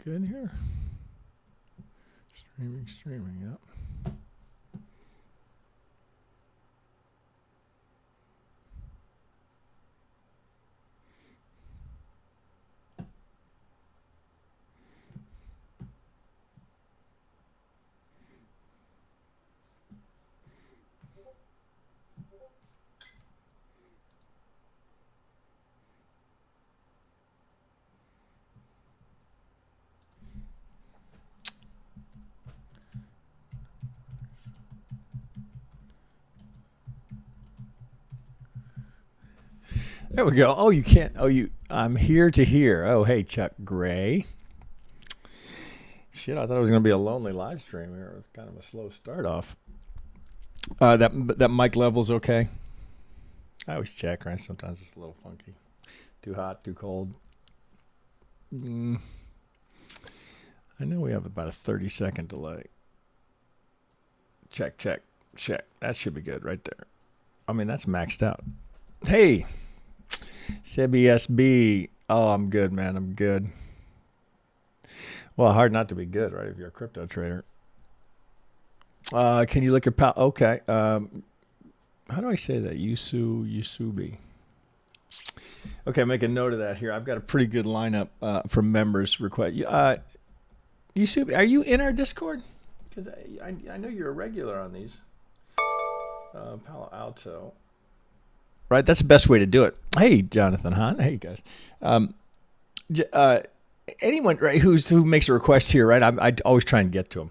good here? Streaming, yep. There we go. Oh, you can't. Oh, I'm here to hear. Oh, hey, Chuck Gray. Shit, I thought it was going to be a lonely live stream here. It was kind of a slow start off. That mic level's okay. I always check, right? Sometimes it's a little funky. Too hot, too cold. I know we have about a 30-second delay. Check. That should be good right there. I mean, that's maxed out. Hey. CBSB. Oh, I'm good, man. I'm good. Well, hard not to be good, right? If you're a crypto trader. Can you look at Palo? Okay. How do I say that? Yusubi. Okay, make a note of that here. I've got a pretty good lineup for members request. Yusubi, are you in our Discord? Because I know you're a regular on these. Palo Alto. Right, that's the best way to do it. Hey, Jonathan Hahn. Hey, guys. Anyone right who makes a request here, right? I always try and get to them.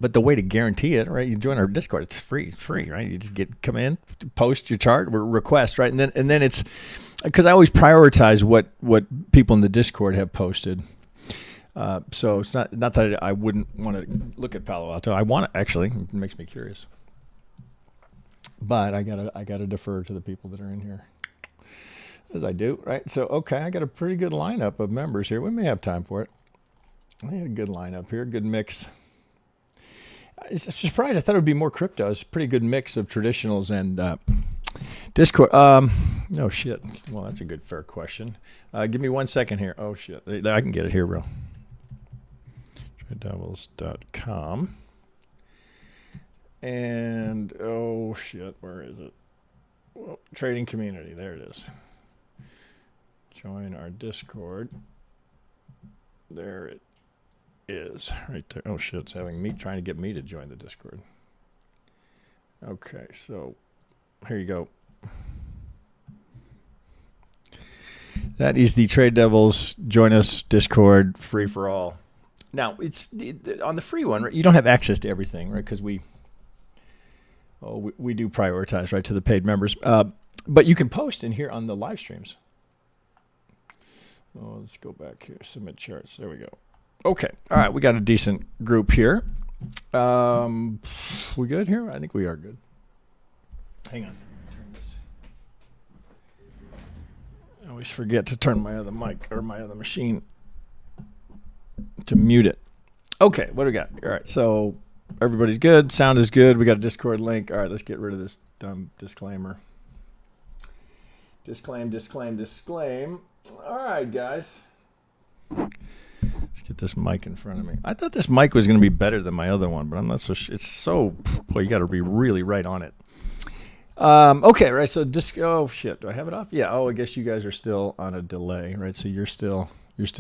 But the way to guarantee it, right? You join our Discord. It's free, right? You just come in, post your chart, request, right? And then it's because I always prioritize what people in the Discord have posted. So it's not that I wouldn't want to look at Palo Alto. I want to actually. It makes me curious. But I gotta defer to the people that are in here, as I do, right? So okay, I got a pretty good lineup of members here. We may have time for it. I had a good lineup here, good mix. I'm surprised. I thought it would be more crypto. It's a pretty good mix of traditionals and Discord. No shit. Well, that's a good, fair question. Give me 1 second here. Oh shit, I can get it here, bro. TradeDevils.com. And, oh, shit, where is it? Well, trading community, there it is. Join our Discord. There it is, right there. Oh, shit, it's trying to get me to join the Discord. Okay, so here you go. That is the Trade Devils Join Us Discord free for all. Now, it's on the free one, right? You don't have access to everything, right? Because we do prioritize, right, to the paid members. But you can post in here on the live streams. Oh, let's go back here. Submit charts. There we go. Okay. All right. We got a decent group here. We good here? I think we are good. Hang on. Turn this. I always forget to turn my other mic or my other machine to mute it. Okay. What do we got? All right. So everybody's good. Sound is good. We got a Discord link. All right, let's get rid of this dumb disclaimer. Disclaim. All right, guys. Let's get this mic in front of me. I thought this mic was going to be better than my other one, but I'm not so sure. It's so, well, you got to be really right on it. Okay, right, so oh, shit. Do I have it off? Yeah, oh, I guess you guys are still on a delay, right? So you're still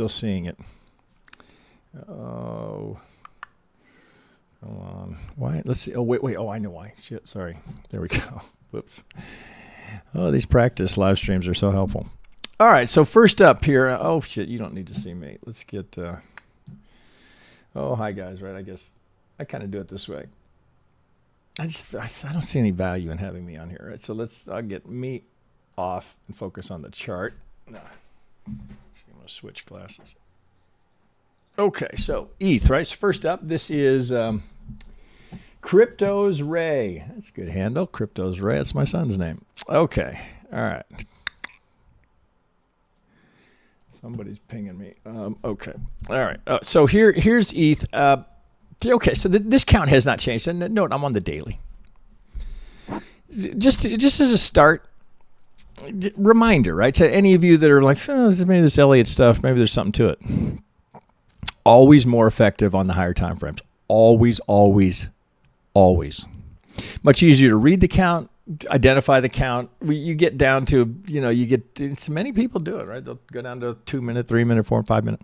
seeing it. Oh, come on. Why? Let's see. Oh, wait. Oh, I know why. Shit, sorry. There we go. Whoops. Oh, these practice live streams are so helpful. All right, so first up here. Oh, shit, you don't need to see me. Let's get, oh, hi, guys, right? I guess I kind of do it this way. I don't see any value in having me on here, right? So I'll get me off and focus on the chart. Nah, I'm going to switch glasses. Okay, so ETH, right? So first up, this is Crypto's Ray. That's a good handle. Crypto's Ray. That's my son's name. Okay, all right. Somebody's pinging me. Okay, all right. So here's ETH. Okay, so this count has not changed. And note, I'm on the daily. Just as a start, reminder, right? To any of you that are like, maybe this Elliott stuff, maybe there's something to it. Always more effective on the higher time frames. Always, always, always. Much easier to read the count, identify the count. You get down to, it's many people do it, right? They'll go down to 2 minute, 3 minute, 4 and 5 minute.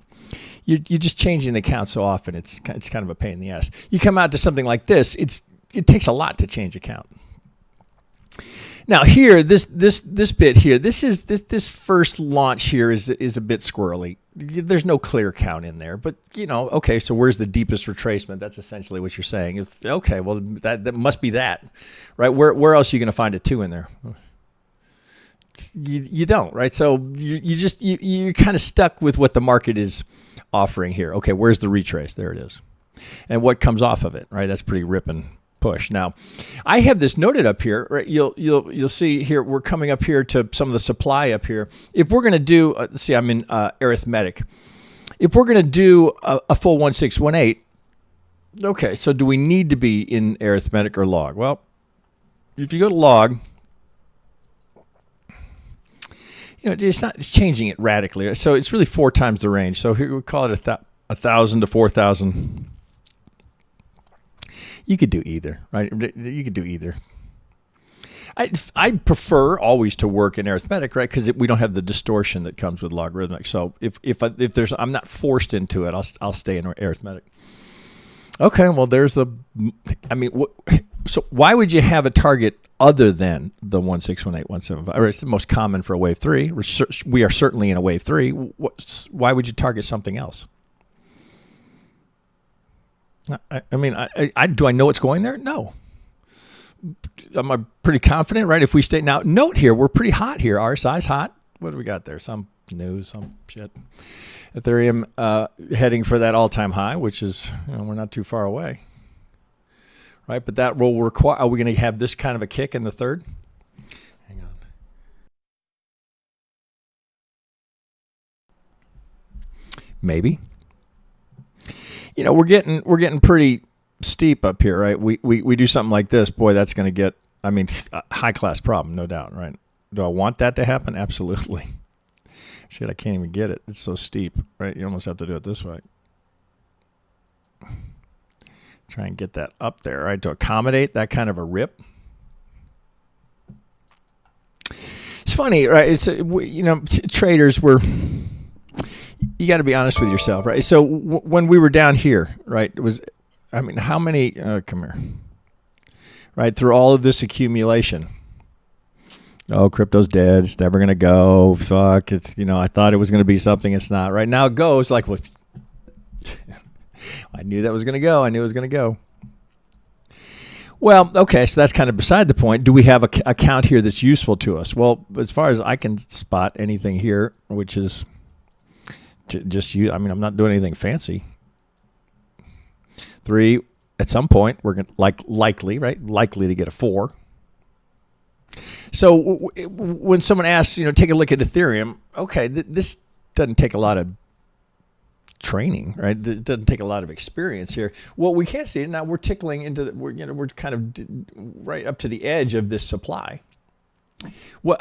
You're just changing the count so often. It's kind of a pain in the ass. You come out to something like this. It takes a lot to change a count. Now here, this bit here, this first launch here is a bit squirrely. There's no clear count in there, but okay. So where's the deepest retracement? That's essentially what you're saying. It's, okay, well that must be that, right? Where else are you going to find a 2 in there? You don't, right? So you're kind of stuck with what the market is offering here. Okay, where's the retrace? There it is, and what comes off of it, right? That's pretty rip and push. Now, I have this noted up here. Right? You'll see here. We're coming up here to some of the supply up here. If we're going to do, see, I'm in arithmetic. If we're going to do a full 1618, okay. So do we need to be in arithmetic or log? Well, if you go to log, it's changing it radically. So it's really 4 times the range. So here we call it 1,000 to 4,000. You could do either, right? You could do either. I prefer always to work in arithmetic, right? Because we don't have the distortion that comes with logarithmic. So if there's, I'm not forced into it, I'll stay in arithmetic. Okay, well there's so why would you have a target other than the 1618175? Or it's the most common for a wave 3. We are certainly in a wave 3. Why would you target something else? Do I know what's going there? No. I'm pretty confident, right? If we stay now, note here, we're pretty hot here. RSI's hot. What do we got there? Some news, some shit. Ethereum heading for that all-time high, which is we're not too far away, right? But that will require. Are we going to have this kind of a kick in the third? Hang on. Maybe. We're getting pretty steep up here, right? We do something like this, boy, that's going to get, a high class problem, no doubt, right? Do I want that to happen? Absolutely. Shit, I can't even get it. It's so steep, right? You almost have to do it this way. Try and get that up there, right? To accommodate that kind of a rip. It's funny, right? It's traders you got to be honest with yourself, right? So when we were down here, right, it was, how many, come here, right, through all of this accumulation. Oh, crypto's dead. It's never going to go. Fuck. It's, I thought it was going to be something. It's not. Right now it goes like, well, I knew that was going to go. I knew it was going to go. Well, okay, so that's kind of beside the point. Do we have a count here that's useful to us? Well, as far as I can spot anything here, which is just you. I'm not doing anything fancy. 3, at some point, we're going to likely to get a 4. So when someone asks, take a look at Ethereum, okay, this doesn't take a lot of training, right? It doesn't take a lot of experience here. What we can't see now, we're tickling into we're kind of right up to the edge of this supply.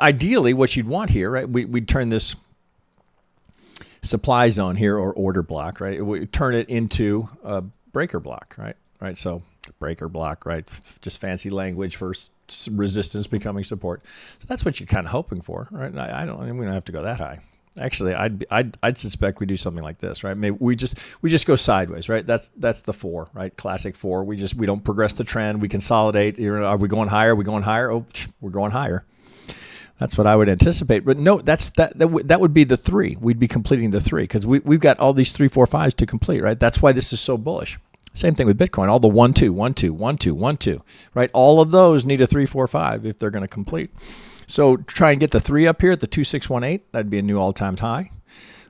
Ideally, what you'd want here, right? We'd turn this supply zone here or order block, right? We turn it into a breaker block, right? Right. So breaker block, right? Just fancy language for resistance becoming support. So that's what you're kind of hoping for, right? We don't have to go that high. Actually, I'd suspect we do something like this, right? Maybe we just go sideways, right? That's the 4, right? Classic 4. We don't progress the trend. We consolidate. Are we going higher? Are we going higher? Oh, we're going higher. That's what I would anticipate. But no, that would be the 3. We'd be completing the 3 because we've got all these 3, 4, 5s to complete, right? That's why this is so bullish. Same thing with Bitcoin. All the 1, 2, 1, 2, 1, 2, 1, 2, right? All of those need a 3, 4, 5 if they're going to complete. So try and get the 3 up here at the 2618. That'd be a new all-time high.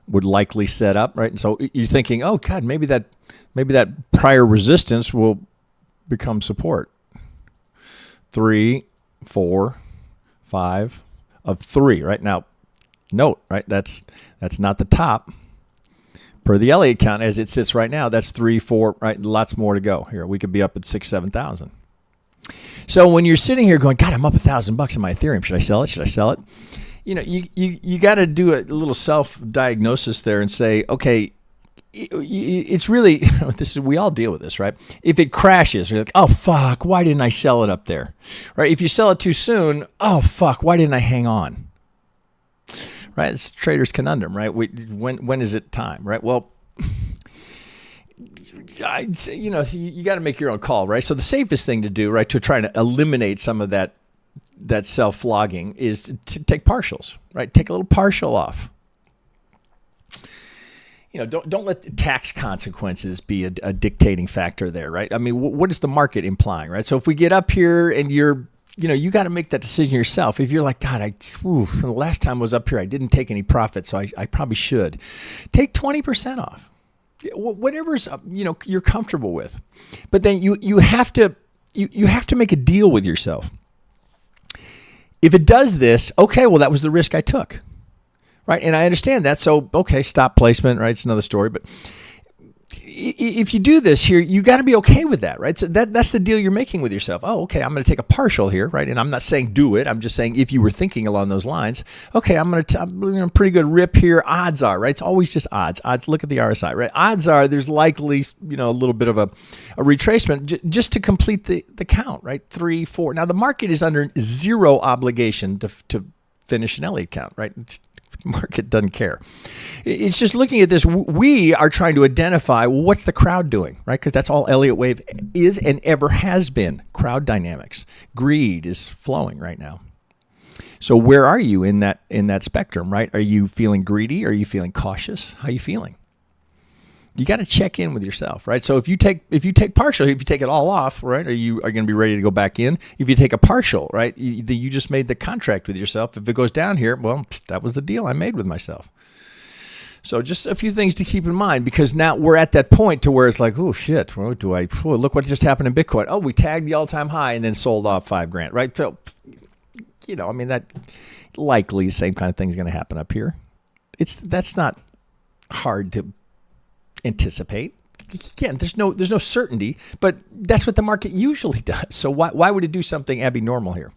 Would likely set up, right? And so you're thinking, oh God, maybe that prior resistance will become support. 3, 4, 5 of 3, right? Now, note, right? That's not the top. Per the Elliott count, as it sits right now, that's 3, 4, right? Lots more to go here. We could be up at 6,000, 7,000. So when you're sitting here going, God, I'm up $1,000 in my Ethereum. Should I sell it? Should I sell it? You got to do a little self-diagnosis there and say, okay, it's really, this is, we all deal with this, right? If it crashes, you're like, oh fuck, why didn't I sell it up there? Right? If you sell it too soon, oh fuck, why didn't I hang on? Right? It's trader's conundrum, right? When is it time, right? Well, you got to make your own call, right? So the safest thing to do, right, to try to eliminate some of that self-flogging is to take partials, right? Take a little partial off. Don't let tax consequences be a dictating factor there, right? I mean, what is the market implying, right? So if we get up here and you got to make that decision yourself. If you're like, God, the last time I was up here, I didn't take any profit, so I probably should. Take 20% off. Whatever's you're comfortable with. But then you have to make a deal with yourself. If it does this, okay, well, that was the risk I took. Right. And I understand that. So, okay, stop placement. Right. It's another story. But if you do this here, you got to be okay with that. Right. So that's the deal you're making with yourself. Oh, okay, I'm going to take a partial here. Right. And I'm not saying do it. I'm just saying if you were thinking along those lines, okay, I'm going to pretty good rip here. Odds are, right. It's always just odds. Look at the RSI. Right. Odds are there's likely, a little bit of a retracement just to complete the count. Right. 3, 4. Now, the market is under zero obligation to finish an Elliott count. Right. Market doesn't care. It's just looking at this. We are trying to identify what's the crowd doing, right? Because that's all Elliott Wave is and ever has been. Crowd dynamics. Greed is flowing right now. So where are you in that spectrum, right? Are you feeling greedy? Are you feeling cautious? How are you feeling? You got to check in with yourself, right? So if you take partial, if you take it all off, right, are you going to be ready to go back in? If you take a partial, right, you just made the contract with yourself. If it goes down here, well, that was the deal I made with myself. So just a few things to keep in mind, because now we're at that point to where it's like, oh shit, look what just happened in Bitcoin. Oh, we tagged the all-time high and then sold off $5,000, right? So, that likely the same kind of thing is going to happen up here. That's not hard to anticipate. Again, there's no certainty, but that's what the market usually does. So why would it do something abnormal here?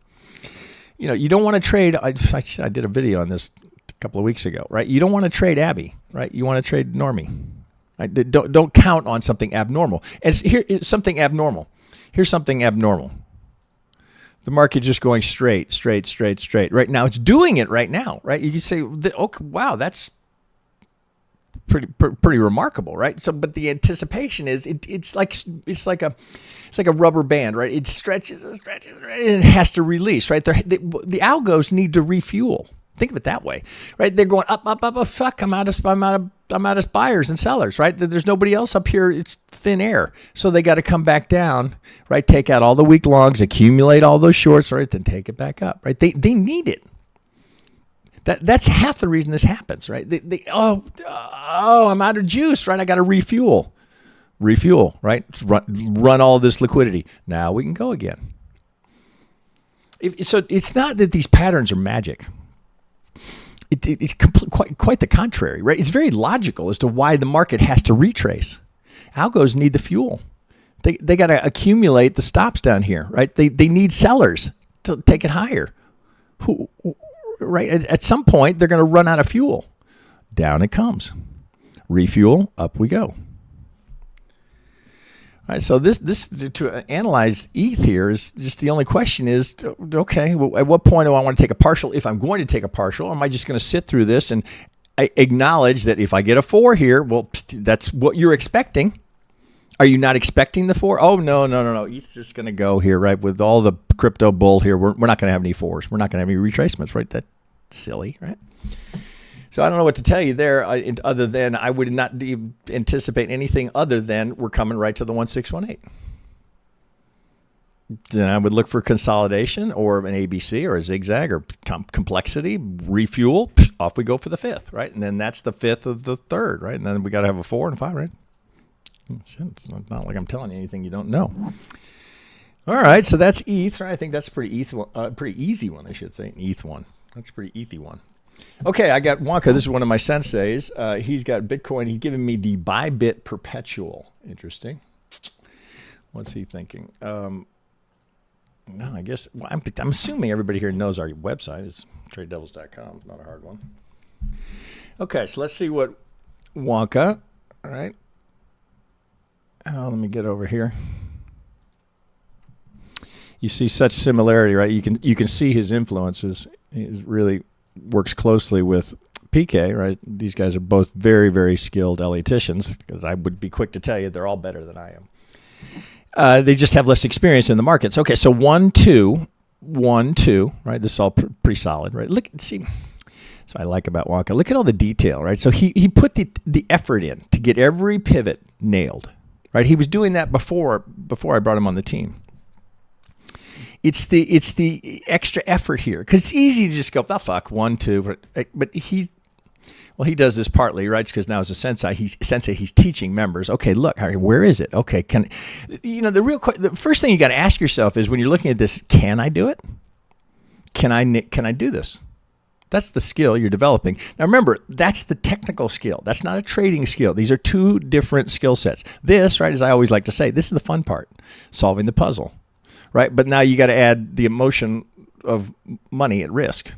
You don't want to trade. I did a video on this a couple of weeks ago, right? You don't want to trade Abby, right? You want to trade Normie. Right? Don't count on something abnormal. And here's something abnormal. Here's something abnormal. The market just going straight. Right now, it's doing it right now, right? You can say, okay, wow, that's pretty remarkable, right? So, but the anticipation is it's like a rubber band, right? It stretches and it has to release, right? The algos need to refuel. Think of it that way, right? They're going up. Oh, fuck! I'm out of buyers and sellers, right? There's nobody else up here. It's thin air, so they got to come back down, right? Take out all the weak longs, accumulate all those shorts, right? Then take it back up, right? They need it. That's half the reason this happens, right? I'm out of juice, right? I got to refuel, right? Run all this liquidity. Now we can go again. So it's not that these patterns are magic. It's quite the contrary, right? It's very logical as to why the market has to retrace. Algos need the fuel. They got to accumulate the stops down here, right? They need sellers to take it higher. Right? At some point, they're going to run out of fuel. Down it comes. Refuel, up we go. All right, so this to analyze ETH here is just the only question is, okay, well, at what point do I want to take a partial? If I'm going to take a partial, or am I just going to sit through this and I acknowledge that if I get a 4 here, well, that's what you're expecting. Are you not expecting the 4? Oh, no. ETH's just going to go here, right? With all the crypto bull here, we're not going to have any 4s. We're not going to have any retracements, right? That's silly, right? So I don't know what to tell you there other than I would not anticipate anything other than we're coming right to the 1618. Then I would look for consolidation or an ABC or a zigzag or complexity, refuel, off we go for the 5th, right? And then that's the 5th of the 3rd, right? And then we got to have a 4 and 5, right? It's not like I'm telling you anything you don't know. All right, so that's ETH. I think that's a pretty easy one, I should say. An ETH one. That's a pretty ETH-y one. Okay, I got Wonka. This is one of my senseis. He's got Bitcoin. He's giving me the Bybit Perpetual. Interesting. What's he thinking? No, I guess I'm assuming everybody here knows our website. It's TradeDevils.com. Not a hard one. Okay, so let's see what Wonka All right. Let me get over here. You see such similarity, right? You can see his influences. He really works closely with PK, right? These guys are both very, very skilled Elliotticians, because I would be quick to tell you they're all better than I am. They just have less experience in the markets. Okay, so 1, 2, 1, 2, right? This is all pretty solid, right? Look, see, that's what I like about Wonka. Look at all the detail, right? So he put the effort in to get every pivot nailed, right? He was doing that before I brought him on the team. It's the extra effort here, because it's easy to just go, oh, fuck, 1, 2, but he does this partly, right? Because now as a sensei, he's teaching members. Okay, look, where is it? Okay, the first thing you got to ask yourself is, when you're looking at this, can I do it? Can I do this? That's the skill you're developing. Now remember, that's the technical skill. That's not a trading skill. These are two different skill sets. This, right, as I always like to say, this is the fun part, solving the puzzle, right? But now you got to add the emotion of money at risk.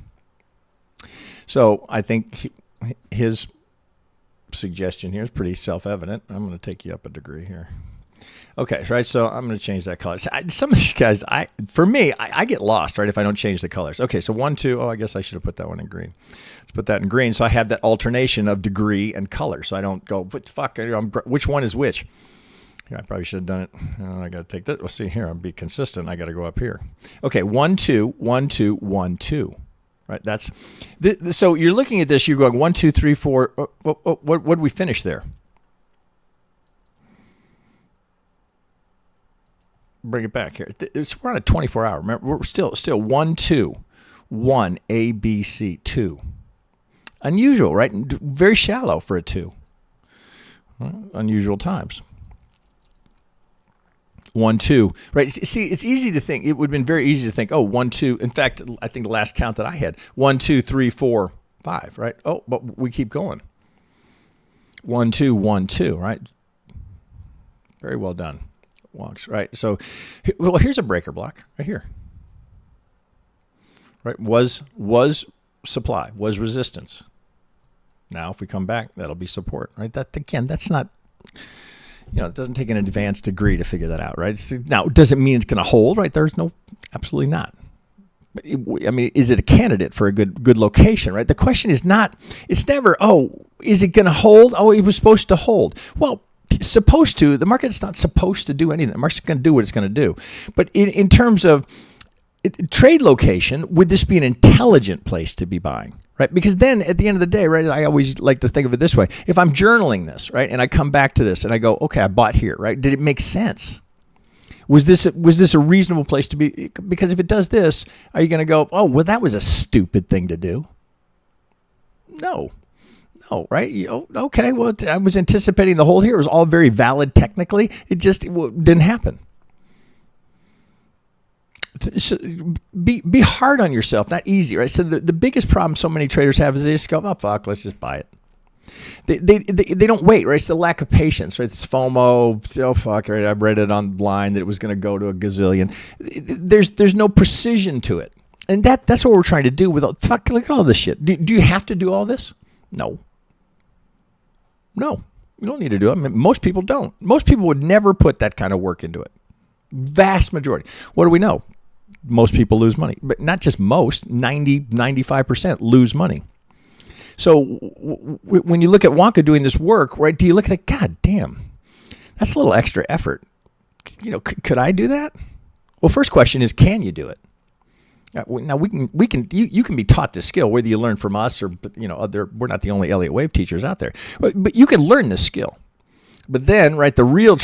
So I think his suggestion here is pretty self-evident. I'm going to take you up a degree here. Okay, right, so I'm going to change that color. Some of these guys, I get lost, right, if I don't change the colors. Okay, so 1, 2, I guess I should have put that one in green. Let's put that in green, so I have that alternation of degree and color, so I don't go, what the fuck, which one is which? Yeah, I probably should have done it. I got to take this. Well, see here, I'll be consistent. I got to go up here. Okay, 1, 2, 1, 2, 1, 2. Right, that's so you're looking at this. You're going 1, 2, 3, 4. What did we finish there? Bring it back here. We're on a 24-hour. Remember, we're still 1, 2, 1 A B C 2. Unusual, right? Very shallow for a 2. Unusual times. 1, 2, right? See, it's easy to think. It would have been very easy to think, 1, 2. In fact, I think the last count that I had, 1, 2, 3, 4, 5, right? Oh, but we keep going. 1, 2, 1, 2, right? Very well done, Wonks, right? So, well, here's a breaker block right here. Right? Was supply, was resistance. Now, if we come back, that'll be support, right? That, again, that's not... it doesn't take an advanced degree to figure that out, right? Now, does it mean it's going to hold, right? There's no, absolutely not. Is it a candidate for a good location, right? The question is not, it's never, is it going to hold? It was supposed to hold. Well, it's supposed to. The market's not supposed to do anything. The market's going to do what it's going to do. But in terms of trade location, would this be an intelligent place to be buying? Right, because then at the end of the day, right, I always like to think of it this way. If I'm journaling this, right, and I come back to this and I go, okay, I bought here, right? Did it make sense? Was this a reasonable place to be? Because if it does this, are you going to go, that was a stupid thing to do? No, right? Okay, well, I was anticipating the hold here. It was all very valid technically. It just didn't happen. So be hard on yourself, not easy, right? So the biggest problem so many traders have is they just go, fuck, let's just buy it. They don't wait, right? It's the lack of patience, right? It's FOMO, fuck, right? I've read it online that it was going to go to a gazillion. There's no precision to it. And that's what we're trying to do with, fuck, look at all this shit. Do you have to do all this? No. You don't need to do it. Most people don't. Most people would never put that kind of work into it. Vast majority. What do we know? Most people lose money, but not just most, 95% lose money. So when you look at Wonka doing this work, right, do you look at that, God damn, that's a little extra effort. Could I do that? Well, first question is, can you do it? Now you can be taught this skill, whether you learn from us or, we're not the only Elliott Wave teachers out there, but you can learn this skill. But then, right, the real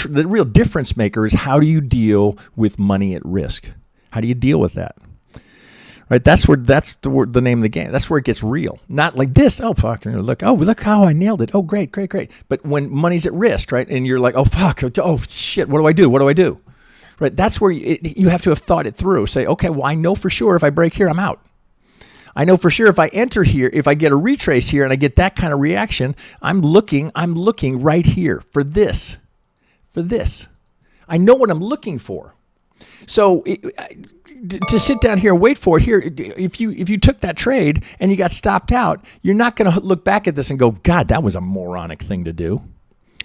difference maker is, how do you deal with money at risk? How do you deal with that? Right, that's the name of the game. That's where it gets real. Not like this. Oh fuck! Look how I nailed it. Oh great. But when money's at risk, right, and you're like, oh fuck, oh shit, what do I do? Right, that's where you have to have thought it through. Say, okay, well, I know for sure if I break here, I'm out. I know for sure if I enter here, if I get a retrace here and I get that kind of reaction, I'm looking right here for this. I know what I'm looking for. So to sit down here and wait for it here, if you took that trade and you got stopped out, you're not going to look back at this and go, God, that was a moronic thing to do.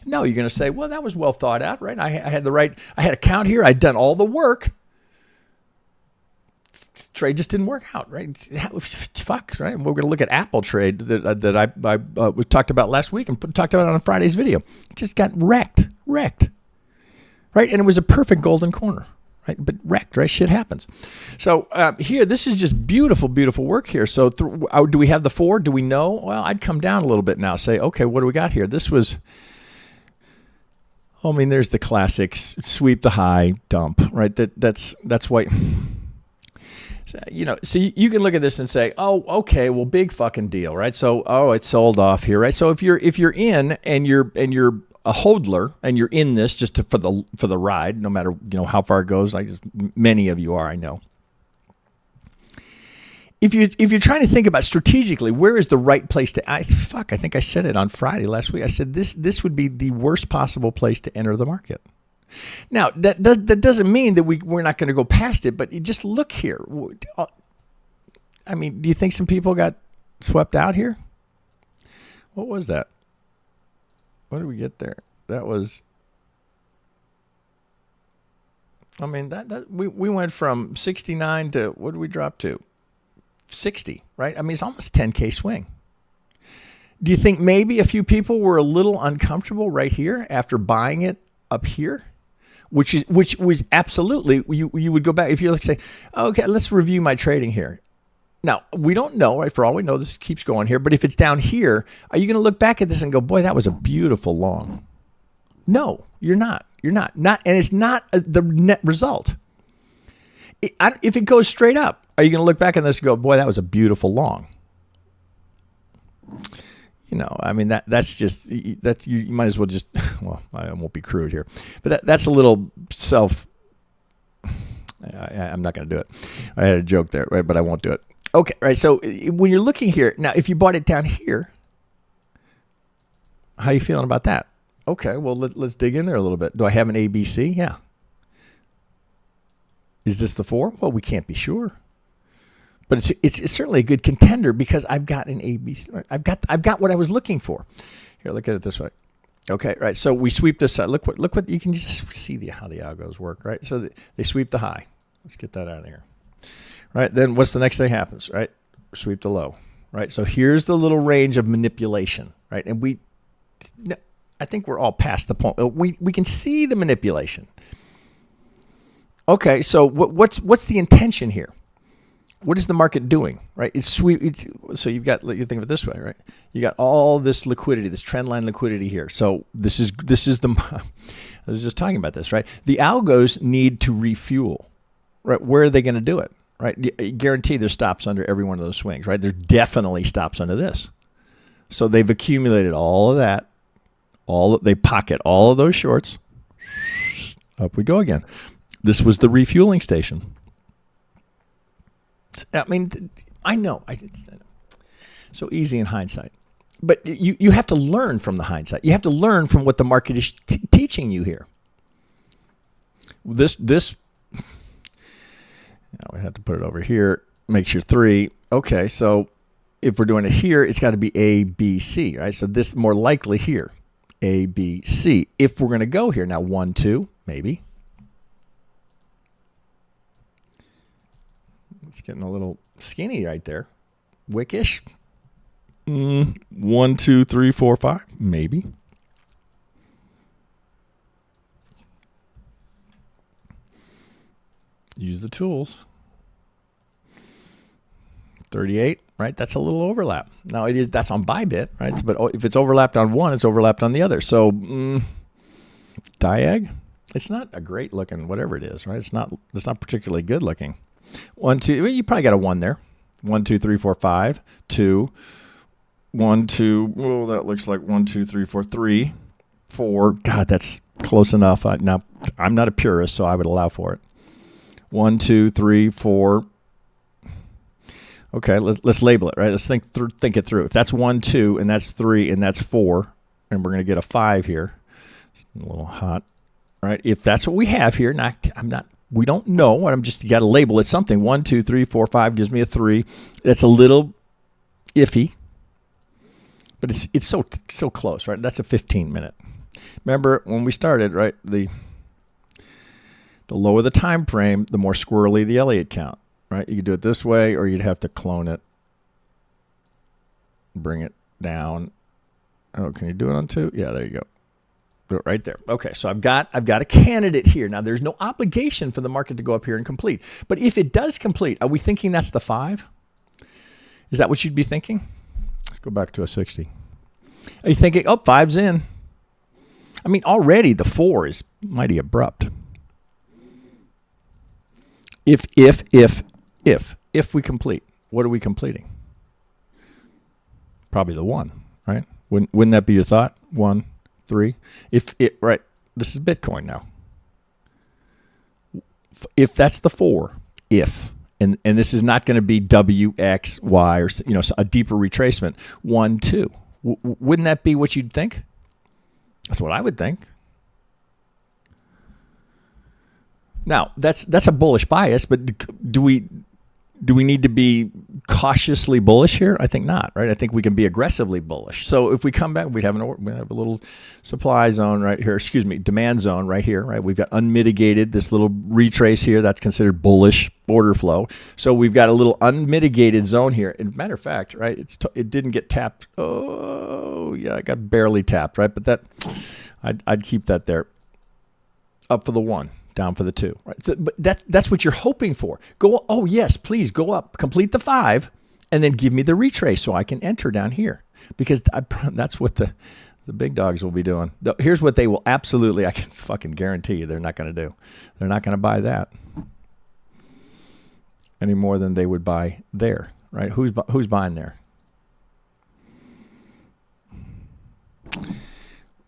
No, you're going to say, well, that was well thought out, right? I had a count here. I'd done all the work. Trade just didn't work out, right? Fuck, right? We're going to look at Aapl trade that I we talked about last week and talked about on Friday's video. It just got wrecked, right? And it was a perfect golden corner, right? But wrecked, right? Shit happens. So here, this is just beautiful, beautiful work here. So do we have the 4? Do we know? Well, I'd come down a little bit now. Say, okay, what do we got here? This was, I mean, there's the classics: sweep the high, dump, right? That's why. So you can look at this and say, oh, okay, well, big fucking deal, right? So, it's sold off here, right? So if you're in and you're a hodler and you're in this just for the ride, no matter how far it goes, like many of you are, I know. If you're trying to think about strategically, where is the right place to? I think I said it on Friday last week. I said this would be the worst possible place to enter the market. Now, that doesn't mean that we're not going to go past it, but you just look here. I mean, do you think some people got swept out here? What was that? What did we get there? That was, I mean, we went from 69 to, what did we drop to? 60, right? I mean, it's almost a 10K swing. Do you think maybe a few people were a little uncomfortable right here after buying it up here? Which was absolutely, you would go back, if you're like say, okay, let's review my trading here. Now, we don't know, right? For all we know, this keeps going here. But if it's down here, are you going to look back at this and go, boy, that was a beautiful long? No, you're not. You're not. And it's not the net result. If it goes straight up, are you going to look back at this and go, boy, that was a beautiful long? I mean, that's just, you might as well just, well, I won't be crude here, but that's a little I'm not going to do it. I had a joke there, right? But I won't do it. Okay, right. So when you're looking here, now, if you bought it down here, how are you feeling about that? Okay, well, let's dig in there a little bit. Do I have an ABC? Yeah. Is this the 4? Well, we can't be sure. But it's certainly a good contender because I've got an ABC. I've got what I was looking for. Here, look at it this way. Okay, right. So we sweep this side. Look what you can just see how the algos work, right? So they sweep the high. Let's get that out of here. Right. Then what's the next thing happens? Right. Sweep the low. Right. So here's the little range of manipulation. Right. And I think we're all past the point. We can see the manipulation. Okay. So what's the intention here? What is the market doing, right? So you think of it this way, right? You got all this liquidity, this trend line liquidity here. So this is I was just talking about this, right? The algos need to refuel, right? Where are they going to do it, right? Guarantee there's stops under every one of those swings, right? There's definitely stops under this. So they've accumulated all of that. They pocket all of those shorts. Up we go again. This was the refueling station. I mean, I know. So easy in hindsight. But you have to learn from the hindsight. You have to learn from what the market is teaching you here. This we have to put it over here. Makes your 3. Okay, so if we're doing it here, it's got to be A, B, C, right? So this more likely here. A, B, C. If we're going to go here. Now, 1, 2, maybe. It's getting a little skinny right there. Wickish. 1, 2, 3, 4, 5. Maybe. Use the tools. 38, right? That's a little overlap. Now that's on Bybit, right? But if it's overlapped on one, it's overlapped on the other. So diag, it's not a great looking whatever it is, right? It's not particularly good looking. 1, 2, well, you probably got a 1 there. 1, 2, 3, 4, 5, 2, 1, 2. Well, that looks like 1, 2, 3, 4, 3, 4. God, that's close enough. Now I'm not a purist, so I would allow for it. 1, 2, 3, 4. Okay, let's label it, right? Let's think it through. If that's 1, 2, and that's 3, and that's 4, and we're going to get a 5 here. It's a little hot, right? If that's what we have here, we don't know. I'm just, you got to label it something. 1, 2, 3, 4, 5 gives me a 3. That's a little iffy, but it's so close, right? That's a 15-minute. Remember when we started, right? The lower the time frame, the more squirrely the Elliott count, right? You could do it this way, or you'd have to clone it, bring it down. Oh, can you do it on 2? Yeah, there you go. Do it right there. Okay, so I've got a candidate here. Now, there's no obligation for the market to go up here and complete. But if it does complete, are we thinking that's the 5? Is that what you'd be thinking? Let's go back to a 60. Are you thinking, oh, 5's in? I mean, already the 4 is mighty abrupt. If we complete, what are we completing? Probably the 1, right? Wouldn't that be your thought? 1, 3. Right. This is Bitcoin now. If that's the 4, and this is not going to be W, X, Y, or a deeper retracement. 1, 2. Wouldn't that be what you'd think? That's what I would think. Now that's a bullish bias, but do we need to be cautiously bullish here? I think not, right? I think we can be aggressively bullish. So if we come back, we have a little supply zone right here. Excuse me, demand zone right here, right? We've got unmitigated, this little retrace here. That's considered bullish order flow. So we've got a little unmitigated zone here. And matter of fact, right? It didn't get tapped. Oh yeah, it got barely tapped, right? But I'd keep that there. Up for the 1. Down for the 2, right? So, but that's what you're hoping for. Oh yes, please go up, complete the 5, and then give me the retrace so I can enter down here, because that's what the big dogs will be doing. Here's what they will absolutely, I can fucking guarantee you, they're not going to do. They're not going to buy that any more than they would buy there, right? Who's buying there?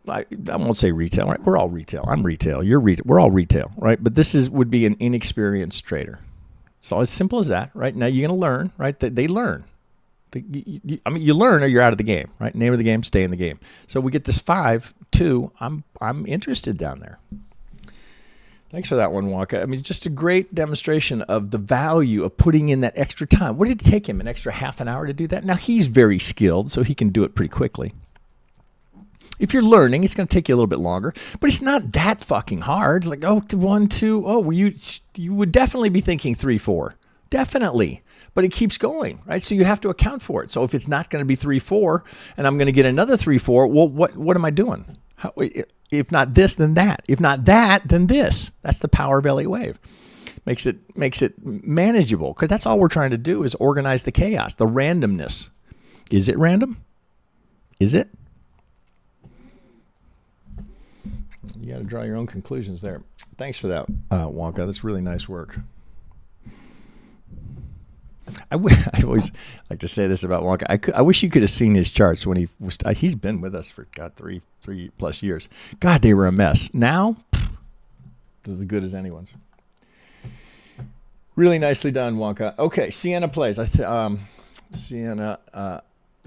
I won't say retail, right? We're all retail. I'm retail. You're retail. We're all retail, right? But this would be an inexperienced trader. So as simple as that, right? Now you're going to learn, right? They learn. You learn or you're out of the game, right? Name of the game, stay in the game. So we get this 5, 2. I'm interested down there. Thanks for that one, Wonka. I mean, just a great demonstration of the value of putting in that extra time. What did it take him? An extra half an hour to do that? Now he's very skilled, so he can do it pretty quickly. If you're learning, it's going to take you a little bit longer, but it's not that fucking hard. Like, 1, 2, well, you would definitely be thinking 3, 4. Definitely. But it keeps going, right? So you have to account for it. So if it's not going to be 3, 4, and I'm going to get another 3, 4, well, what am I doing? If not this, then that. If not that, then this. That's the power of Elliott Wave. Makes it manageable, because that's all we're trying to do is organize the chaos, the randomness. Is it random? Is it? You got to draw your own conclusions there. Thanks for that, Wonka. That's really nice work. I always like to say this about Wonka. I wish you could have seen his charts when he's been with us for, God, 3 plus years. God, they were a mess. Now, this is as good as anyone's. Really nicely done, Wonka. Okay, Sienna plays. Sienna...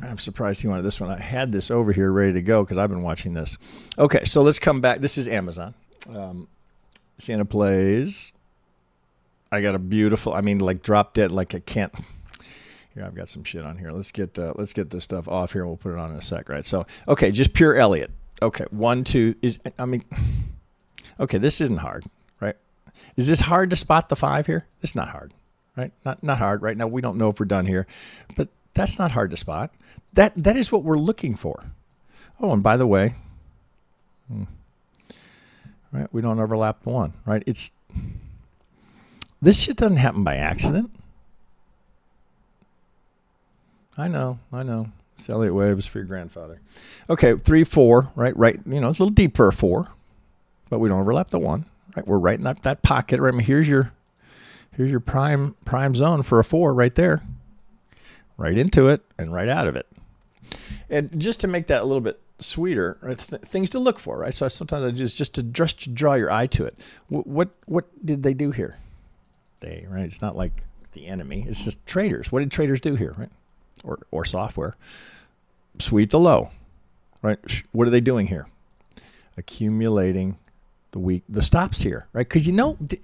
I'm surprised he wanted this one. I had this over here ready to go because I've been watching this. Okay, so let's come back. This is Amazon. Sienna plays. I got a beautiful, like drop dead, like I can't. Here, I've got some shit on here. Let's get this stuff off here and we'll put it on in a sec, right? So, okay, just pure Elliott. Okay, 1, 2 okay, this isn't hard, right? Is this hard to spot the 5 here? It's not hard, right? Not hard right now. We don't know if we're done here, but that's not hard to spot. That is what we're looking for. Oh, and by the way, right, we don't overlap the 1, right? This shit doesn't happen by accident. I know. It's Elliott Wave is for your grandfather. Okay, 3, 4, right? It's a little deep for a 4, but we don't overlap the 1, right? We're right in that pocket, right? I mean, here's your prime zone for a 4 right there. Right into it and right out of it. And just to make that a little bit sweeter, right, things to look for, right? So sometimes I just to draw your eye to it. What did they do here? Right? It's not like the enemy. It's just traders. What did traders do here, right? Or software. Sweep the low, right? What are they doing here? Accumulating the stops here, right? Because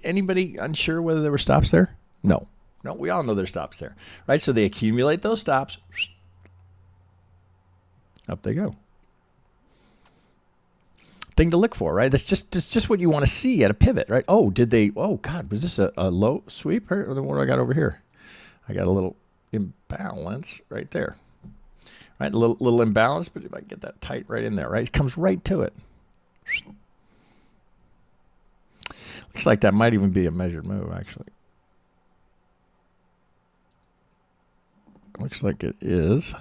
anybody unsure whether there were stops there? No, we all know there's stops there, right? So they accumulate those stops. Up they go. thing to look for, right? That's just what you want to see at a pivot, right? Oh, oh God, was this a low sweep? Or what do I got over here? I got a little imbalance right there, right? A little imbalance, but if I get that tight right in there, right? It comes right to it. Looks like that might even be a measured move, actually. Looks like it is.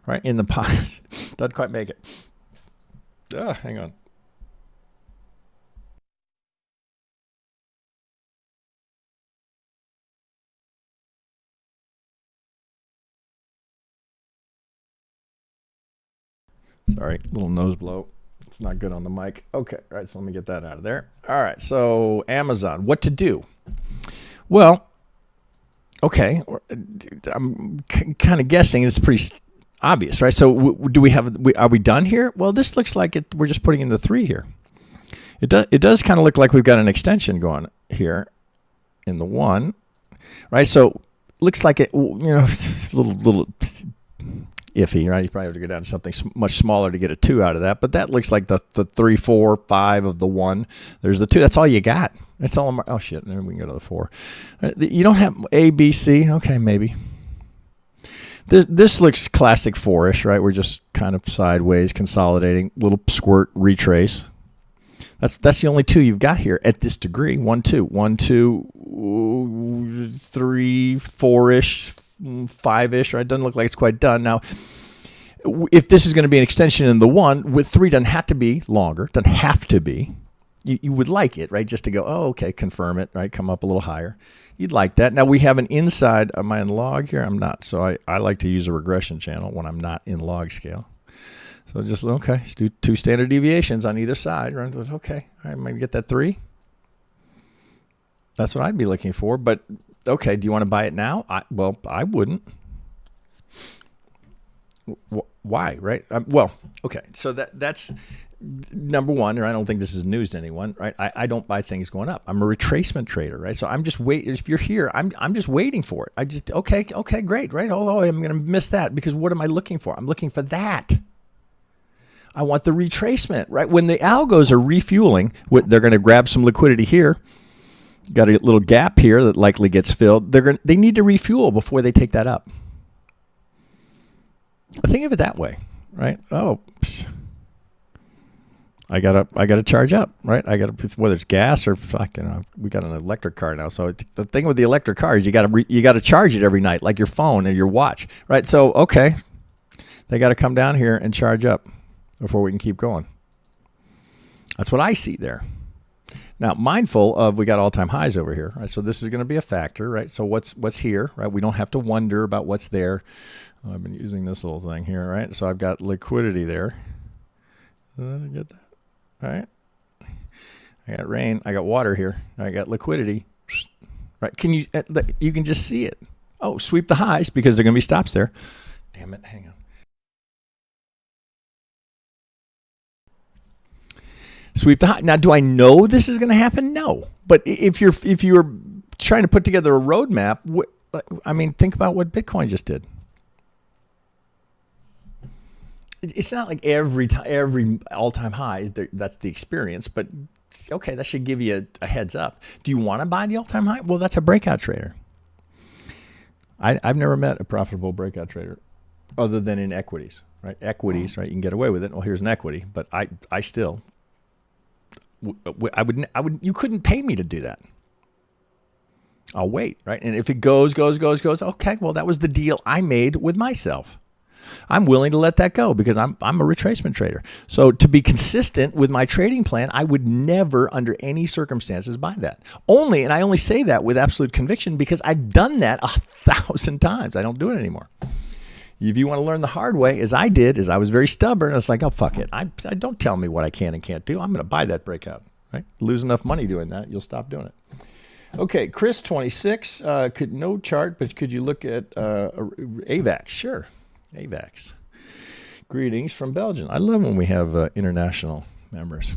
Right in the pot. Doesn't quite make it. Hang on. Sorry, little nose blow. It's not good on the mic. Okay, all right, so let me get that out of there. All right, so Amazon, what to do? Well, okay, I'm kind of guessing it's pretty obvious, right? So are we done here? Well, this looks like we're just putting in the 3 here. It does kind of look like we've got an extension going here in the 1, right? So looks like it, little iffy, right? You probably have to go down to something much smaller to get a 2 out of that, but that looks like the 3, 4, 5 of the 1. There's the 2. That's all you got. That's all. Oh shit! Then we can go to the 4. You don't have A, B, C. Okay, maybe. This looks classic 4-ish, right? We're just kind of sideways, consolidating, little squirt, retrace. That's the only 2 you've got here at this degree. 1, 2, 1, 2, 3, 4-ish, 5-ish. Right? Doesn't look like it's quite done now. If this is going to be an extension in the 1, with 3 doesn't have to be longer. Doesn't have to be. You would like it, right? Just to go, oh, okay, confirm it, right? Come up a little higher. You'd like that. Now we have an inside. Am I in log here? I'm not. So I like to use a regression channel when I'm not in log scale. So just, okay, let's do 2 standard deviations on either side. Right? Okay, all right, I'm going to get that 3. That's what I'd be looking for. But, okay, do you want to buy it now? Well, I wouldn't. Why, right? Well, okay, so that's number 1, or I don't think this is news to anyone, right? I don't buy things going up. I'm a retracement trader, right? So I'm just waiting. If you're here, I'm just waiting for it. Okay, great, right? Oh, I'm going to miss that because what am I looking for? I'm looking for that. I want the retracement, right? When the algos are refueling, they're going to grab some liquidity here. Got a little gap here that likely gets filled. They need to refuel before they take that up. Think of it that way, right? Oh, I gotta charge up, right? Whether it's gas or we got an electric car now. So the thing with the electric car is you gotta charge it every night, like your phone and your watch, right? So okay, they got to come down here and charge up before we can keep going. That's what I see there. Now, mindful of we got all-time highs over here, right? So this is going to be a factor, right? So what's here, right? We don't have to wonder about what's there. Oh, I've been using this little thing here, right? So I've got liquidity there. Get that, right? I got rain. I got water here. I got liquidity, right? You can just see it. Oh, sweep the highs because they're going to be stops there. Damn it! Hang on. Sweep the high. Now, do I know this is going to happen? No. But if you're trying to put together a roadmap, think about what Bitcoin just did. It's not like every all-time high that's the experience, but okay, that should give you a heads up. Do you want to buy the all-time high? Well, that's a breakout trader. I've never met a profitable breakout trader other than in equities, right? Equities, right? You can get away with it. Well, here's an equity, but I still. I would. You couldn't pay me to do that. I'll wait, right? And if it goes, okay, well, that was the deal I made with myself. I'm willing to let that go because I'm a retracement trader. So to be consistent with my trading plan, I would never, under any circumstances, buy that. And I only say that with absolute conviction because I've done that 1,000 times. I don't do it anymore. If you want to learn the hard way, as I did, I was very stubborn. I was like, oh, fuck it. I don't tell me what I can and can't do. I'm going to buy that breakout, right? Lose enough money doing that, you'll stop doing it. Okay, Chris, 26. No chart, but could you look at Avax? Sure, Avax. Greetings from Belgium. I love when we have international members.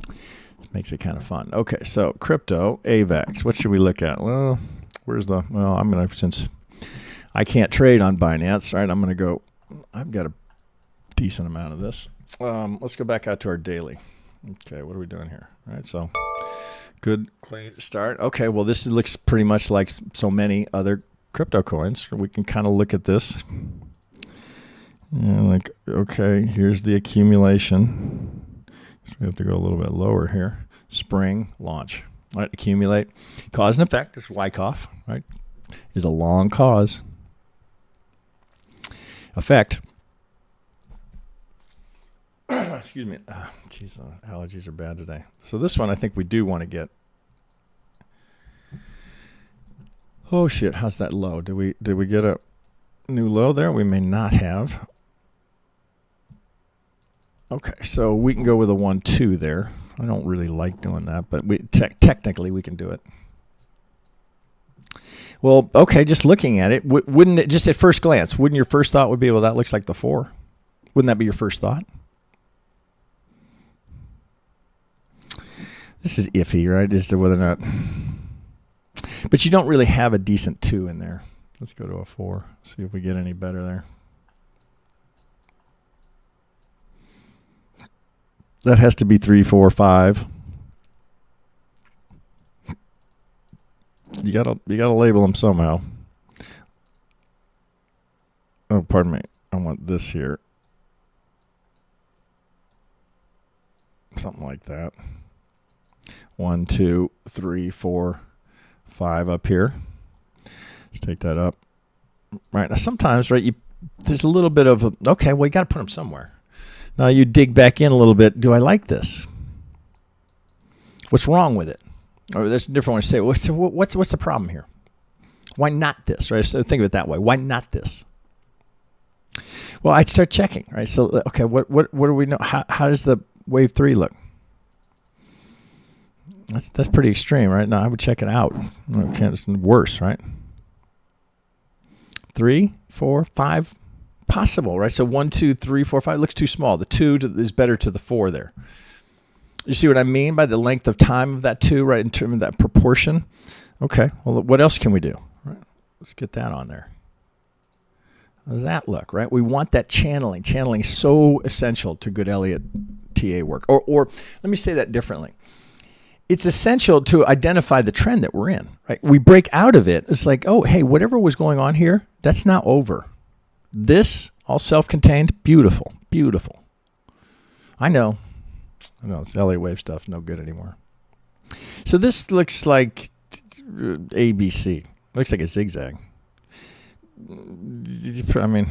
It makes it kind of fun. Okay, so crypto, Avax. What should we look at? Well, I'm going to, since I can't trade on Binance, right? I'm going to I've got a decent amount of this. Let's go back out to our daily. Okay, what are we doing here? All right, so good, clean start. Okay, well, this looks pretty much like so many other crypto coins. We can kind of look at this. And like, okay, here's the accumulation. So we have to go a little bit lower here. Spring, launch. All right, accumulate. Cause and effect is Wyckoff, right? Is a long cause. Effect. Excuse me. Geez, allergies are bad today. So this one I think we do want to get. Oh shit, how's that low? Did we get a new low there? We may not have. Okay, so we can go with a 1-2 there. I don't really like doing that, but technically we can do it. Well, okay, just looking at it, wouldn't it, just at first glance, wouldn't your first thought would be, well, that looks like the 4? Wouldn't that be your first thought? This is iffy, right? As to whether or not. But you don't really have a decent 2 in there. Let's go to a 4, see if we get any better there. That has to be 3, 4, 5. You gotta label them somehow. Oh, pardon me. I want this here. Something like that. 1, 2, 3, 4, 5 up here. Let's take that up. Right now, sometimes, right? There's a little bit of okay. Well, you got to put them somewhere. Now you dig back in a little bit. Do I like this? What's wrong with it? Or that's a different way to say it. What's the problem here? Why not this? Right? So think of it that way. Why not this? Well, I'd start checking. Right. So okay, what do we know? How does the wave 3 look? That's pretty extreme, right? Now I would check it out. It's worse, right? 3, 4, 5. Possible, right? So 1, 2, 3, 4, 5 looks too small. The 2 is better to the 4 there. You see what I mean by the length of time of that 2, right? In terms of that proportion. Okay. Well, what else can we do? Right. Let's get that on there. How does that look, right? We want that channeling. Channeling is so essential to good Elliott TA work. Or let me say that differently. It's essential to identify the trend that we're in, right? We break out of it. It's like, oh, hey, whatever was going on here, that's now over. This, all self-contained, beautiful, beautiful. I know it's Elliott Wave stuff, no good anymore. So this looks like ABC. Looks like a zigzag. I mean,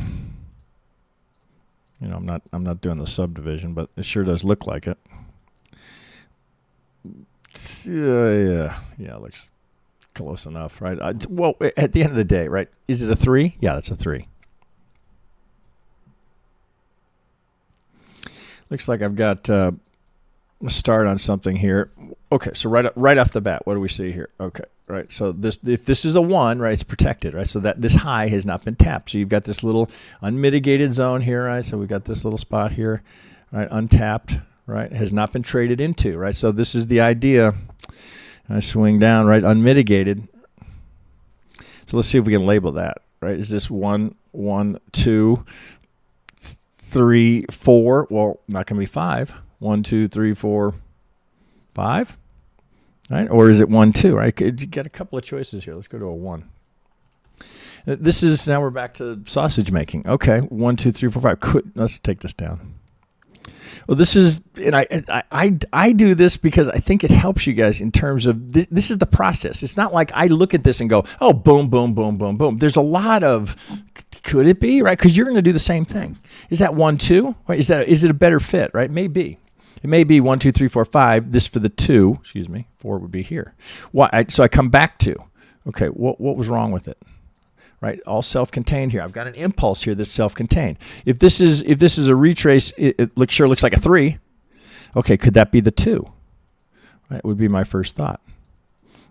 I'm not doing the subdivision, but it sure does look like it. Yeah, it looks close enough, right? Well, at the end of the day, right? Is it a 3? Yeah, that's a 3. Looks like I've got a start on something here. Okay, so right off the bat, what do we see here? Okay, right. So if this is a 1, right, it's protected, right? So that this high has not been tapped. So you've got this little unmitigated zone here, right? So we've got this little spot here, right, untapped, right? Has not been traded into, right? So this is the idea. I swing down, right, unmitigated. So let's see if we can label that, right? Is this 1, 1, 2, 3, 4? Well, not going to be 5. 1, 2, 3, 4, 5, right? Or is it 1, 2? Right? You get a couple of choices here. Let's go to a 1. This is now we're back to sausage making. Okay, 1, 2, 3, 4, 5. Let's take this down. Well, this is, and I do this because I think it helps you guys in terms of this is the process. It's not like I look at this and go, oh, boom, boom, boom, boom, boom. There's a lot of, could it be, right? Because you're going to do the same thing. Is that 1, 2? Right? Is it a better fit, right? Maybe. It may be 1, 2, 3, 4, 5. This for the 2, 4 would be here. Why? So I come back to, okay, what was wrong with it? Right, all self-contained here. I've got an impulse here that's self-contained. If this is a retrace, it sure looks like a 3. Okay, could that be the 2? That would be my first thought.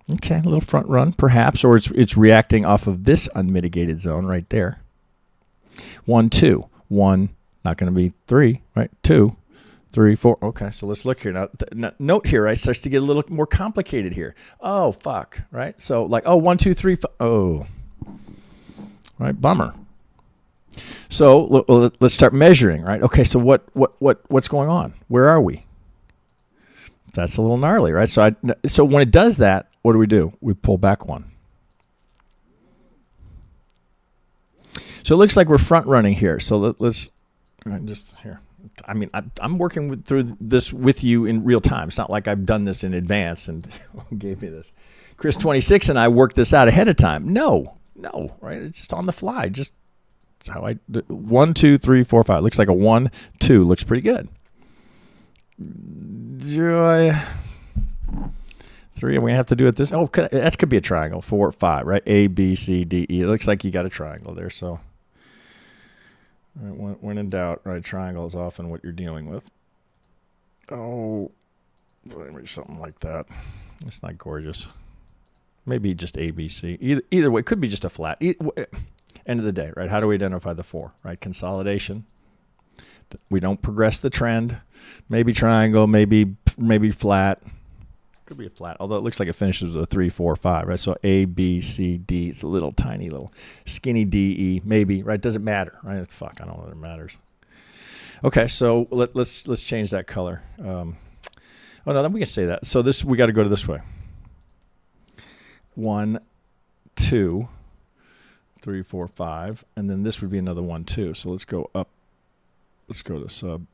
Okay, a little front run, perhaps, or it's reacting off of this unmitigated zone right there. 1, 2, 1, not going to be 3, right? 2, 3, 4. Okay, so let's look here now. Note here, right? Starts to get a little more complicated here. Oh, fuck, right? So like, oh, 1, 2, 3, 5. Oh. Right, bummer. So let's start measuring, right? Okay, so what's going on? Where are we? That's a little gnarly, right? So when it does that, what do? We pull back one. So it looks like we're front running here. So let's just here. I mean, I'm working through this with you in real time. It's not like I've done this in advance and gave me this. Chris 26 and I worked this out ahead of time. No, right? It's just on the fly. Just how I 1, 2, 3, 4, 5. Looks like a 1, 2. Looks pretty good. 3, and we have to do it this. Oh, that could be a triangle. 4, 5, right? A, B, C, D, E. It looks like you got a triangle there. So, right, when in doubt, right? Triangle is often what you're dealing with. Oh, maybe something like that. It's not gorgeous. Maybe just A, B, C. Either way, it could be just a flat. End of the day, right? How do we identify the 4? Right? Consolidation. We don't progress the trend. Maybe triangle. Maybe flat. Could be a flat, although it looks like it finishes with a 3, 4, 5, right? So A, B, C, D. It's a little tiny, little skinny D, E, maybe, right? Doesn't matter, right? Fuck, I don't know whether it matters. Okay, so let's change that color. Oh no, then we can say that. So this we got to go to this way. 1, 2, 3, 4, 5, and then this would be another 1, 2. So let's go up. Let's go to sub.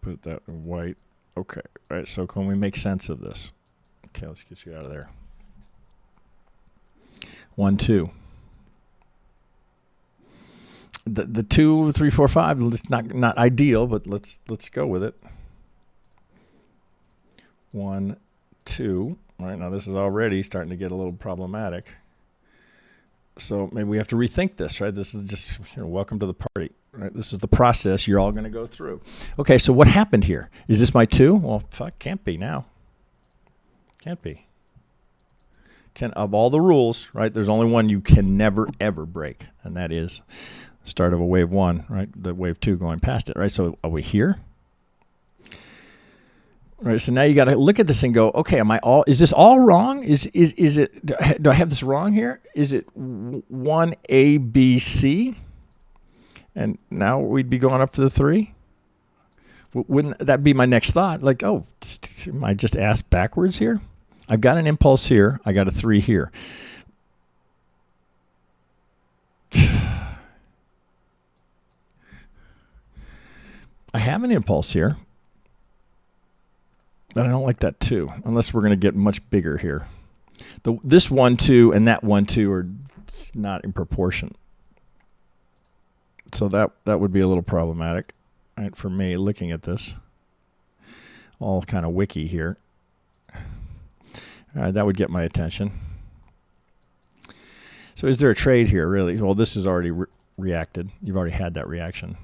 Put that in white. Okay, all right. So can we make sense of this? Okay, let's get you out of there. 1, 2. The 2, 3, 4, 5. It's not ideal, but let's go with it. 1, 2. All right, now this is already starting to get a little problematic. So maybe we have to rethink this, right? This is just welcome to the party, right? This is the process you're all going to go through. Okay, so what happened here? Is this my 2? Well, fuck, can't be now. Can't be. Of all the rules, right, there's only one you can never, ever break, and that is start of a wave 1, right? The wave 2 going past it, right? So are we here? Right, so now you got to look at this and go, okay, is this all wrong? Is it, do I have this wrong here? Is it 1 A, B, C? And now we'd be going up to the 3? Wouldn't that be my next thought? Like, oh, am I just asked backwards here? I've got an impulse here. I got a 3 here. I have an impulse here. But I don't like that 2, unless we're going to get much bigger here. This 1, 2, and that 1, 2 are not in proportion. So that would be a little problematic, right, for me looking at this. All kind of wiki here. All right, that would get my attention. So is there a trade here, really? Well, this has already reacted. You've already had that reaction.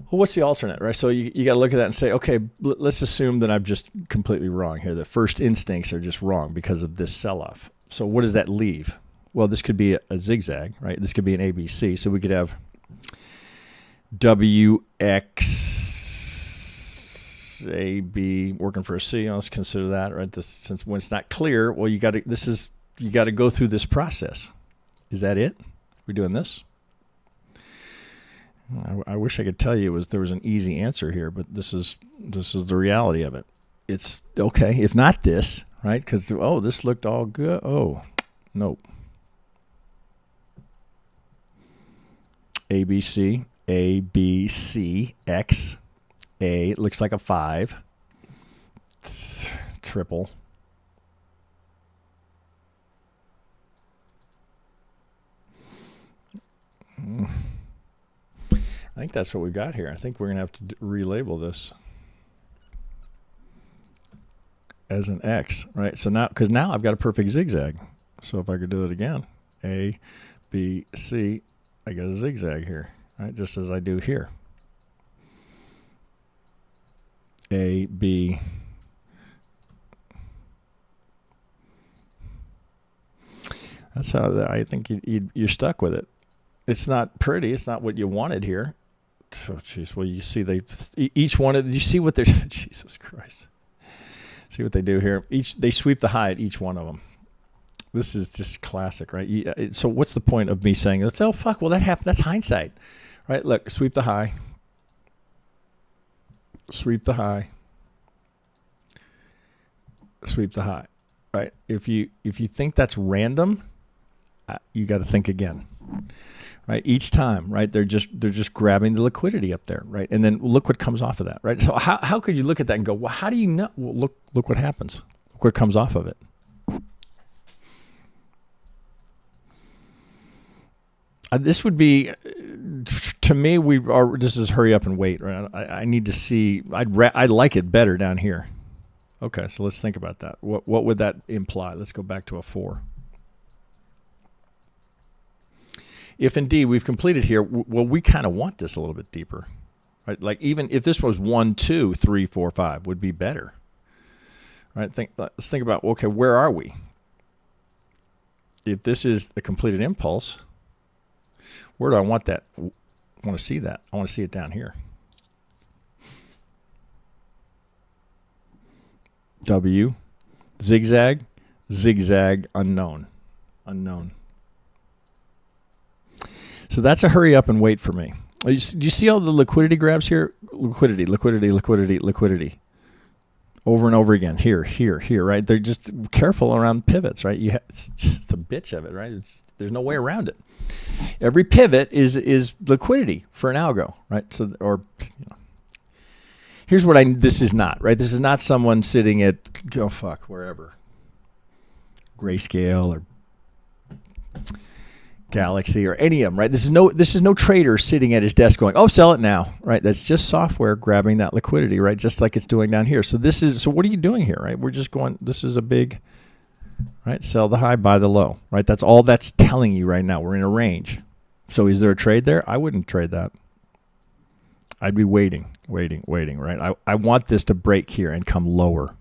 Well, what's the alternate, right? So you got to look at that and say, okay, let's assume that I'm just completely wrong here. The first instincts are just wrong because of this sell-off. So what does that leave? Well, this could be a zigzag, right? This could be an ABC. So we could have WXAB working for a C. Let's consider that, right? Since when it's not clear, well, you got to go through this process. Is that it? We're doing this? I wish I could tell you there was an easy answer here, but this is the reality of it. It's okay if not this, right? Because this looked all good. Oh, nope. ABC, A, B, C, X, A. It looks like a 5. Triple. I think that's what we got here. I think we're going to have to relabel this as an X, right? So because now I've got a perfect zigzag. So if I could do it again, A, B, C, I got a zigzag here, right? Just as I do here. A, B. That's how I think you're stuck with it. It's not pretty. It's not what you wanted here. Oh, jeez. Well, you see each one of you see what they're Jesus Christ. See what they do here. They sweep the high at each one of them. This is just classic, right? So what's the point of me saying, oh fuck, well that happened. That's hindsight, right? Look, sweep the high. Sweep the high. Sweep the high, right? If you think that's random, you got to think again, right? Each time, right? They're just grabbing the liquidity up there, right? And then look what comes off of that, right? So how could you look at that and go, well, how do you know? Well, look what happens. Look what comes off of it. This would be, to me, this is hurry up and wait, right? I need to see. I like it better down here. Okay, so let's think about that. What would that imply? Let's go back to a 4. If indeed we've completed here, well, we kind of want this a little bit deeper, right? Like even if this was 1, 2, 3, 4, 5 would be better, right? Let's think about, okay, where are we? If this is the completed impulse, where do I want that? I want to see that. I want to see it down here. W, zigzag, zigzag, unknown. So that's a hurry up and wait for me. Do you see all the liquidity grabs here? Liquidity. Over and over again. Here, right? They're just careful around pivots, right? It's just a bitch of it, right? There's no way around it. Every pivot is liquidity for an algo, right? So, or, here's what this is not, right? This is not someone sitting at, wherever. Grayscale or Galaxy or any of them, right? This is no trader sitting at his desk going, oh, sell it now, right? That's just software grabbing that liquidity, right? Just like it's doing down here. So what are you doing here, right? We're just going, this is a big, right? Sell the high, buy the low, right? That's all that's telling you right now. We're in a range. So is there a trade there? I wouldn't trade that. I'd be waiting, right? I want this to break here and come lower.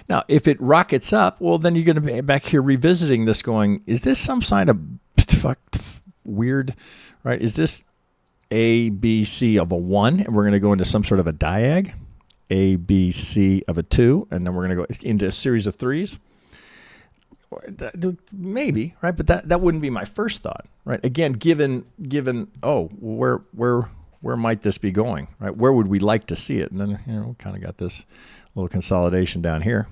Now, if it rockets up, well, then you're going to be back here revisiting this going, is this some sign of weird, right? Is this A, B, C of a 1? And we're going to go into some sort of a diag. A, B, C of a 2. And then we're going to go into a series of 3s. Maybe, right? But that wouldn't be my first thought, right? Again, given where might this be going, right? Where would we like to see it? And then we kind of got this little consolidation down here.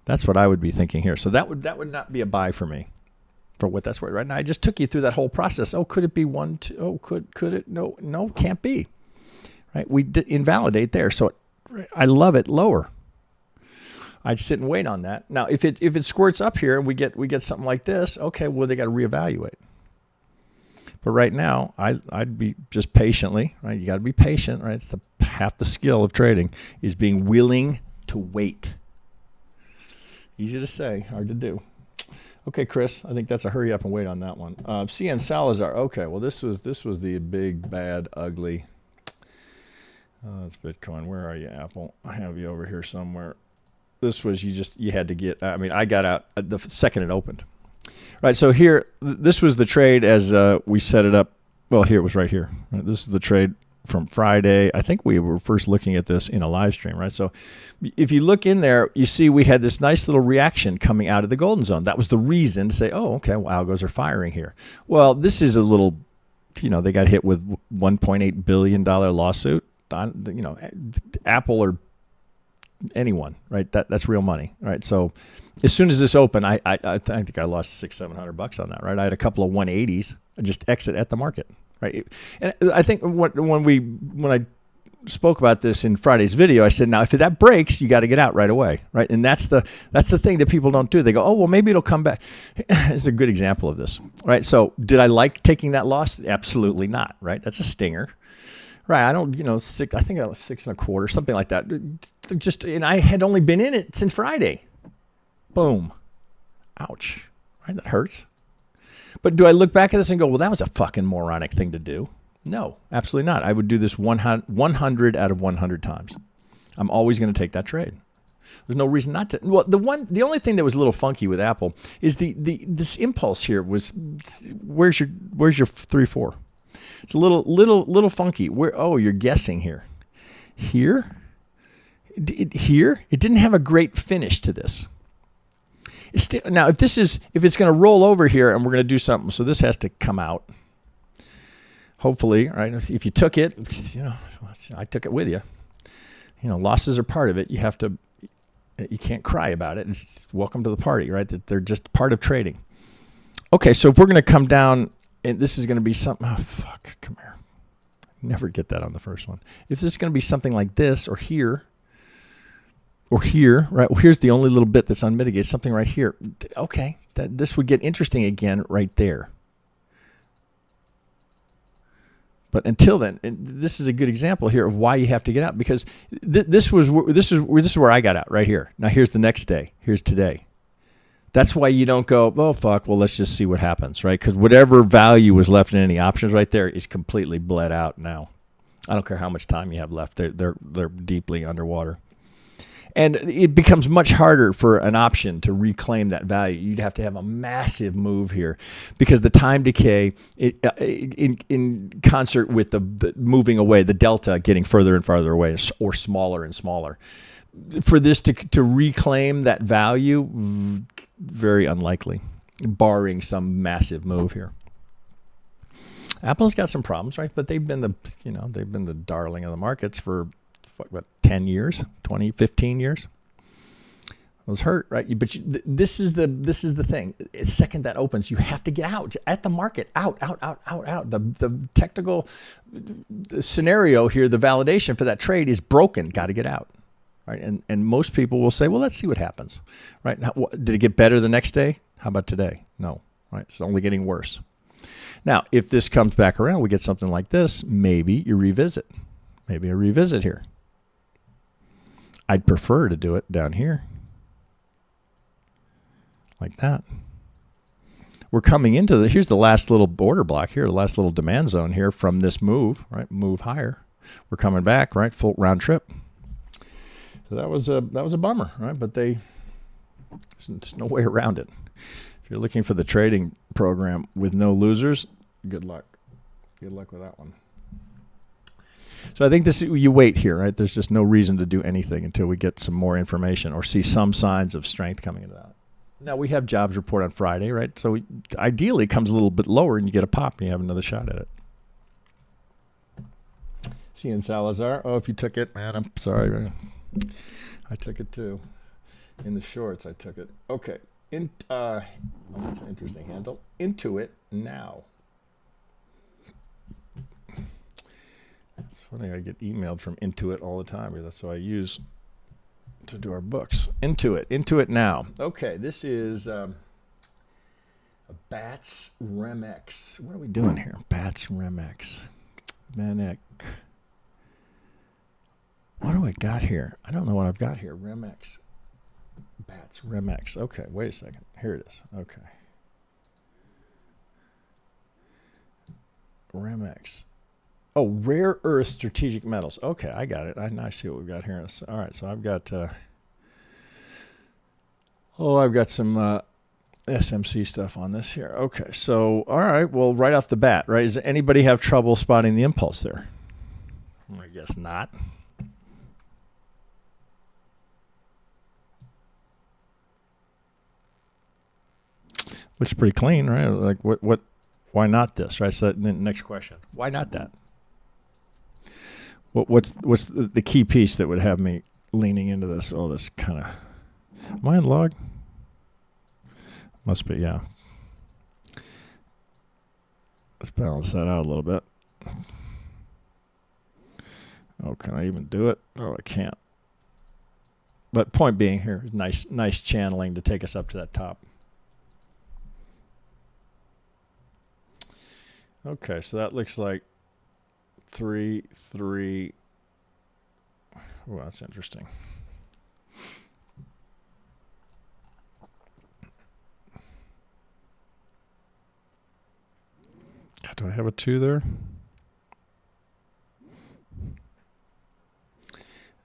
That's what I would be thinking here. So that would not be a buy for me, for what that's worth. Right now, I just took you through that whole process. Oh, could it be 1, 2? Oh, could it? No, can't be. Right? We invalidate there. So I love it lower. I'd sit and wait on that. Now, if it squirts up here and we get something like this, okay, well, they got to reevaluate. But right now, I'd be just patiently, right? You got to be patient, right? It's half the skill of trading is being willing to wait. Easy to say, hard to do. Okay, Chris, I think that's a hurry up and wait on that one. CN Salazar. Okay, well, this was the big, bad, ugly. That's Bitcoin. Where are you, Apple? I have you over here somewhere. This was you had to get. I mean, I got out the second it opened. Right, so here, this was the trade as we set it up. Well, here it was right here. Right, this is the trade from Friday. I think we were first looking at this in a live stream, right? So if you look in there, you see we had this nice little reaction coming out of the golden zone. That was the reason to say, oh, okay, well, algos are firing here. Well, this is a little, they got hit with $1.8 billion lawsuit. Apple or anyone, right? That's real money, right? So as soon as this opened, I think I lost $600-700 on that, right? I had a couple of 180s. I just exit at the market, right? And I think when I spoke about this in Friday's video, I said, now if that breaks, you got to get out right away, right? And that's the thing that people don't do. They go, oh, well, maybe it'll come back. It's a good example of this, right? So did I like taking that loss? Absolutely not, right? That's a stinger. Right, I don't, I think I was 6 1/4, something like that. And I had only been in it since Friday. Boom. Ouch. Right, that hurts. But do I look back at this and go, well, that was a fucking moronic thing to do? No, absolutely not. I would do this 100 out of 100 times. I'm always going to take that trade. There's no reason not to. Well, the only thing that was a little funky with Apple is this impulse here was, where's your 3-4? It's a little funky. You're guessing here. Here? It didn't have a great finish to this. Now, if it's going to roll over here and we're going to do something, so this has to come out. Hopefully, right? If you took it, I took it with you. Losses are part of it. You can't cry about it. It's welcome to the party, right? That they're just part of trading. Okay, so if we're going to come down, and this is going to be something, oh, fuck, come here. Never get that on the first one. If this is going to be something like this or here, right? Well, here's the only little bit that's unmitigated, something right here. Okay, this would get interesting again right there. But until then, this is a good example here of why you have to get out, because this is where I got out right here. Now here's the next day. Here's today. That's why you don't go, oh fuck, well let's just see what happens, right? Because whatever value was left in any options right there is completely bled out now. I don't care how much time you have left. They're deeply underwater. And it becomes much harder for an option to reclaim that value. You'd have to have a massive move here, because the time decay in concert with the moving away, the delta getting further and farther away or smaller and smaller. For this to reclaim that value, very unlikely, barring some massive move here. Apple's got some problems, right? But they've been the darling of the markets for what 10 years, 20, 15 years. It was hurt, right? But this is the thing. The second that opens, you have to get out at the market, out. The technical scenario here, the validation for that trade is broken. Got to get out, right? And most people will say, well, let's see what happens, right? Now, did it get better the next day? How about today? No, right? It's only getting worse. Now, if this comes back around, we get something like this. Maybe you revisit. Maybe a revisit here. I'd prefer to do it down here. Like that. We're coming into here's the last little border block here, the last little demand zone here from this move, right? Move higher. We're coming back, right? Full round trip. So that was a bummer, right? But there's no way around it. If you're looking for the trading program with no losers, good luck. Good luck with that one. So I think you wait here, right? There's just no reason to do anything until we get some more information or see some signs of strength coming into that. Now, we have jobs report on Friday, right? So ideally, it comes a little bit lower and you get a pop and you have another shot at it. See in Salazar. Oh, if you took it, man, I'm sorry. I took it too. In the shorts, I took it. Okay. That's an interesting handle. Into it now. It's funny, I get emailed from Intuit all the time. That's what I use to do our books. Intuit now. Okay, this is a Bats Remx. What are we doing here? Bats Remx. VanEck. What do I got here? I don't know what I've got here. Remx. Bats Remx. Okay, wait a second. Here it is. Okay. Remx. Oh, rare earth strategic metals. Okay, I got it. I see what we've got here. All right, so I've got I've got some SMC stuff on this here. Okay, so all right, well, right off the bat, right? Does anybody have trouble spotting the impulse there? I guess not. Looks pretty clean, right? Like what why not this, right? So next question. Why not that? What's the key piece that would have me leaning into this? Oh, this kind of... Am I in log? Must be, yeah. Let's balance that out a little bit. Oh, can I even do it? Oh, I can't. But point being here, nice channeling to take us up to that top. Okay, so that looks like 3, 3. Oh, that's interesting. Do I have a 2 there?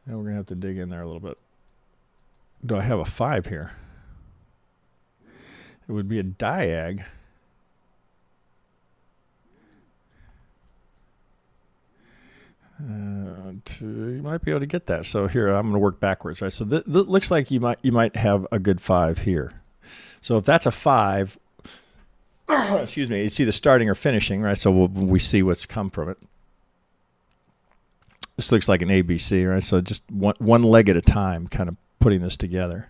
Now we're going to have to dig in there a little bit. Do I have a 5 here? It would be a diag. You might be able to get that. So here, I'm going to work backwards, right? So this looks like you might have a good 5 here. So if that's a 5, excuse me, it's either starting or finishing, right? So we see what's come from it. This looks like an ABC, right? So just one leg at a time, kind of putting this together.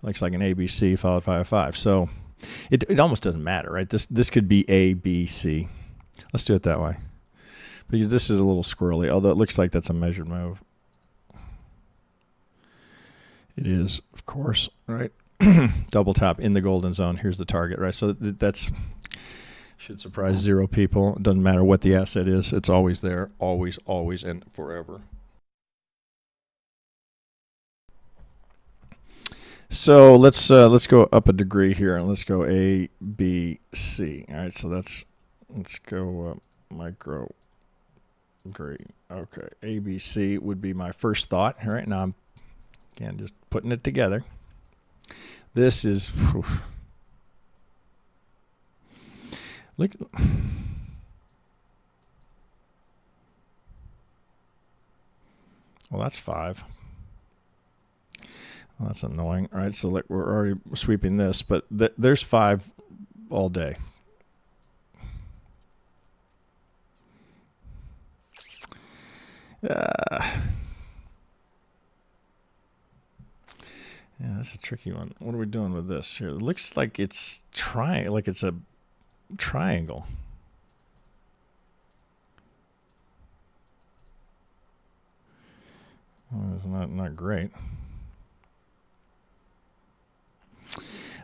Looks like an ABC followed by a 5. So it almost doesn't matter, right? This could be A, B, C. Let's do it that way. Because this is a little squirrely, although it looks like that's a measured move. It is, of course, right? Double top in the golden zone. Here's the target, right? So that's should surprise 0 people. It doesn't matter what the asset is. It's always there, always, always, and forever. So let's go up a degree here, and let's go A, B, C. All right, so let's go micro green. Okay, A, B, C would be my first thought. All right, now I'm again just putting it together. This is look. Well, that's 5. Well, that's annoying. All right, so like we're already sweeping this, but there's 5 all day. Yeah, that's a tricky one. What are we doing with this here? It looks like it's like it's a triangle. Well, it's not great.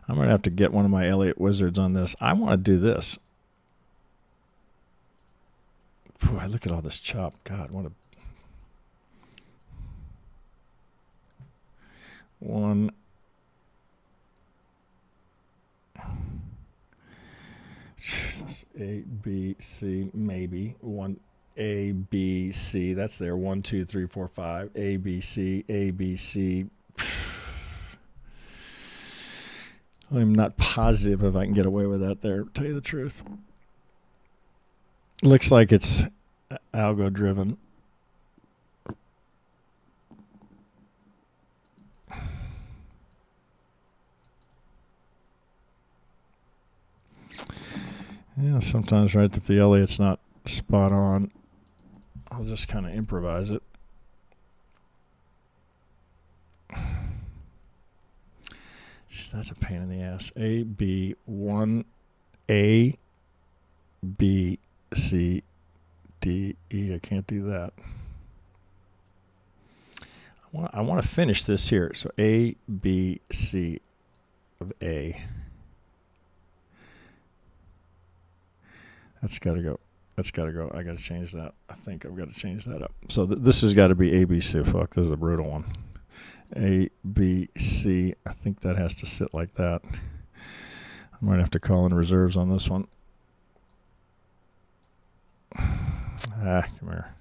I'm going to have to get one of my Elliott wizards on this. I want to do this. Boy, look at all this chop. God, what a... 1. A, B, C, maybe. 1, A, B, C. That's there. 1, 2, 3, 4, 5. A, B, C, A, B, C. I'm not positive if I can get away with that there, to tell you the truth. Looks like it's algo driven. Yeah, sometimes, right, if the Elliott's not spot on, I'll just kind of improvise it. Jeez, that's a pain in the ass. A, B, 1, A, B, C, D, E. I can't do that. I want to finish this here. So A, B, C of A. That's got to go. That's got to go. I got to change that. I think I've got to change that up. So this has got to be A, B, C. Fuck, this is a brutal one. A, B, C. I think that has to sit like that. I might have to call in reserves on this one. Come here.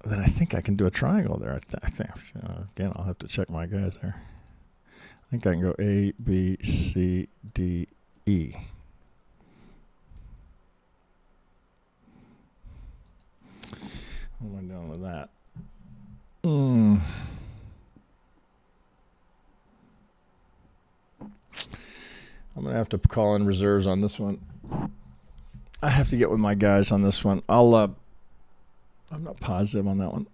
Then I think I can do a triangle there. I think. Again, I'll have to check my guys there. I think I can go A, B, C, D, E. What am I doing with that? I'm going to have to call in reserves on this one. I have to get with my guys on this one. I'm not positive on that one.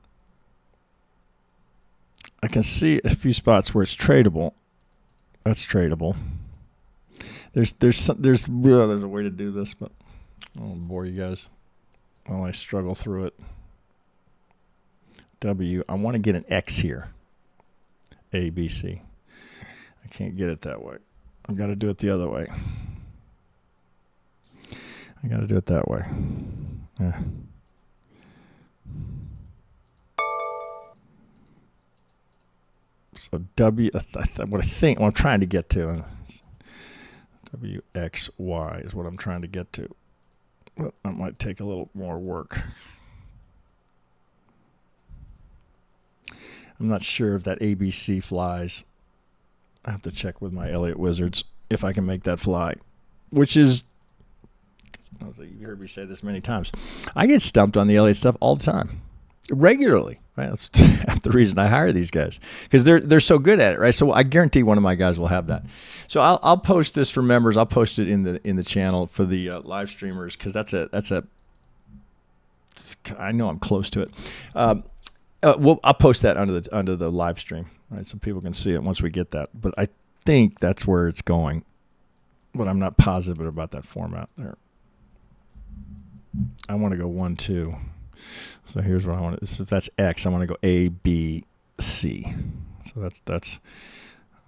I can see a few spots where it's tradable. That's tradable. There's a way to do this, but I won't bore you guys while I struggle through it. W. I want to get an X here. A, B, C. I can't get it that way. I've got to do it the other way. I got to do it that way. Yeah. So W, what I'm trying to get to, W, X, Y is what I'm trying to get to. Well, that might take a little more work. I'm not sure if that ABC flies. I have to check with my Elliott wizards if I can make that fly, which is, you've heard me say this many times. I get stumped on the Elliott stuff all the time. regularly. Right? That's the reason I hire these guys, because they're so good at it, right? So I guarantee one of my guys will have that. So I'll post this for members. I'll post it in the channel for the live streamers, because I know I'm close to it. Well, I'll post that under the live stream, right? So people can see it once we get that. But I think that's where it's going, but I'm not positive about that format there. I want to go 1, 2. So here's what I want to. If that's X, I want to go A, B, C. So that's.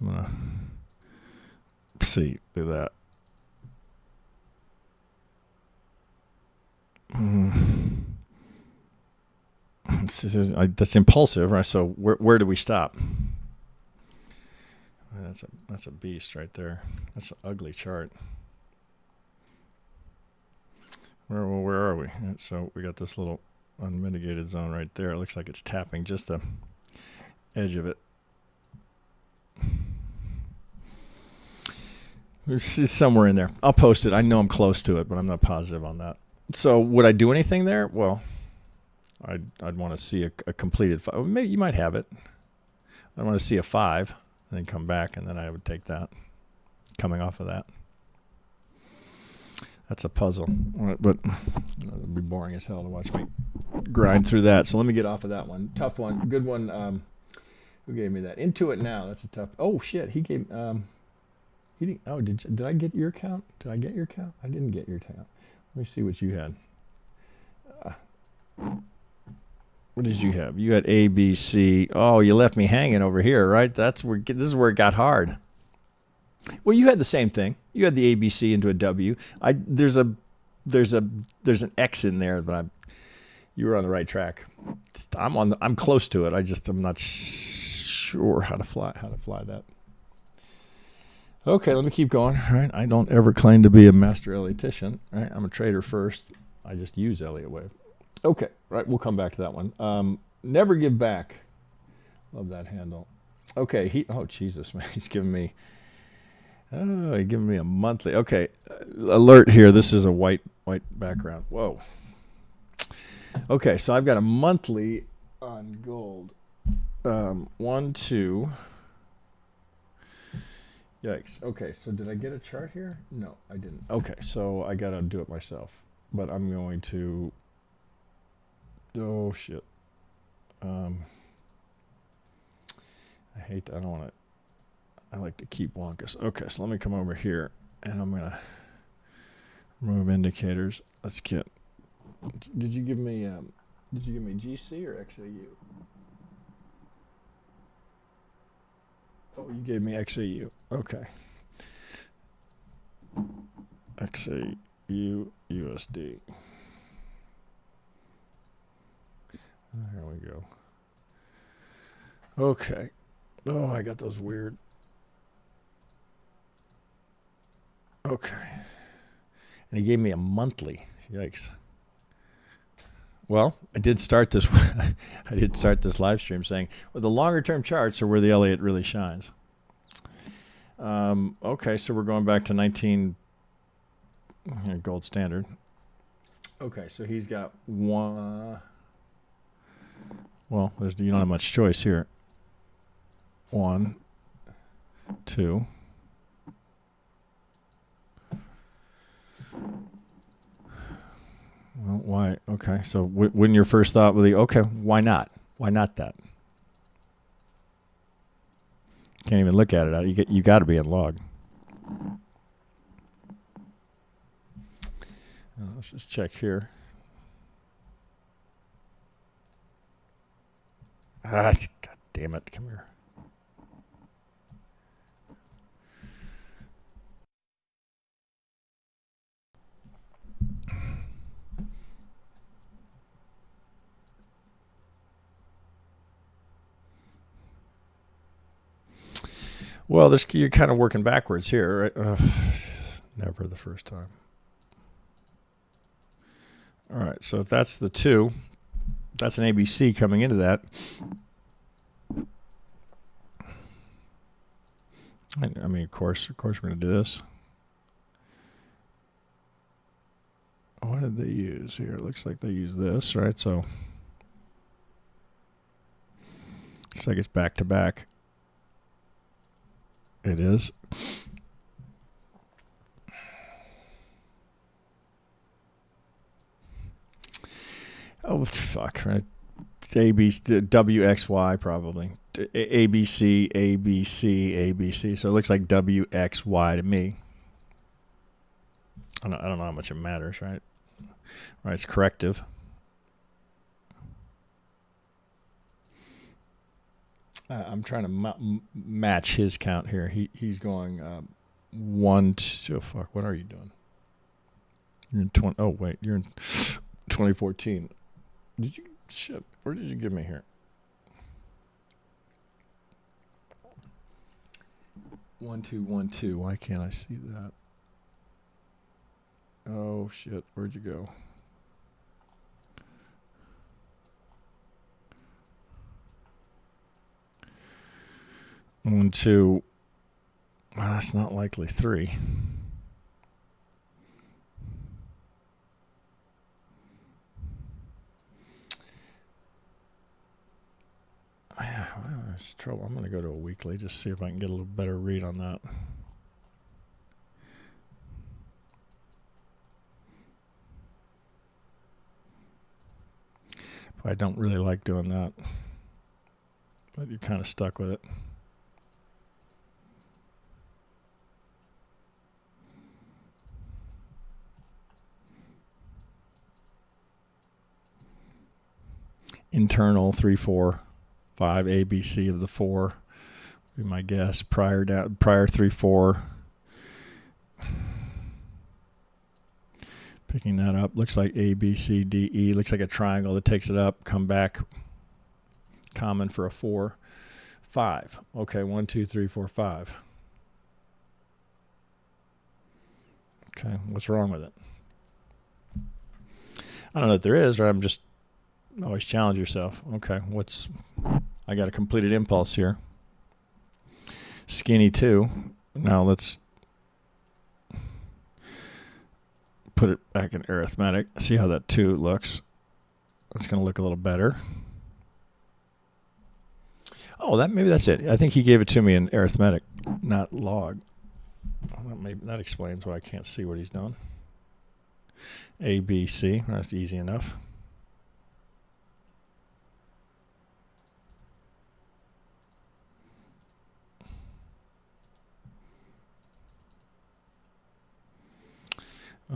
I'm gonna C. Do that. That's impulsive, right? So where do we stop? That's a beast right there. That's an ugly chart. Where are we? So we got this little unmitigated zone right there. It looks like it's tapping just the edge of it. It's somewhere in there. I'll post it. I know I'm close to it, but I'm not positive on that. So would I do anything there? Well, I'd want to see a completed 5. Maybe you might have it. I want to see a 5 and then come back, and then I would take that coming off of that. That's a puzzle, but it'd be boring as hell to watch me grind through that. So let me get off of that one. Tough one. Good one. Who gave me that? Into It Now. That's a tough. Oh shit. He gave. He didn't. Oh, did I get your account? Did I get your account? I didn't get your account. Let me see what you had. What did you have? You had A, B, C. Oh, you left me hanging over here, right? This is where it got hard. Well, you had the same thing. You had the ABC into a W. There's an X in there, but you were on the right track. I'm close to it. I'm not sure how to fly that. Okay, let me keep going. All right, I don't ever claim to be a master Elliottician. All right, I'm a trader first. I just use Elliott Wave. Okay, right, we'll come back to that one. Never Give Back. Love that handle. Okay, oh Jesus, man, he's giving me a monthly. Okay, alert here. This is a white background. Whoa. Okay, so I've got a monthly on gold. 1, 2. Yikes. Okay, so did I get a chart here? No, I didn't. Okay, so I got to do it myself. But I'm going to... Oh, shit. I don't want to... I like to keep wonkus. Okay, so let me come over here, and I'm going to remove indicators. Let's get... Did you give me GC or XAU? Oh, you gave me XAU. Okay. XAU USD. There we go. Okay. Oh, I got those weird. Okay. And he gave me a monthly. Yikes. Well, I did start this live stream saying, well, the longer term charts are where the Elliott really shines. Okay, so we're going back to 19 gold standard. Okay, so he's got one. Well, you don't have much choice here. 1, 2. Well, why? Okay, so when your first thought would be, okay, why not? Why not that? Can't even look at it. You got to be in log. Let's just check here. God damn it! Come here. Well, you're kind of working backwards here, right? Never the first time. All right, so if that's the 2, that's an ABC coming into that. I mean, of course, we're going to do this. What did they use here? It looks like they use this, right? So Looks like it's back to back. It is. Oh, fuck, right? WXY probably. ABC, ABC, ABC. So it looks like WXY to me. I don't know how much it matters, right? Right, it's corrective. I'm trying to match his count here. He's going 1, 2. Oh, fuck, what are you doing? You're in 20. Oh, wait, you're in 2014. Did you? Shit, where did you give me here? 1, 2, 1, 2. Why can't I see that? Oh, shit, where'd you go? One, two. Well, that's not likely 3. There's trouble. I'm going to go to a weekly, just see if I can get a little better read on that. I don't really like doing that, but you're kind of stuck with it. Internal 3, 4, 5, ABC of the 4 be my guess. Prior 3, 4. Picking that up. Looks like A, B, C, D, E. Looks like a triangle that takes it up. Come back. Common for a 4. 5. Okay, 1, 2, 3, 4, 5. Okay, what's wrong with it? I don't know if there is, or I'm just always challenge yourself. Okay, I got a completed impulse here. Skinny 2. Now let's put it back in arithmetic. See how that 2 looks. It's going to look a little better. Oh, maybe that's it. I think he gave it to me in arithmetic, not log. Well, maybe that explains why I can't see what he's doing. A, B, C. That's easy enough.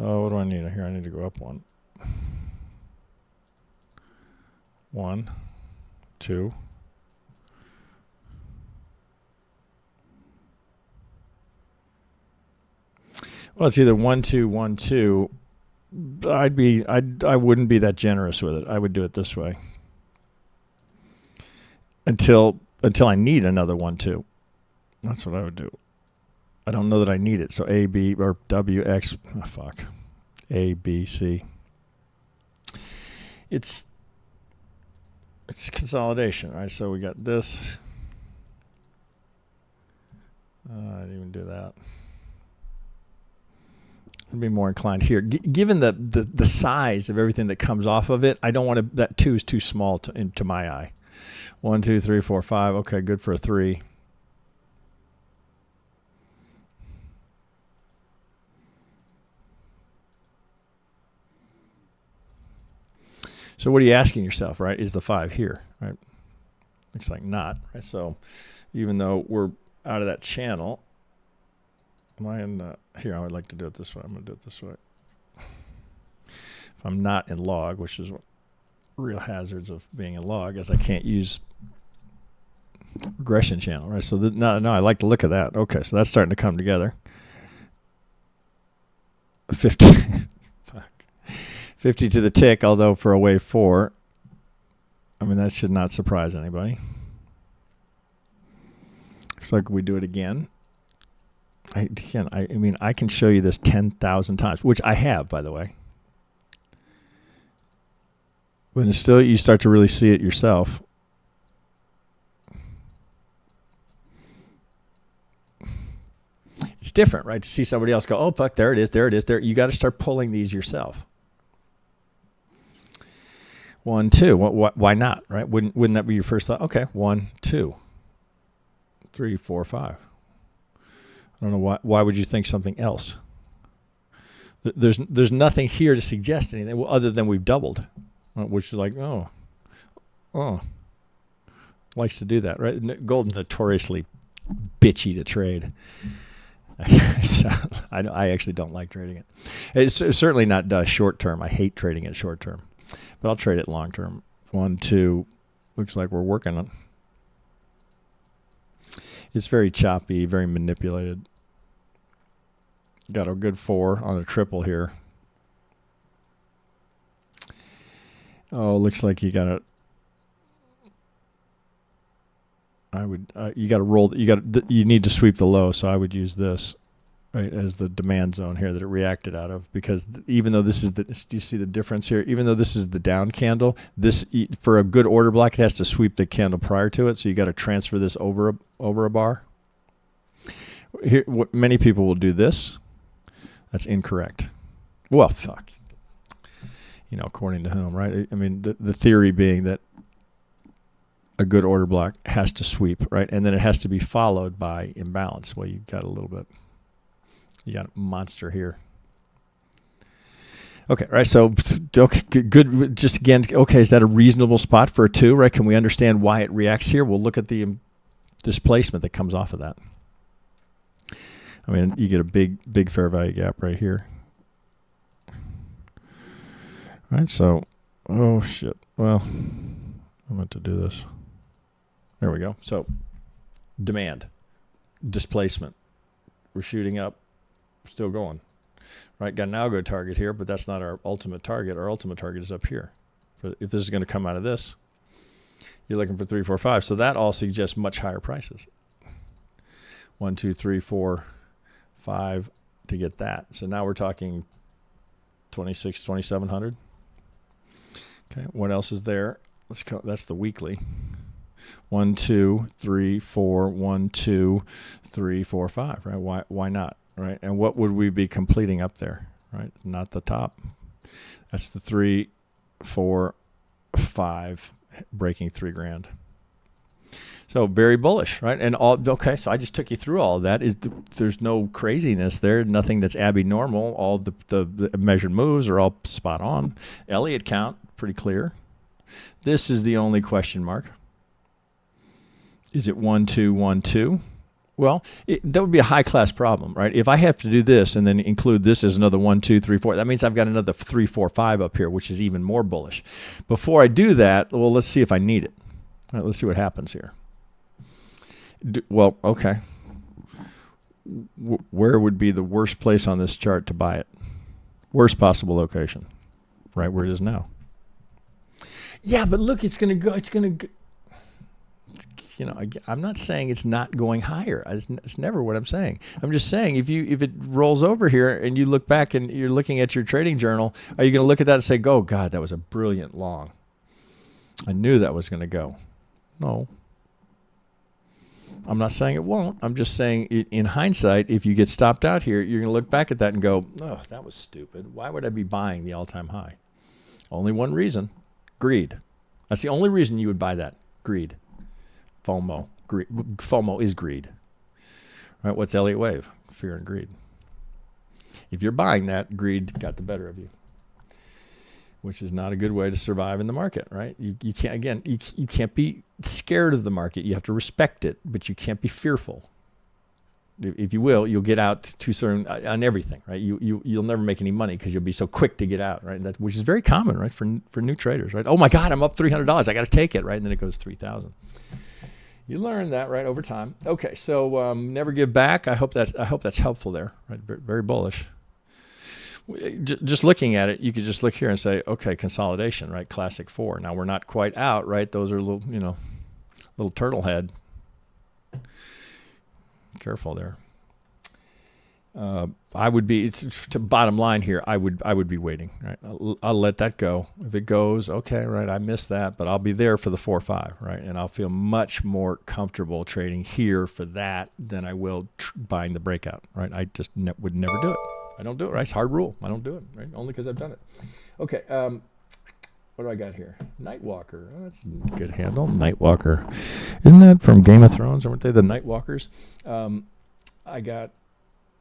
Oh, what do I need here? I need to go up 1. 1, 2. Well, it's either 1, 2, 1, 2. I wouldn't be that generous with it. I would do it this way until I need another 1, 2. That's what I would do. I don't know that I need it. So A, B, or W, X. Oh, fuck. A, B, C. It's consolidation, right? So we got this. I didn't even do that. I'd be more inclined here. Given the size of everything that comes off of it, I don't want to. That 2 is too small to my eye. 1, 2, 3, 4, 5. Okay, good for a 3. So what are you asking yourself, right? Is the 5 here, right? Looks like not, right? So even though we're out of that channel, am I in here? I would like to do it this way. I'm going to do it this way. If I'm not in log, which is what real hazards of being in log, is I can't use regression channel, right? So no, I like the look of that. Okay, so that's starting to come together. 50. 50 to the tick, although for a wave 4, I mean, that should not surprise anybody. Looks like we do it again. I mean, I can show you this 10,000 times, which I have, by the way. When it's still, you start to really see it yourself. It's different, right? To see somebody else go, oh, fuck, there it is, there it is, there. You got to start pulling these yourself. 1, 2. Why not, right? Wouldn't that be your first thought? Okay, 1, 2, 3, 4, 5. I don't know why would you think something else? There's nothing here to suggest anything other than we've doubled, which is like, oh, likes to do that, right? Gold's notoriously bitchy to trade. I actually don't like trading it. It's certainly not short term. I hate trading it short term, but I'll trade it long term. 1, 2, looks like we're working on. It's very choppy, very manipulated. Got a good 4 on the triple here. Oh, looks like you got to. You got to roll. You need to sweep the low. So I would use this, right, as the demand zone here that it reacted out of. Because even though this is do you see the difference here? Even though this is the down candle, this for a good order block, it has to sweep the candle prior to it. So you got to transfer this over a bar. Here, many people will do this. That's incorrect. Well, fuck. According to whom, right? I mean, the theory being that a good order block has to sweep, right? And then it has to be followed by imbalance. Well, you got a monster here. Okay, right, so okay, good. Just again, okay, is that a reasonable spot for a 2, right? Can we understand why it reacts here? We'll look at the displacement that comes off of that. I mean, you get a big fair value gap right here. Right, so, oh shit. Well, I meant to do this. There we go. So, demand, displacement. We're shooting up, still going. Right, got an algo target here, but that's not our ultimate target. Our ultimate target is up here. If this is going to come out of this, you're looking for 3, 4, 5. So that all suggests much higher prices. 1, 2, 3, 4, 5 to get that. So now we're talking 26, 2,700. Okay, what else is there? Let's go. That's the weekly. 1, 2, 3, 4. 1, 2, 3, 4, 5. Right? Why not? Right? And what would we be completing up there? Right? Not the top. That's the 3, 4, 5, breaking $3,000. So very bullish, right? And okay, so I just took you through all of that. There's no craziness there, nothing that's abnormal. All the measured moves are all spot on. Elliott count, pretty clear. This is the only question mark. Is it 1, 2, 1, 2? Well, that would be a high-class problem, right? If I have to do this and then include this as another 1, 2, 3, 4, that means I've got another 3, 4, 5 up here, which is even more bullish. Before I do that, well, let's see if I need it. All right, let's see what happens here. Well, okay. Where would be the worst place on this chart to buy it? Worst possible location, right where it is now. Yeah, but look, it's going to go. I'm not saying it's not going higher. It's never what I'm saying. I'm just saying if it rolls over here and you look back and you're looking at your trading journal, are you going to look at that and say, "Oh God, that was a brilliant long. I knew that was going to go." No. I'm not saying it won't. I'm just saying in hindsight, if you get stopped out here, you're going to look back at that and go, "Oh, that was stupid. Why would I be buying the all-time high?" Only one reason: greed. That's the only reason you would buy that. Greed. FOMO. Greed. FOMO is greed. Right? What's Elliott Wave? Fear and greed. If you're buying that, greed got the better of you, which is not a good way to survive in the market, right? You can't, again, you can't be scared of the market. You have to respect it, but you can't be fearful. If you will, you'll get out too soon on everything, right? You'll never make any money because you'll be so quick to get out, right? Which is very common, right, for new traders, right? Oh my God, I'm up $300. I got to take it, right? And then it goes 3,000. You learn that, right, over time. Okay, so never give back. I hope that's helpful there, right? Very, very bullish. Just looking at it, you could just look here and say, okay, consolidation, right? Classic 4. Now we're not quite out, right? Those are little turtle head. Careful there. I would be, to bottom line here, I would be waiting, right? I'll let that go. If it goes, okay, right, I missed that, but I'll be there for the 4-5, right? And I'll feel much more comfortable trading here for that than I will buying the breakout, right? I just would never do it. I don't do it, right? It's a hard rule. I don't do it, right? Only because I've done it. Okay. What do I got here? Nightwalker. Oh, that's a good handle. Nightwalker. Isn't that from Game of Thrones? Aren't they the Nightwalkers? I got,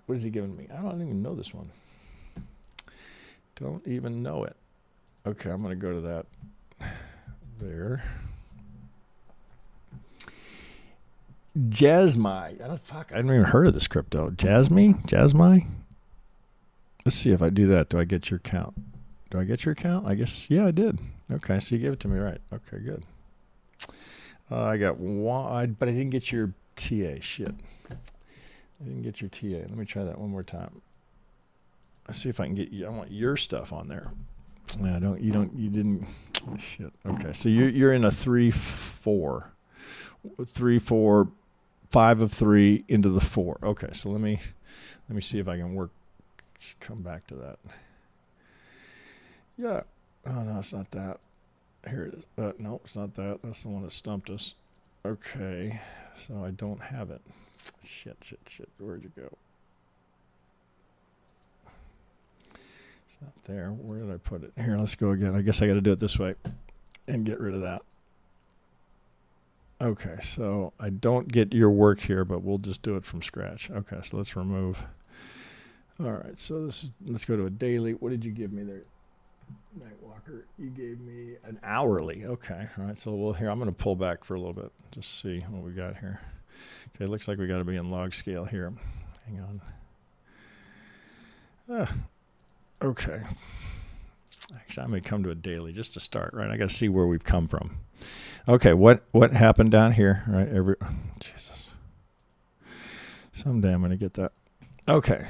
what is he giving me? I don't even know this one. Don't even know it. Okay, I'm going to go to that. There. Jasmy. I haven't even heard of this crypto. Jasmy? Let's see if I do that. Do I get your count? I guess, yeah, I did. Okay, so you gave it to me right. Okay, good. I got one, but I didn't get your TA. Shit. I didn't get your TA. Let me try that one more time. Let's see if I can get you. I want your stuff on there. You didn't. Shit. Okay, so you're in a 3-4. 3-4, 5 of 3 into the 4. Okay, so let me see if I can work. Just come back to that. Yeah. Oh, no, it's not that. Here it is. No, it's not that. That's the one that stumped us. Okay. So I don't have it. Shit. Where'd you go? It's not there. Where did I put it? Here, let's go again. I guess I got to do it this way and get rid of that. Okay, so I don't get your work here, but we'll just do it from scratch. Okay, so let's remove. All right, so let's go to a daily. What did you give me there? Nightwalker, you gave me an hourly. Okay, all right, so here, I'm going to pull back for a little bit, just see what we got here. Okay, it looks like we got to be in log scale here. Hang on. Okay. Actually, I may come to a daily just to start, right? I got to see where we've come from. Okay, what happened down here, right? Jesus. Someday I'm going to get that. Okay.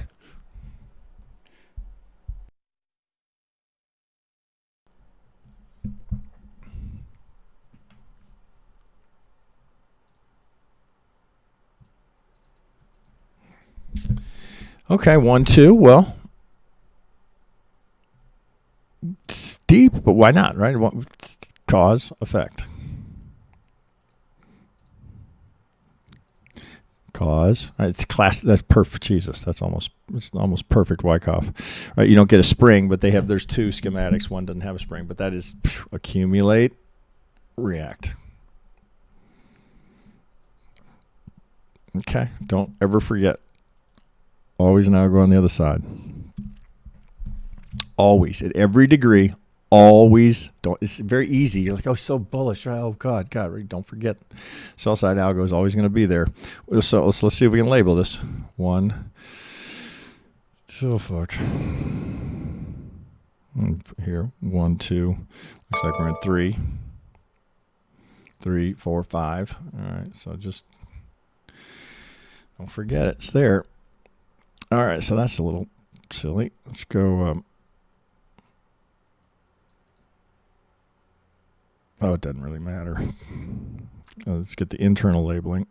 Okay, 1, 2. Well, it's deep, but why not, right? Cause, effect. Cause. Right, it's class. That's perfect. Jesus, it's almost perfect Wyckoff. Right, you don't get a spring, but there's 2 schematics. One doesn't have a spring, but that is accumulate, react. Okay, don't ever forget. Always now go on the other side. Always, at every degree, always don't. It's very easy. You're like, oh, so bullish. Oh, God, don't forget. Sell side algo is always going to be there. So let's see if we can label this. 1. So fuck. Here, 1, 2. Looks like we're in 3. 3, 4, 5. All right, so just don't forget it. It's there. All right, so that's a little silly. Let's go. Oh, it doesn't really matter. Let's get the internal labeling.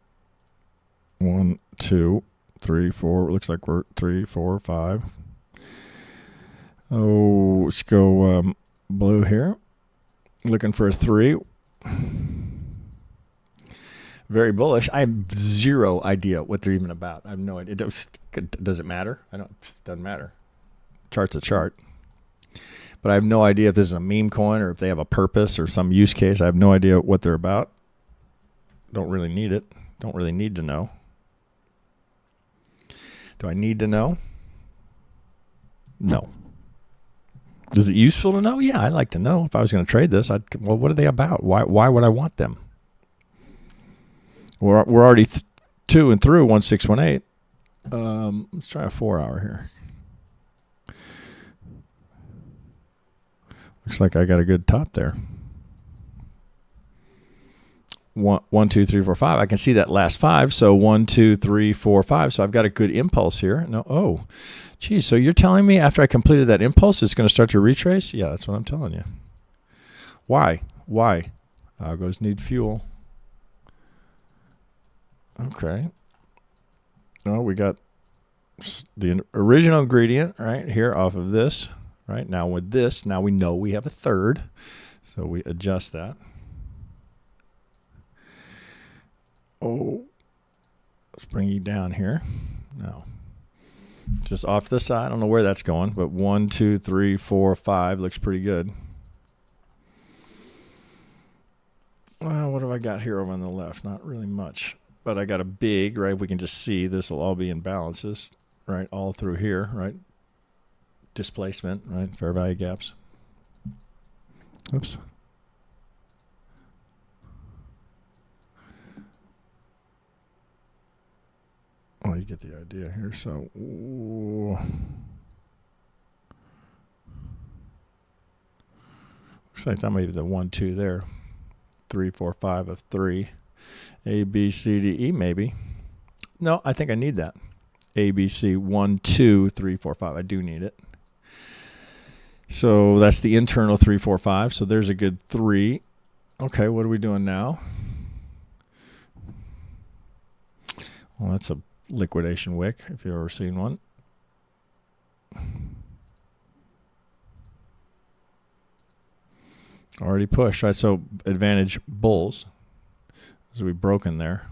1, 2, 3, 4. It looks like we're 3, 4, 5. Oh, let's go blue here. Looking for a 3. Very bullish. I have zero idea what they're even about. I have no idea. Does it matter? Doesn't matter. Chart's a chart. But I have no idea if this is a meme coin or if they have a purpose or some use case. I have no idea what they're about. Don't really need it. Don't really need to know. Do I need to know? No. Is it useful to know? Yeah, I'd like to know. If I was going to trade this, well, what are they about? Why would I want them? We're already 2 and through 1618. Let's try a 4-hour here. Looks like I got a good top there. 1, 2, 3, 4, 5. I can see that last 5. So 1, 2, 3, 4, 5. So I've got a good impulse here. No, oh, geez. So you're telling me after I completed that impulse, it's going to start to retrace? Yeah, that's what I'm telling you. Why? Algos need fuel. Okay. Oh, we got the original ingredient right here off of this. Right now with this, now we know we have a 3rd. So we adjust that. Oh, let's bring you down here. No. Just off to the side. I don't know where that's going, but 1, 2, 3, 4, 5 looks pretty good. Well, what have I got here over on the left? Not really much, but I got a big, right? We can just see this will all be in balances, right? All through here, right? Displacement, right? Fair value gaps. Oops. Oh, you get the idea here. So, ooh. Looks like that might be the 1, 2 there. 3, 4, 5 of 3. A, B, C, D, E, maybe. No, I think I need that. A, B, C, 1, 2, 3, 4, 5. I do need it. So that's the internal 3, 4, 5. So there's a good 3. Okay, what are we doing now? Well, that's a liquidation wick, if you've ever seen one. Already pushed, right? So advantage bulls. So we've broken there.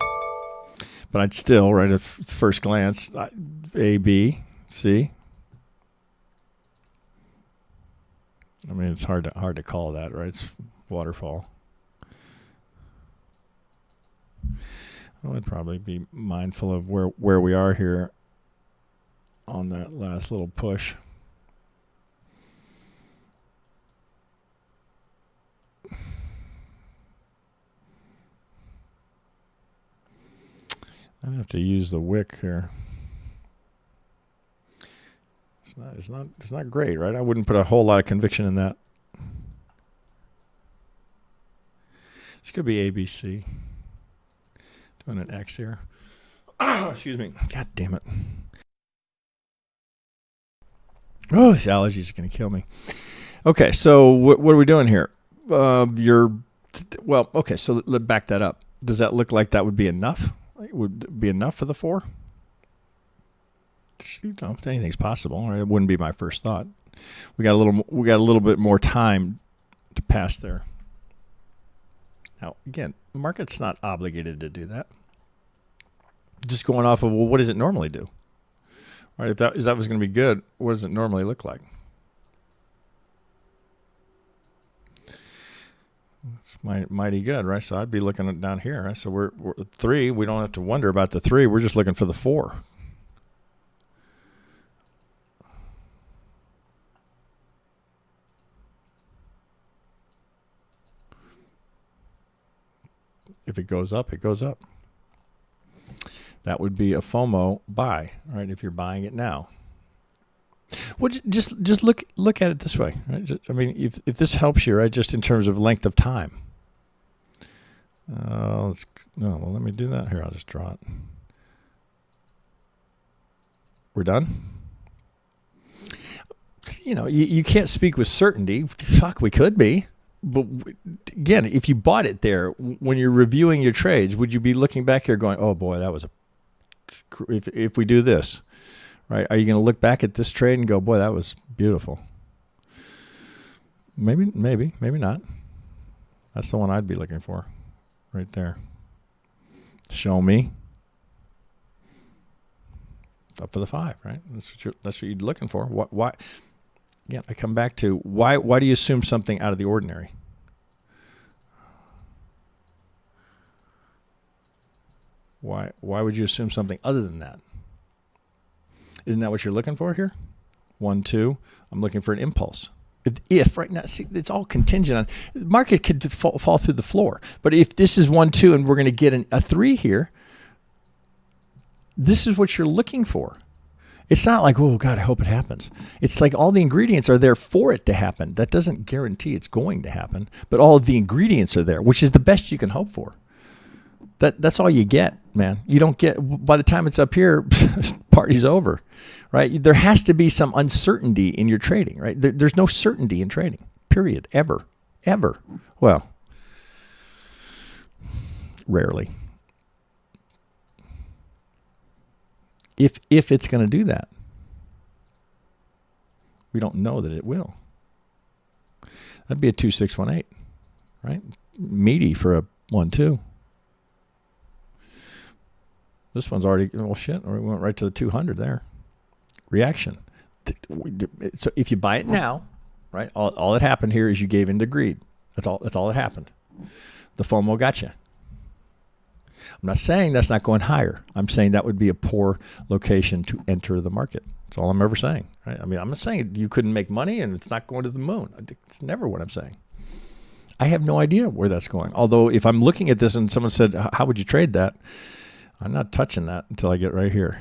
But I'd still, right, at first glance, A, B, C. I mean, it's hard to call that, right? It's waterfall. I would probably be mindful of where we are here on that last little push. I'd have to use the wick here. It's not great, right? I wouldn't put a whole lot of conviction in that. This could be ABC. Doing an X here. Excuse me. God damn it. Oh, these allergies are going to kill me. Okay, so what are we doing here? Well, okay, so let's back that up. Does that look like that would be enough? Would it be enough for the 4? You know, if anything's possible, right? It wouldn't be my first thought. We got a little bit more time to pass there. Now, again, the market's not obligated to do that. Just going off of, well, what does it normally do? Right? If that was going to be good, what does it normally look like? It's mighty good, right? So I'd be looking at down here, right? So we're 3. We don't have to wonder about the 3. We're just looking for the 4. If it goes up, it goes up. That would be a FOMO buy, right? If you're buying it now. Well, just look at it this way, right? I mean, if this helps you, right, just in terms of length of time. Well, let me do that here. I'll just draw it. We're done. You know, you can't speak with certainty. Fuck, we could be. But again, if you bought it there, when you're reviewing your trades, would you be looking back here going, oh boy, that was if we do this, right? Are you going to look back at this trade and go, boy, that was beautiful? Maybe not. That's the one I'd be looking for right there. Show me. Up for the 5, right? That's what you're looking for. Why? Again, I come back to why do you assume something out of the ordinary? Why would you assume something other than that? Isn't that what you're looking for here? 1, 2. I'm looking for an impulse. If right now, see, it's all contingent on the market could fall through the floor. But if this is 1, 2, and we're going to get a 3 here, this is what you're looking for. It's not like, oh, God, I hope it happens. It's like all the ingredients are there for it to happen. That doesn't guarantee it's going to happen, but all of the ingredients are there, which is the best you can hope for. That's all you get, man. You don't get, by the time it's up here, party's over, right? There has to be some uncertainty in your trading, right? There's no certainty in trading, period, ever. Well, rarely. If it's going to do that, we don't know that it will. That'd be a 2618, right? Meaty for a 1, 2. This one's already, well, shit, we went right to the 200 there. Reaction. So if you buy it now, right, all that happened here is you gave into greed. That's all that happened. The FOMO got you. I'm not saying that's not going higher. I'm saying that would be a poor location to enter the market. That's all I'm ever saying. Right? I mean, I'm not saying you couldn't make money and it's not going to the moon. It's never what I'm saying. I have no idea where that's going. Although if I'm looking at this and someone said, how would you trade that? I'm not touching that until I get right here.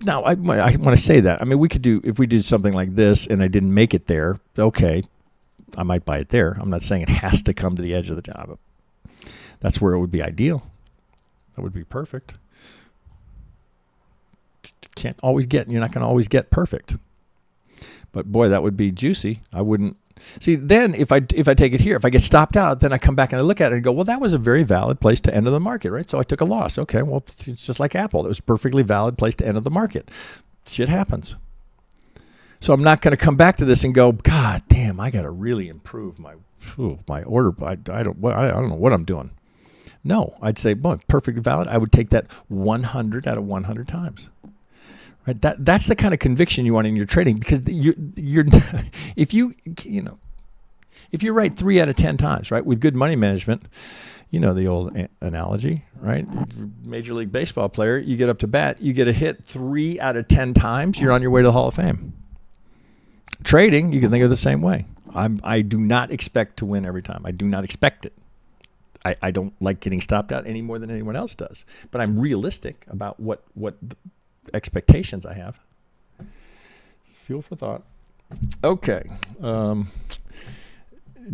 Now, I want to say that. I mean, we could do, if we did something like this and I didn't make it there, okay, I might buy it there. I'm not saying it has to come to the edge of the job. That's where it would be ideal. That would be perfect. Can't always get, you're not going to always get perfect. But boy, that would be juicy. I wouldn't. See, then if I take it here, if I get stopped out, then I come back and I look at it and go, well, that was a very valid place to enter the market, right? So I took a loss. Okay, well, it's just like Apple. It was a perfectly valid place to enter the market. Shit happens. So I'm not going to come back to this and go, God damn, I got to really improve my order. I don't know what I'm doing. No, I'd say, boy, perfectly valid. I would take that 100 out of 100 times. Right? That's the kind of conviction you want in your trading, because you're if you write 3 out of 10 times, right, with good money management, you know the old analogy, right? Major League Baseball player, you get up to bat, you get a hit 3 out of 10 times, you're on your way to the Hall of Fame. Trading, you can think of the same way. I do not expect to win every time. I do not expect it. I don't like getting stopped out any more than anyone else does. But I'm realistic about what expectations I have. Fuel for thought. Okay.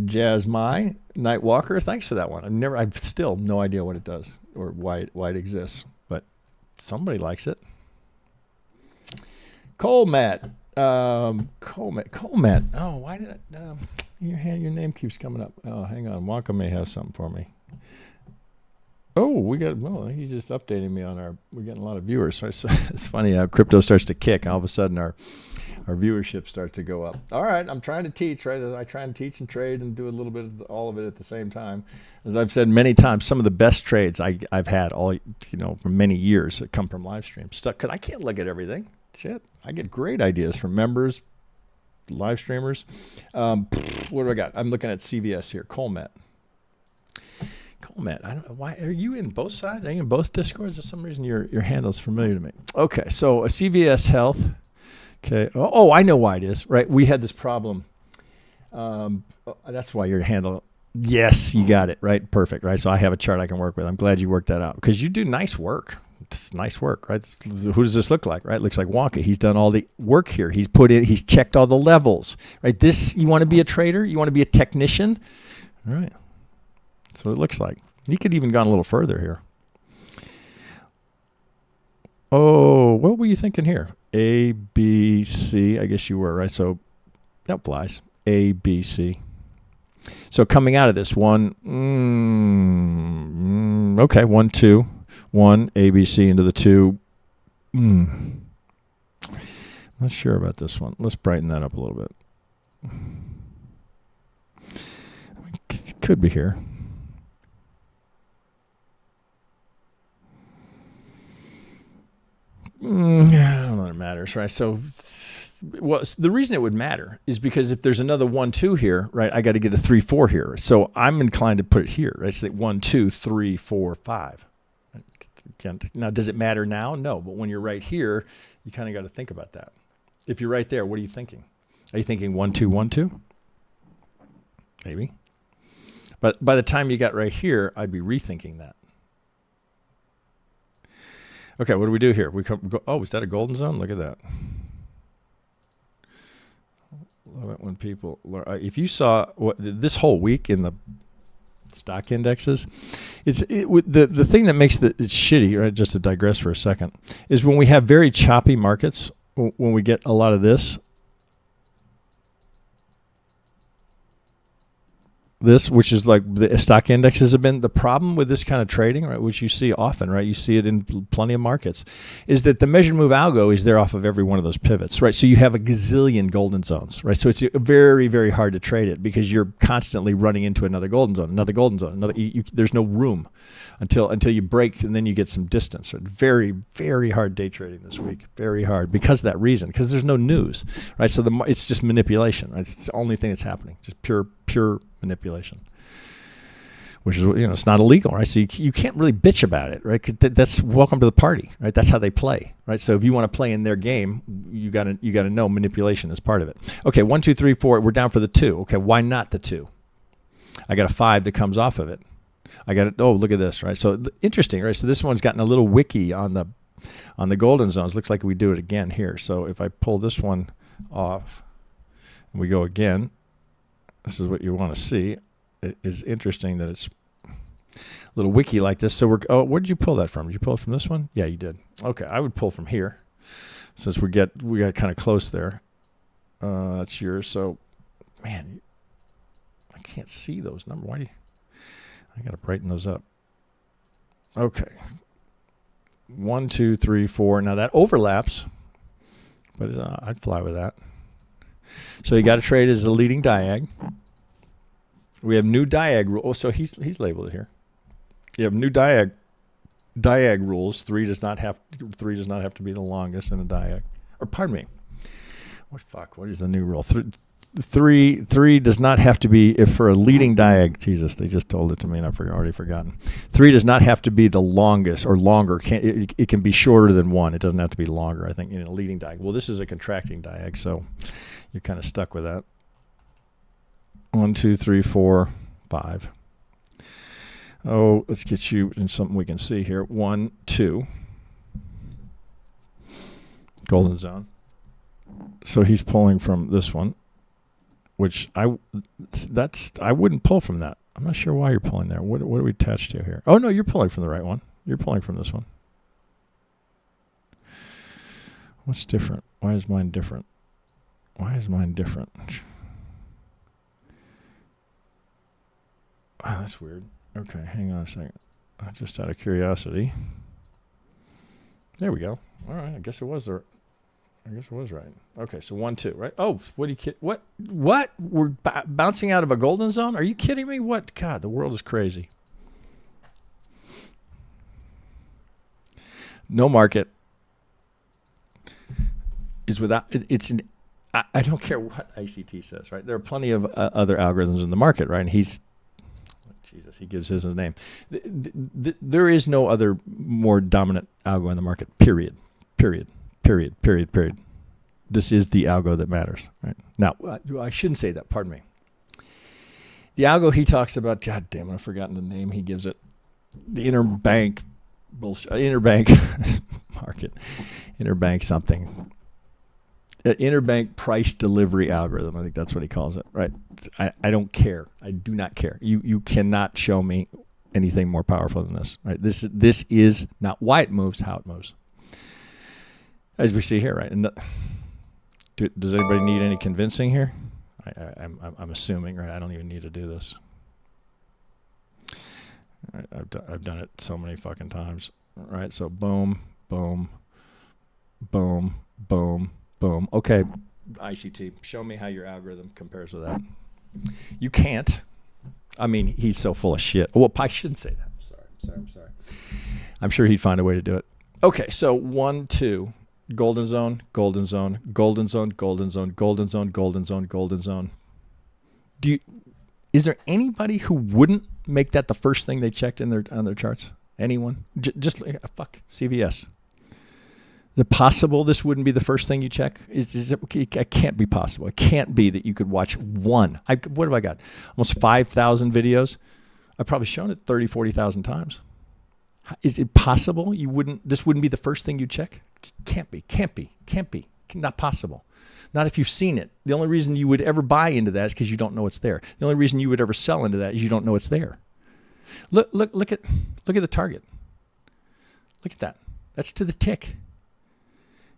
Jasmy, Nightwalker, thanks for that one. I've still no idea what it does or why it exists, but somebody likes it. Colemat. Colemat. Oh, why did your name keeps coming up? Oh, hang on. Wonka may have something for me. Oh, he's just updating me on we're getting a lot of viewers. So it's funny how crypto starts to kick. All of a sudden our viewership starts to go up. All right, I'm trying to teach, right? I try and teach and trade and do a little bit of all of it at the same time. As I've said many times, some of the best trades I've had for many years come from live streams. Because I can't look at everything. Shit, I get great ideas from members, live streamers. What do I got? I'm looking at CVS here. Colemat, I don't know why. Are you in both sides? Are you in both Discords? For some reason, your handle's familiar to me. Okay, so a CVS Health. Okay. Oh, I know why it is. Right, we had this problem. That's why your handle. Yes, you got it. Right, perfect. Right, so I have a chart I can work with. I'm glad you worked that out because you do nice work. It's nice work, right? Who does this look like, right? It looks like Wonka. He's done all the work here. He's checked all the levels, right? You want to be a trader? You want to be a technician? All right. That's what it looks like. He could even gone a little further here. Oh, what were you thinking here? A, B, C. I guess you were, right? So that flies. A, B, C. So coming out of this, 1, 2. 1, ABC into the 2. Not sure about this one. Let's brighten that up a little bit. Could be here. I don't know that it matters, right? So, the reason it would matter is because if there's another 1, 2 here, right, I got to get a 3, 4 here. So I'm inclined to put it here. Right? Say 1, 2, 3, 4, 5. Now, does it matter now? No, but when you're right here, you kind of got to think about that. If you're right there, what are you thinking? Are you thinking 1, 2, 1, 2? Maybe. But by the time you got right here, I'd be rethinking that. Okay, what do we do here? Oh, is that a golden zone? Look at that. Love it when people learn. If you saw this whole week in the stock indexes, the thing that makes it shitty, right, just to digress for a second, is when we have very choppy markets, when we get a lot of this, which is like the stock indexes have been, the problem with this kind of trading, right, which you see often, right, you see it in plenty of markets, is that the measured move algo is there off of every one of those pivots, right? So you have a gazillion golden zones, right? So it's very, very hard to trade it because you're constantly running into another golden zone, there's no room until you break, and then you get some distance. Right? Very, very hard day trading this week, very hard because of that reason, because there's no news, right? So it's just manipulation, right? It's the only thing that's happening, just pure manipulation. which is, it's not illegal, right? So you can't really bitch about it, right? 'Cause that's welcome to the party, right? That's how they play, right? So if you want to play in their game, you gotta know manipulation is part of it. Okay, 1, 2, 3, 4. We're down for the 2. Okay, why not the 2? I got a 5 that comes off of it. I got it. Oh, look at this, right? So interesting, right? So this one's gotten a little wiki on the golden zones. Looks like we do it again here. So if I pull this one off and we go again, this is what you want to see. It is interesting that it's a little wiki like this. So where did you pull that from? Did you pull it from this one? Yeah, you did. Okay, I would pull from here since we got kind of close there. That's yours. So, man, I can't see those numbers. Why do you? I got to brighten those up. Okay. 1, 2, 3, 4. Now that overlaps, but I'd fly with that. So you got to trade as a leading diag. We have new diag rules. Oh, so he's labeled it here. You have new diag rules. 3 does not have to be the longest in a diag. Or pardon me. What is the new rule? 3 does not have to be, if for a leading diag. Jesus, they just told it to me and I've already forgotten. 3 does not have to be the longest or longer. It can be shorter than 1. It doesn't have to be longer, I think, in a leading diag. Well, this is a contracting diag, so you're kind of stuck with that. 1, 2, 3, 4, 5. Oh, let's get you in something we can see here. 1, 2. Golden zone. So he's pulling from this one, which I wouldn't pull from that. I'm not sure why you're pulling there. What are we attached to here? Oh, no, you're pulling from the right one. You're pulling from this one. What's different? Why is mine different? Wow, that's weird. Okay, hang on a second. Just out of curiosity. There we go. All right, I guess it was right. Okay, so 1, 2, right? Oh, what are you kidding? What? We're bouncing out of a golden zone? Are you kidding me? What? God, the world is crazy. No market is without. I don't care what ICT says, right? There are plenty of other algorithms in the market, right? And he gives his name. There is no other more dominant algo in the market, period. This is the algo that matters, right? Now, I shouldn't say that, pardon me. The algo he talks about, God damn it, I've forgotten the name he gives it. The interbank bullshit, interbank market, interbank something. Interbank price delivery algorithm. I think that's what he calls it, right? I don't care. I do not care. You cannot show me anything more powerful than this, right? This is not why it moves, how it moves. As we see here, right? And does anybody need any convincing here? I'm assuming, right? I don't even need to do this. Right, I've done it so many fucking times, right? So boom, boom, boom, boom. Boom. Okay, ICT, show me how your algorithm compares with that. You can't. I mean, he's so full of shit. Well, I shouldn't say that. I'm sorry. I'm sure he'd find a way to do it. Okay, so 1, 2, golden zone, golden zone, golden zone, golden zone, golden zone, golden zone, golden zone. Is there anybody who wouldn't make that the first thing they checked on their charts? Anyone? Just fuck CVS. Is it possible this wouldn't be the first thing you check? It can't be possible. It can't be that you could watch one. What have I got? Almost 5,000 videos. I've probably shown it 30, 40,000 times. Is it possible this wouldn't be the first thing you check? Can't be. Not possible. Not if you've seen it. The only reason you would ever buy into that is because you don't know it's there. The only reason you would ever sell into that is you don't know it's there. Look at the target. Look at that. That's to the tick.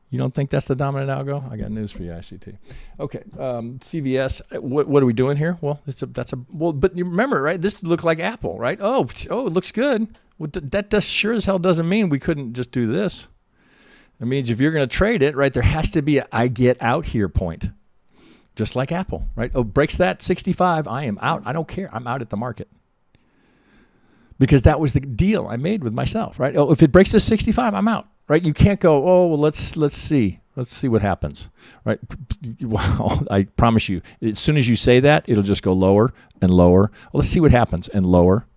You don't think that's the dominant algo? I got news for you, ICT. Okay, CVS. What are we doing here? Well, but you remember, right? This looked like Aapl, right? Oh, it looks good. Well, that sure as hell doesn't mean we couldn't just do this. It means if you're going to trade it, right, there has to be a I get out here point, just like Aapl, right? Oh, breaks that 65, I am out. I don't care. I'm out at the market. Because that was the deal I made with myself, right? Oh, if it breaks this 65, I'm out. Right, you can't go. Oh, well, let's see what happens. Right, wow, I promise you. As soon as you say that, it'll just go lower and lower. Well, let's see what happens and lower.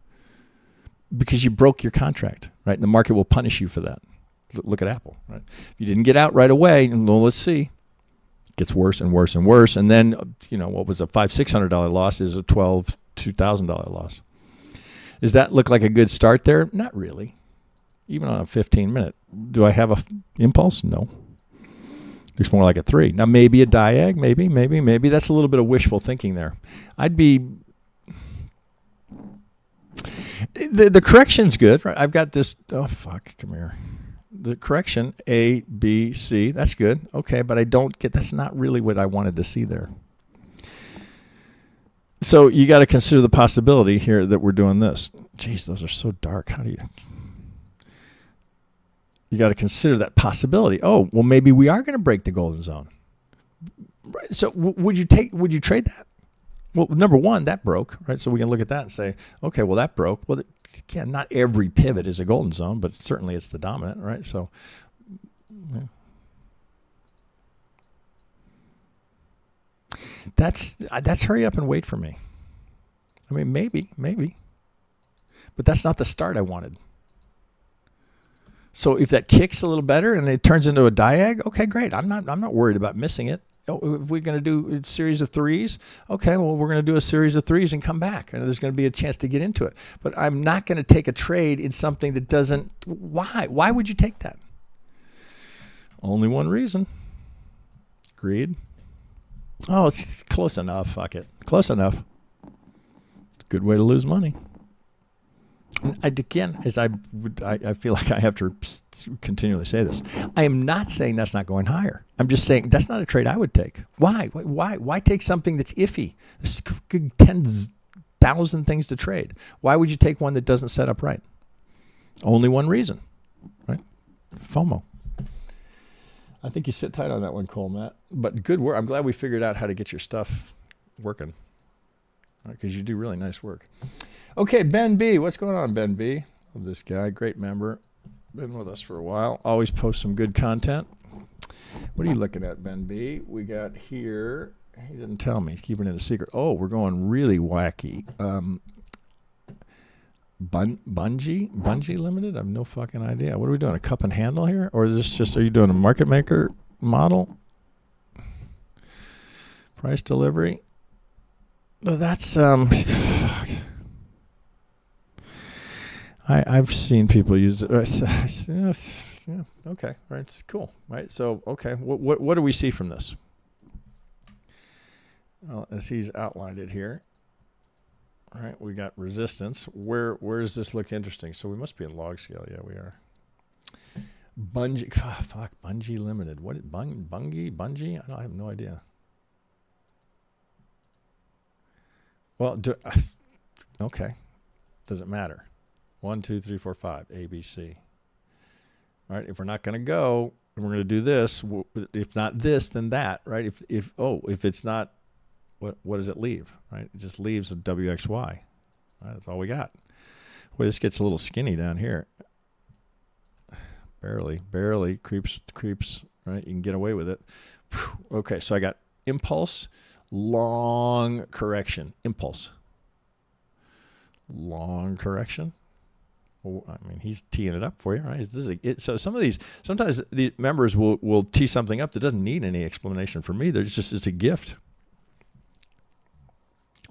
because you broke your contract, right? And the market will punish you for that. Look at Apple, right? If you didn't get out right away, well, let's see. It gets worse and worse and worse. And then, what was a $500-$600 loss is a $2,000 loss. Does that look like a good start there? Not really. Even on a 15-minute. Do I have a impulse? No. Looks more like a 3. Now, maybe a diag, maybe. That's a little bit of wishful thinking there. The correction's good, right? I've got this, come here. The correction, A, B, C, that's good. Okay, but that's not really what I wanted to see there. So you got to consider the possibility here that we're doing this. Jeez, those are so dark. How do you got to consider that possibility. Oh, well, maybe we are going to break the golden zone. Right. So would you trade that? Well, number one, that broke, right? So we can look at that and say, okay, well, that broke. Well, again, not every pivot is a golden zone, but certainly it's the dominant, right? So, yeah. That's hurry up and wait for me. I mean, maybe, but that's not the start I wanted. So if that kicks a little better and it turns into a diag, okay, great. I'm not worried about missing it. If we're going to do a series of 3s, okay, well, we're going to do a series of 3s and come back, and there's going to be a chance to get into it. But I'm not going to take a trade in something that doesn't. Why? Why would you take that? Only one reason. Greed. Oh, it's close enough. Fuck it. Close enough. It's a good way to lose money. And again, I feel like I have to continually say this. I am not saying that's not going higher. I'm just saying that's not a trade I would take. Why? Why take something that's iffy? There's 10,000 things to trade. Why would you take one that doesn't set up right? Only one reason, right? FOMO. I think you sit tight on that one, Cole, Matt. But good work. I'm glad we figured out how to get your stuff working, because you do really nice work. Okay, Ben B. What's going on, Ben B? Love this guy. Great member. Been with us for a while. Always post some good content. What are you looking at, Ben B? We got here. He didn't tell me. He's keeping it a secret. Oh, we're going really wacky. Bunge Limited? I have no fucking idea. What are we doing? A cup and handle here? Or is this just, are you doing a market maker model? Price delivery? No, that's, I've seen people use it. Yeah, okay, right, it's cool, right? So, okay, what do we see from this? Well, as he's outlined it here, all right, we got resistance. Where does this look interesting? So we must be in log scale. Yeah, we are. Bunge Limited. What is Bunge? I have no idea. Well, okay, doesn't matter. 1, 2, 3, 4, 5, A, B, C. All right, if we're not going to go, and we're going to do this, if not this, then that, right? If it's not, what does it leave, right? It just leaves a WXY. Right, that's all we got. Boy, this gets a little skinny down here. Barely creeps, right? You can get away with it. Okay, so I got impulse, long correction, impulse. Long correction. Well, I mean, he's teeing it up for you, right? So sometimes the members will tee something up that doesn't need any explanation from me. It's a gift.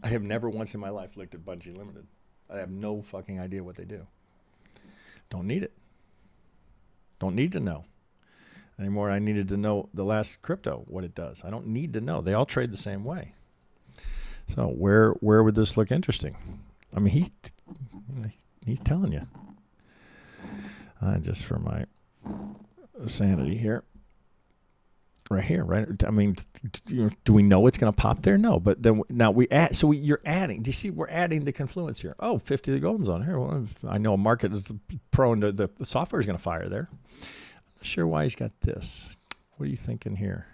I have never once in my life looked at Bunge Limited. I have no fucking idea what they do. Don't need it. Don't need to know. Anymore, I needed to know the last crypto, what it does. I don't need to know. They all trade the same way. So where would this look interesting? I mean, he's telling you. Just for my sanity here. Right here, right? I mean, do we know it's going to pop there? No, but then now we add. So you're adding. Do you see? We're adding the confluence here. Oh, 50 the golden zone here. Well, I know a market is prone to the software is going to fire there. I'm not sure why he's got this. What are you thinking here?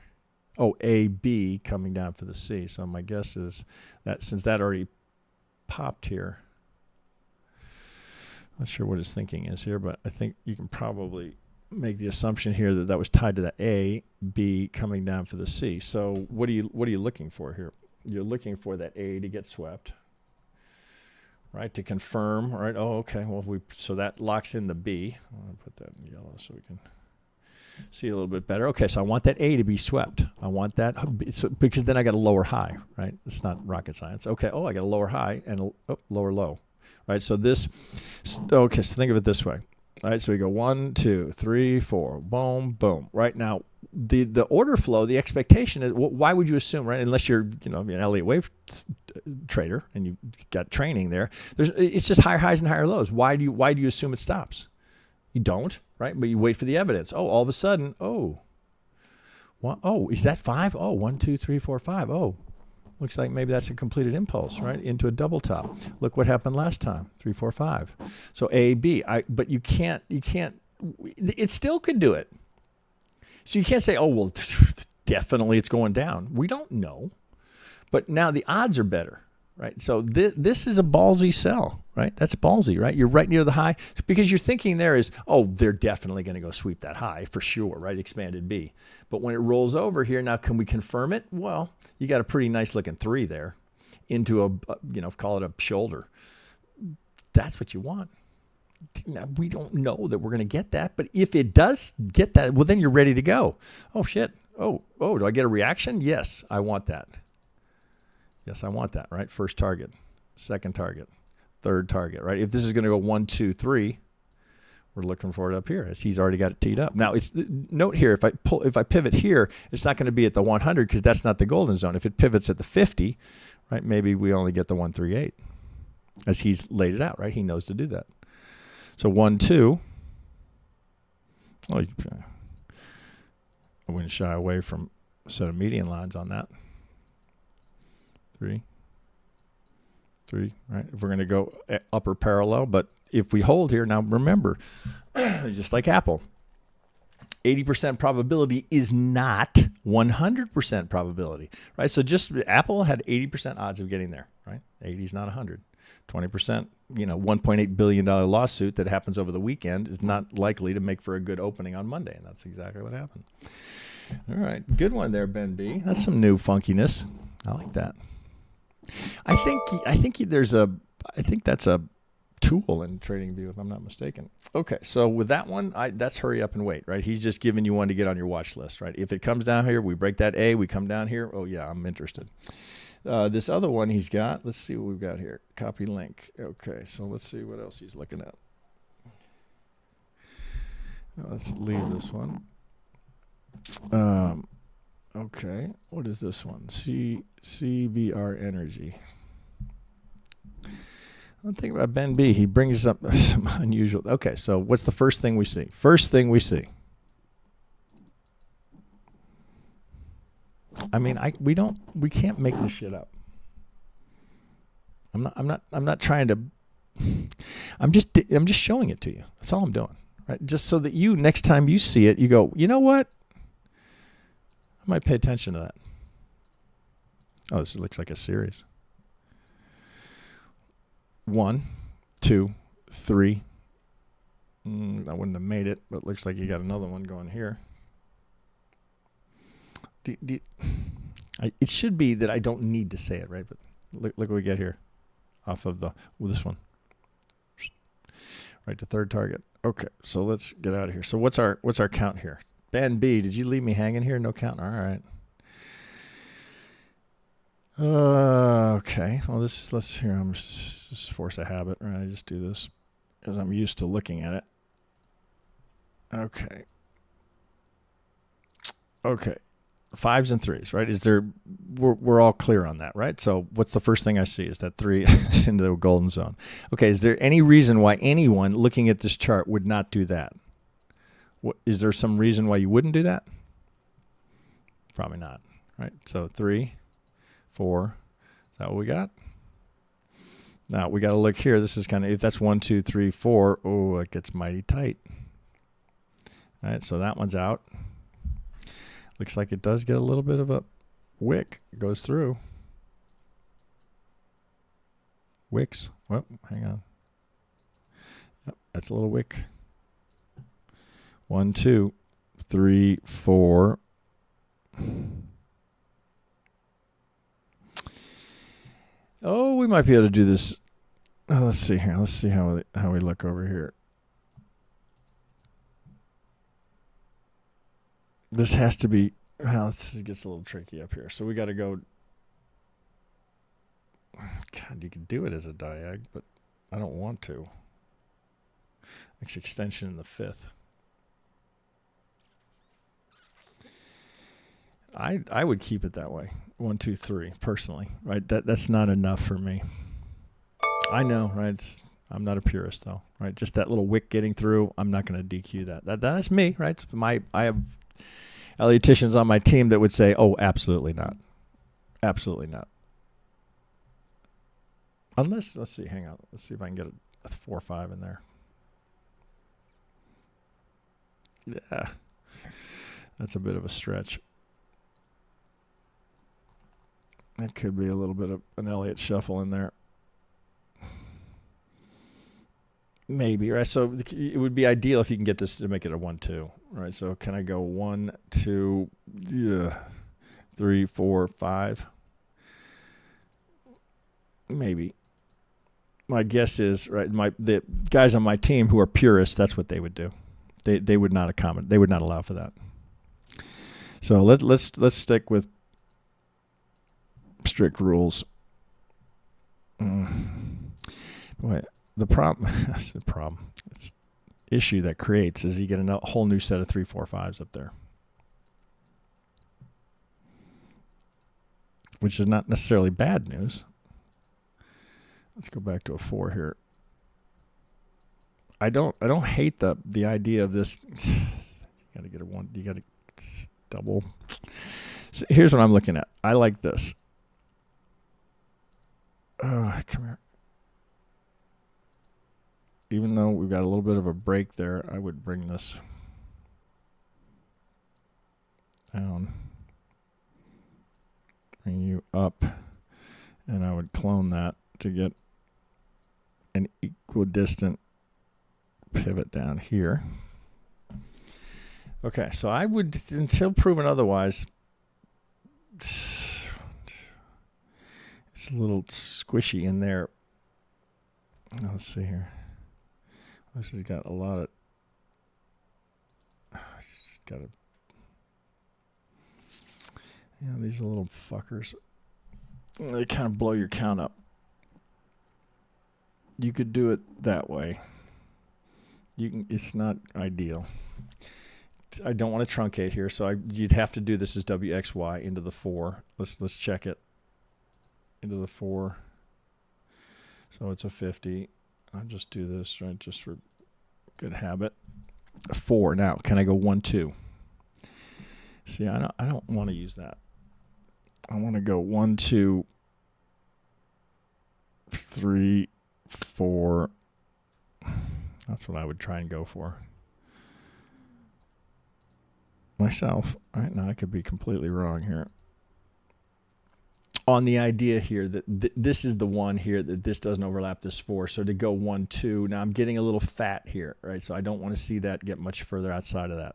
Oh, A, B coming down for the C. So my guess is that since that already popped here, not sure what his thinking is here, but I think you can probably make the assumption here that was tied to the A, B coming down for the C. So what are you looking for here? You're looking for that A to get swept, right, to confirm, right? Oh, okay. Well, so that locks in the B. I'm going to put that in yellow so we can see a little bit better. Okay, so I want that A to be swept. I want that because then I got a lower high, right? It's not rocket science. Okay, I got a lower high and a lower low, right? So so think of it this way. All right, so we go 1, 2, 3, 4, boom, boom. Right now, the order flow, the expectation is, why would you assume, right? Unless you're, an Elliott Wave trader and you got training there, it's just higher highs and higher lows. Why do you assume it stops? You don't, right? But you wait for the evidence. Oh, all of a sudden, is that 5? Oh, 1, 2, 3, 4, 5. Oh, looks like maybe that's a completed impulse, right? Into a double top. Look what happened last time, 3, 4, 5. So A, B. But you can't, it still could do it. So you can't say, oh, well, definitely it's going down. We don't know. But now the odds are better, right? So this is a ballsy sell, right? That's ballsy, right? You're right near the high because you're thinking there is, oh, they're definitely going to go sweep that high for sure, right? Expanded B. But when it rolls over here, now can we confirm it? Well, you got a pretty nice looking 3 there into call it a shoulder. That's what you want. Now, we don't know that we're going to get that, but if it does get that, well, then you're ready to go. Oh, shit. Oh, do I get a reaction? Yes, I want that. Yes, I want that, right? First target, second target, third target, right? If this is going to go 1, 2, 3, we're looking for it up here as he's already got it teed up. Now, note here, if I pivot here, it's not going to be at the 100 because that's not the golden zone. If it pivots at the 50, right, maybe we only get the 138 as he's laid it out, right? He knows to do that. So 1, 2. Well, I wouldn't shy away from a set of median lines on that. 3, right? If we're going to go upper parallel, but if we hold here, now remember, just like Aapl, 80% probability is not 100% probability, right? So just Aapl had 80% odds of getting there, right? 80 is not 100. 20%, $1.8 billion lawsuit that happens over the weekend is not likely to make for a good opening on Monday, and that's exactly what happened. All right, good one there, Ben B. That's some new funkiness. I like that. I think that's a tool in TradingView, if I'm not mistaken. Okay, so with that one, that's hurry up and wait, right? He's just giving you one to get on your watch list, right? If it comes down here, we break that A, we come down here. Oh yeah, I'm interested. This other one he's got, let's see what we've got here. Copy link. Okay, so let's see what else he's looking at. Let's leave this one. Okay, what is this one? CVR Energy. One thing about Ben B, he brings up some unusual. Okay, so what's the first thing we see? First thing we see. I mean, we can't make this shit up. I'm not trying to. I'm just showing it to you. That's all I'm doing, right? Just so that next time you see it, you go, you know what? I might pay attention to that. Oh, this looks like a series. 1, 2, 3. I wouldn't have made it, but it looks like you got another one going here. It should be that I don't need to say it, right? But look what we get here off of this one. Right to third target. Okay, so let's get out of here. So what's our count here? Ben B, did you leave me hanging here? No count. All right. Okay. Well, let's here. I'm just force a habit, right? I just do this as I'm used to looking at it. Okay. Okay. 5s and 3s, right? We're all clear on that, right? So what's the first thing I see is that 3 into the golden zone. Okay, is there any reason why anyone looking at this chart would not do that? Is there some reason why you wouldn't do that? Probably not, right? So 3, 4, is that what we got? Now we got to look here. This is kind of, if that's 1, 2, 3, 4, oh, it gets mighty tight. All right, so that one's out. Looks like it does get a little bit of a wick. It goes through. Wicks. Well, hang on. Yep, that's a little wick. 1, 2, 3, 4. Oh, we might be able to do this Let's see here. Let's see how we look over here. This has to be. Well, this gets a little tricky up here. So we got to go. God, you could do it as a diag, but I don't want to. Next extension in the 5th. I would keep it that way. 1, 2, 3, personally. Right? That's not enough for me. I know, right? I'm not a purist though, right? Just that little wick getting through, I'm not going to DQ that. That's me, right? I have Elliottians on my team that would say, "Oh, absolutely not. Absolutely not." Unless, let's see, hang on. Let's see if I can get a 4 or 5 in there. Yeah. That's a bit of a stretch. That could be a little bit of an Elliott shuffle in there. Maybe, right? So it would be ideal if you can get this to make it a 1, 2, right? So can I go 1, 2, 3, 4, 5? Maybe. My guess is, right, the guys on my team who are purists, that's what they would do. They would not accommodate. They would not allow for that. So let's stick with strict rules. Boy, the problem, it's issue that creates is you get a whole new set of 3, 4, 5s up there, which is not necessarily bad news. Let's go back to a 4 here. I don't hate the idea of this. You got to get a 1. You got to double. So here's what I'm looking at. I like this. Come here. Even though we've got a little bit of a break there, I would bring this down, bring you up, and I would clone that to get an equidistant pivot down here. Okay, so I would, until proven otherwise, it's a little squishy in there. Let's see here. This has got a lot of. It's got a. Yeah, these little fuckers. They kind of blow your count up. You could do it that way. You can. It's not ideal. I don't want to truncate here, so you'd have to do this as WXY into the 4. Let's check it. Into the 4. So it's a 50. I'll just do this, right, just for good habit. 4. Now, can I go 1, 2? See, I don't want to use that. I want to go 1, 2, 3, 4. That's what I would try and go for myself. All right, now I could be completely wrong here. On the idea here that this is the one here that this doesn't overlap this 4. So to go 1, 2, now I'm getting a little fat here, right? So I don't want to see that get much further outside of that.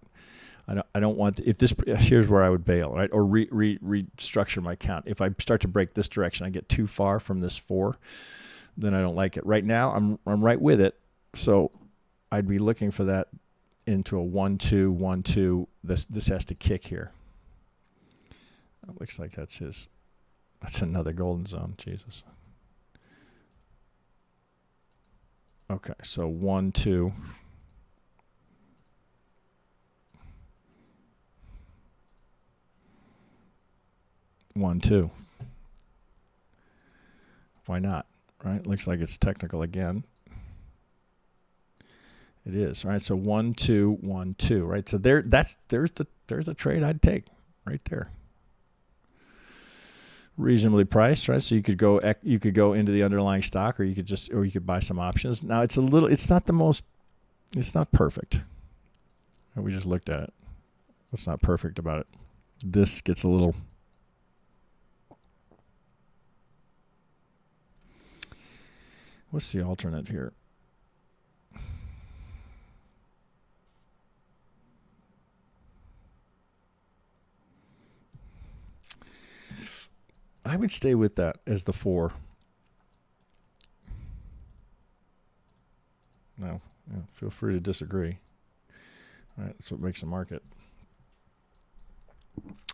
I don't want if this. Here's where I would bail, right? Or restructure my count. If I start to break this direction, I get too far from this 4, then I don't like it. Right now, I'm right with it, so I'd be looking for that into a 1, 2, 1, 2. This has to kick here. It looks like that's his. That's another golden zone. Jesus. Okay, so 1, 2. 1, 2. Why not? Right? Looks like it's technical again. It is, right? So 1, 2, 1, 2, right? So there's a trade I'd take right there. Reasonably priced, right? So you could go into the underlying stock, or you could buy some options. Now it's not perfect. We just looked at it. What's not perfect about it? This gets a little. What's the alternate here? I would stay with that as the 4. Feel free to disagree. All right, that's what makes the market.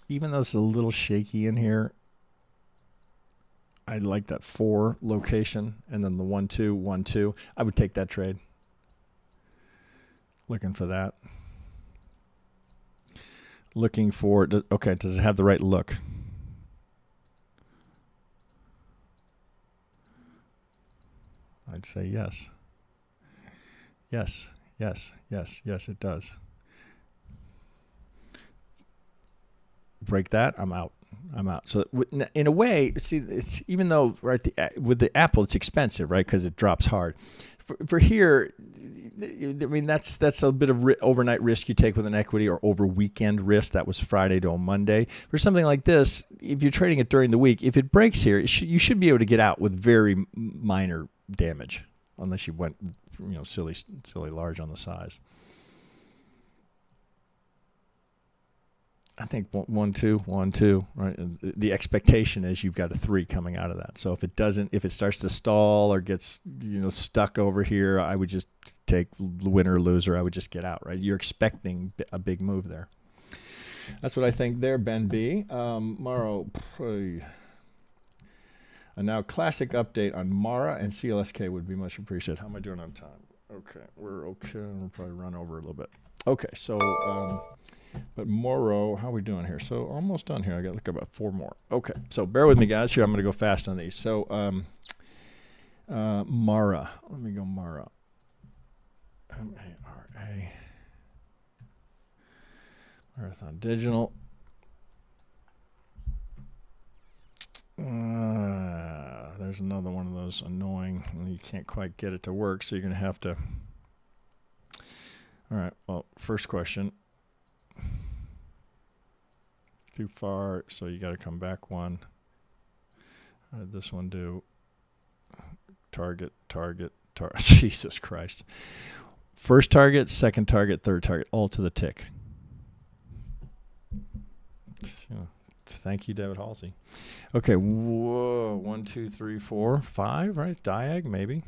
Even though it's a little shaky in here, I like that 4 location and then the 1 2 1 2. I would take that trade. Looking for that. Looking for, okay, does it have the right look? I'd say yes. Yes, yes, yes, yes, it does. Break that, I'm out. I'm out. So in a way, see, it's, even though with the Apple, it's expensive, right? Because it drops hard. For here, I mean, that's a bit of overnight risk you take with an equity, or over weekend risk. That was Friday to a Monday. For something like this, if you're trading it during the week, if it breaks here, you should be able to get out with very minor damage, unless you went, silly large on the size. I think 1 2 1 2, right? And the expectation is you've got a 3 coming out of that. So if it starts to stall or gets stuck over here, I would just take winner or loser. I would just get out, right? You're expecting a big move there. That's what I think there, Ben B. Morrow. And now classic update on Mara and CLSK would be much appreciated. How am I doing on time? Okay, we're okay. We'll probably run over a little bit. Okay, so but Morrow, how are we doing here? So almost done here. I got to look about 4 more. Okay, so bear with me, guys. Here, I'm going to go fast on these. So Mara. Let me go Mara. M-A-R-A. Marathon Digital. There's another one of those annoying, you can't quite get it to work, so you're going to have to. All right, well, first question. Too far, so you got to come back one. How did this one do? Target. Jesus Christ. First target, second target, third target, all to the tick. Thank you, David Halsey. Okay, whoa, 1 2 3 4 5, right? Diag, maybe.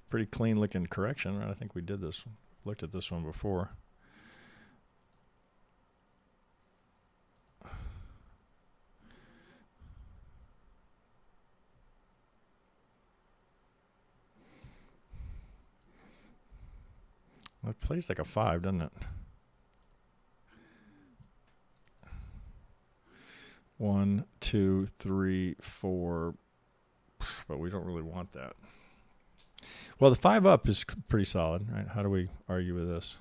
Pretty clean looking correction, right? I think we did this. Looked at this one before. Well, it plays like a 5, doesn't it? 1 2 3 4, but we don't really want that. Well, the 5 up is pretty solid, right? How do we argue with this?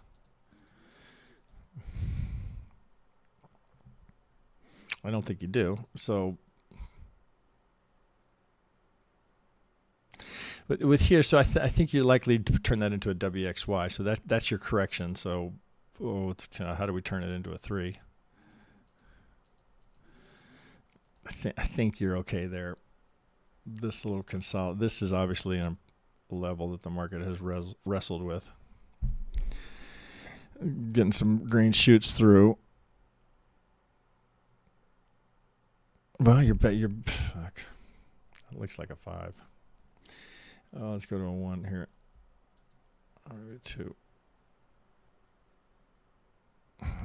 I don't think you do. So, but with here, so I think you're likely to turn that into a WXY. So that's your correction. So, how do we turn it into a 3? I think you're okay there. This little this is obviously in a level that the market has wrestled with. Getting some green shoots through. Well, you're fuck. It looks like a 5. Let's go to a 1 here. I'll go 2.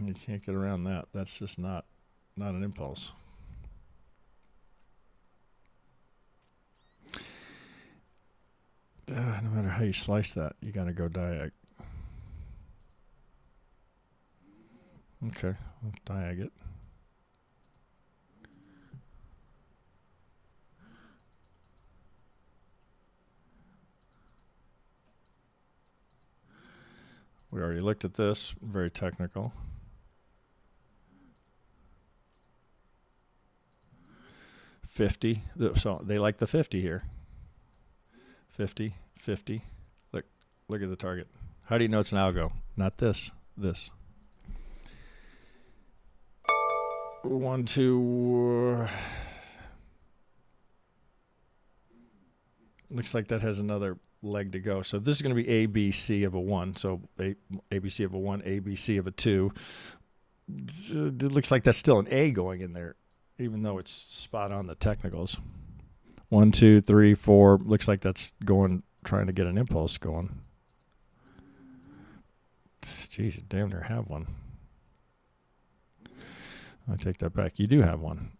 You can't get around that. That's just not an impulse. No matter how you slice that, you got to go diag. Okay, we'll diag it. We already looked at this. Very technical. $50. So they like the 50 here. 50, 50. Look at the target. How do you know it's an algo? Not this. This. 1 2. Looks like that has another leg to go. So this is going to be ABC of a 1. So ABC of a 1, ABC of a 2. It looks like that's still an A going in there, even though it's spot on the technicals. 1 2 3 4. Looks like that's going, trying to get an impulse going. Jeez, you damn near have one. I take that back. You do have one.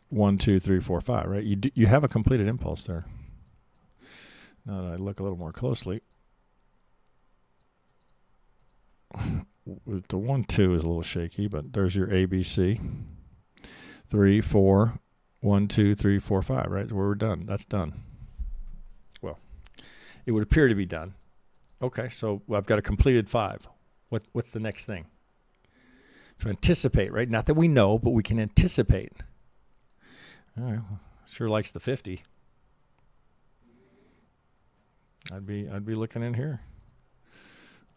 1, 2, 3, 4, 5, right? You have a completed impulse there. Now that I look a little more closely, the 1, 2 is a little shaky, but there's your ABC. 3, 4, 1, 2, 3, 4, 5, right? We're done. That's done. Well, it would appear to be done. Okay, so I've got a completed 5. What's the next thing? To anticipate, right? Not that we know, but we can anticipate. All right, well, sure likes the 50. I'd be looking in here.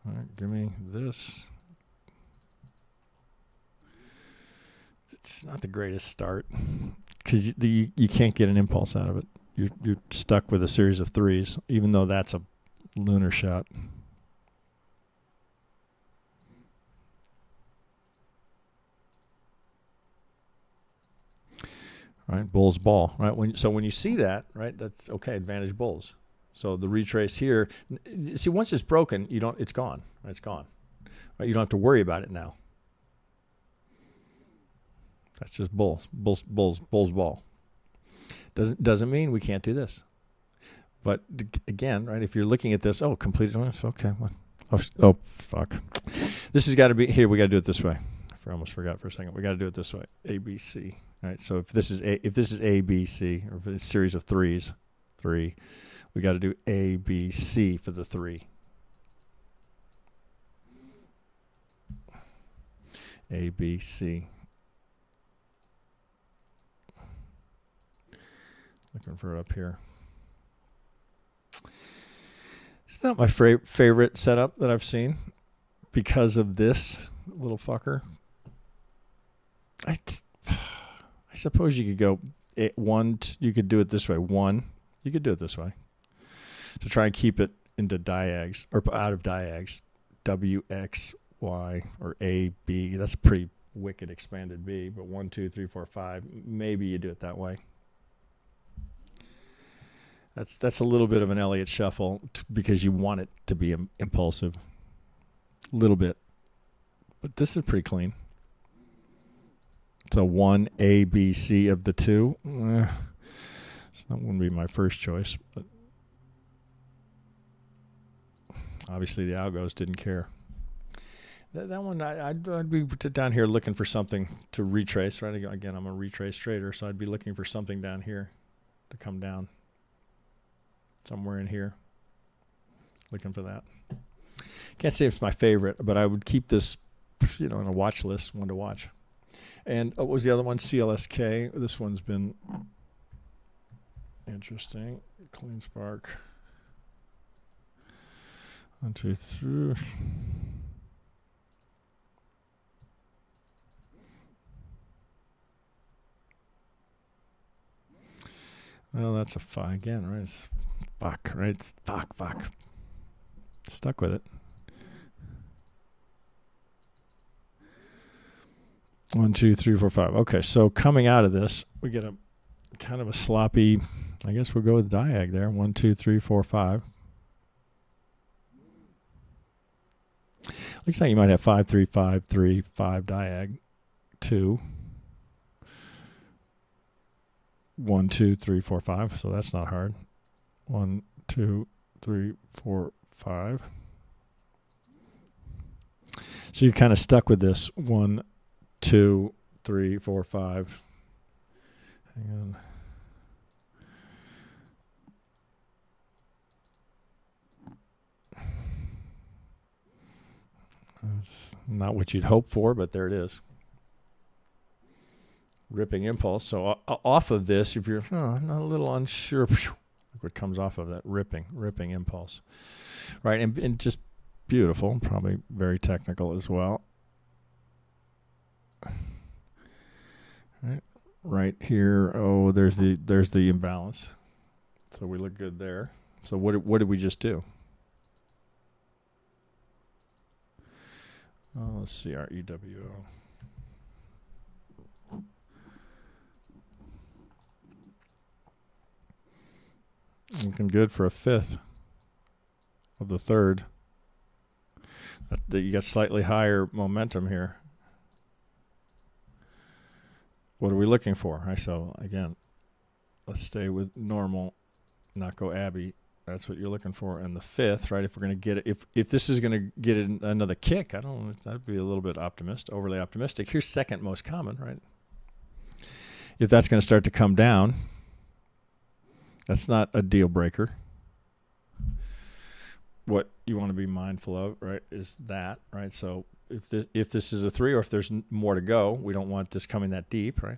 All right, give me this. It's not the greatest start because you can't get an impulse out of it. You're stuck with a series of 3s, even though that's a lunar shot. Right, bull's ball. Right, when you see that, right, that's okay. Advantage bulls. So the retrace here. See, once it's broken, it's gone. Right, it's gone. Right, you don't have to worry about it now. That's just bull's ball. Doesn't mean we can't do this. But again, right, if you're looking at this, completed. Okay. Oh, fuck. This has got to be here. We got to do it this way. I almost forgot for a second. We got to do it this way. ABC. All right. So if this is ABC, or if it's a series of 3s, 3, we got to do ABC for the 3. ABC. Looking for it up here. It's not my favorite setup that I've seen because of this little fucker. I suppose you could go 1. You could do it this way. 1. You could do it this way to try and keep it into diags or out of diags. W, X, Y, or A, B. That's a pretty wicked expanded B. But 1, 2, 3, 4, 5. Maybe you do it that way. That's a little bit of an Elliott shuffle because you want it to be impulsive. A little bit. But this is pretty clean. So 1 A, B, C of the 2. That wouldn't be my first choice. But obviously the algos didn't care. That one, I'd be down here looking for something to retrace. Right? Again, I'm a retrace trader, so I'd be looking for something down here to come down. Somewhere in here. Looking for that. Can't say it's my favorite, but I would keep this, in a watch list, one to watch. And what was the other one? CLSK. This one's been interesting. CleanSpark. 1, 2, 3. Well, that's a 5 again, right? It's fuck, right? It's fuck. Stuck with it. 1, 2, 3, 4, 5. Okay, so coming out of this, we get a kind of a sloppy. I guess we'll go with diag there. 1, 2, 3, 4, 5. Looks like you might have 5, 3, 5, 3, 5 diag. 2. 1, 2, 3, 4, 5. So that's not hard. 1, 2, 3, 4, 5. So you're kind of stuck with this. 1, 2, 3, 4, 5. Hang on. That's not what you'd hope for, but there it is. Ripping impulse. So off of this, if you're not a little unsure, look what comes off of that ripping impulse, right? And just beautiful, probably very technical as well. Right here. Oh, there's the imbalance. So we look good there. So what did we just do? Oh, let's see our EWO. Looking good for a 5th of the 3rd. You got slightly higher momentum here. What are we looking for? Right, so again, let's stay with normal, not go Abby. That's what you're looking for. And the 5th, right? If we're going to get it, if this is going to get another kick, I don't know, that'd be a little bit overly optimistic. Here's second most common, right? If that's going to start to come down, that's not a deal breaker. What you want to be mindful of, right, is that, right? So if this is a 3, or if there's more to go, we don't want this coming that deep, right?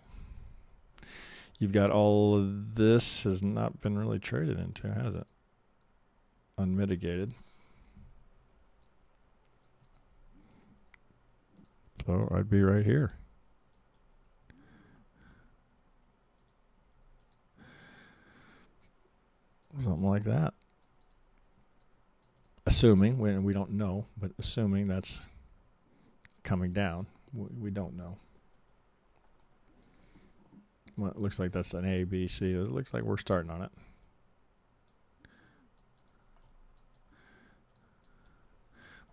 You've got all of this has not been really traded into, has it? Unmitigated. So I'd be right here. Something like that. Assuming, we don't know, but assuming that's coming down, we don't know. Well, it looks like that's an A, B, C. It looks like we're starting on it.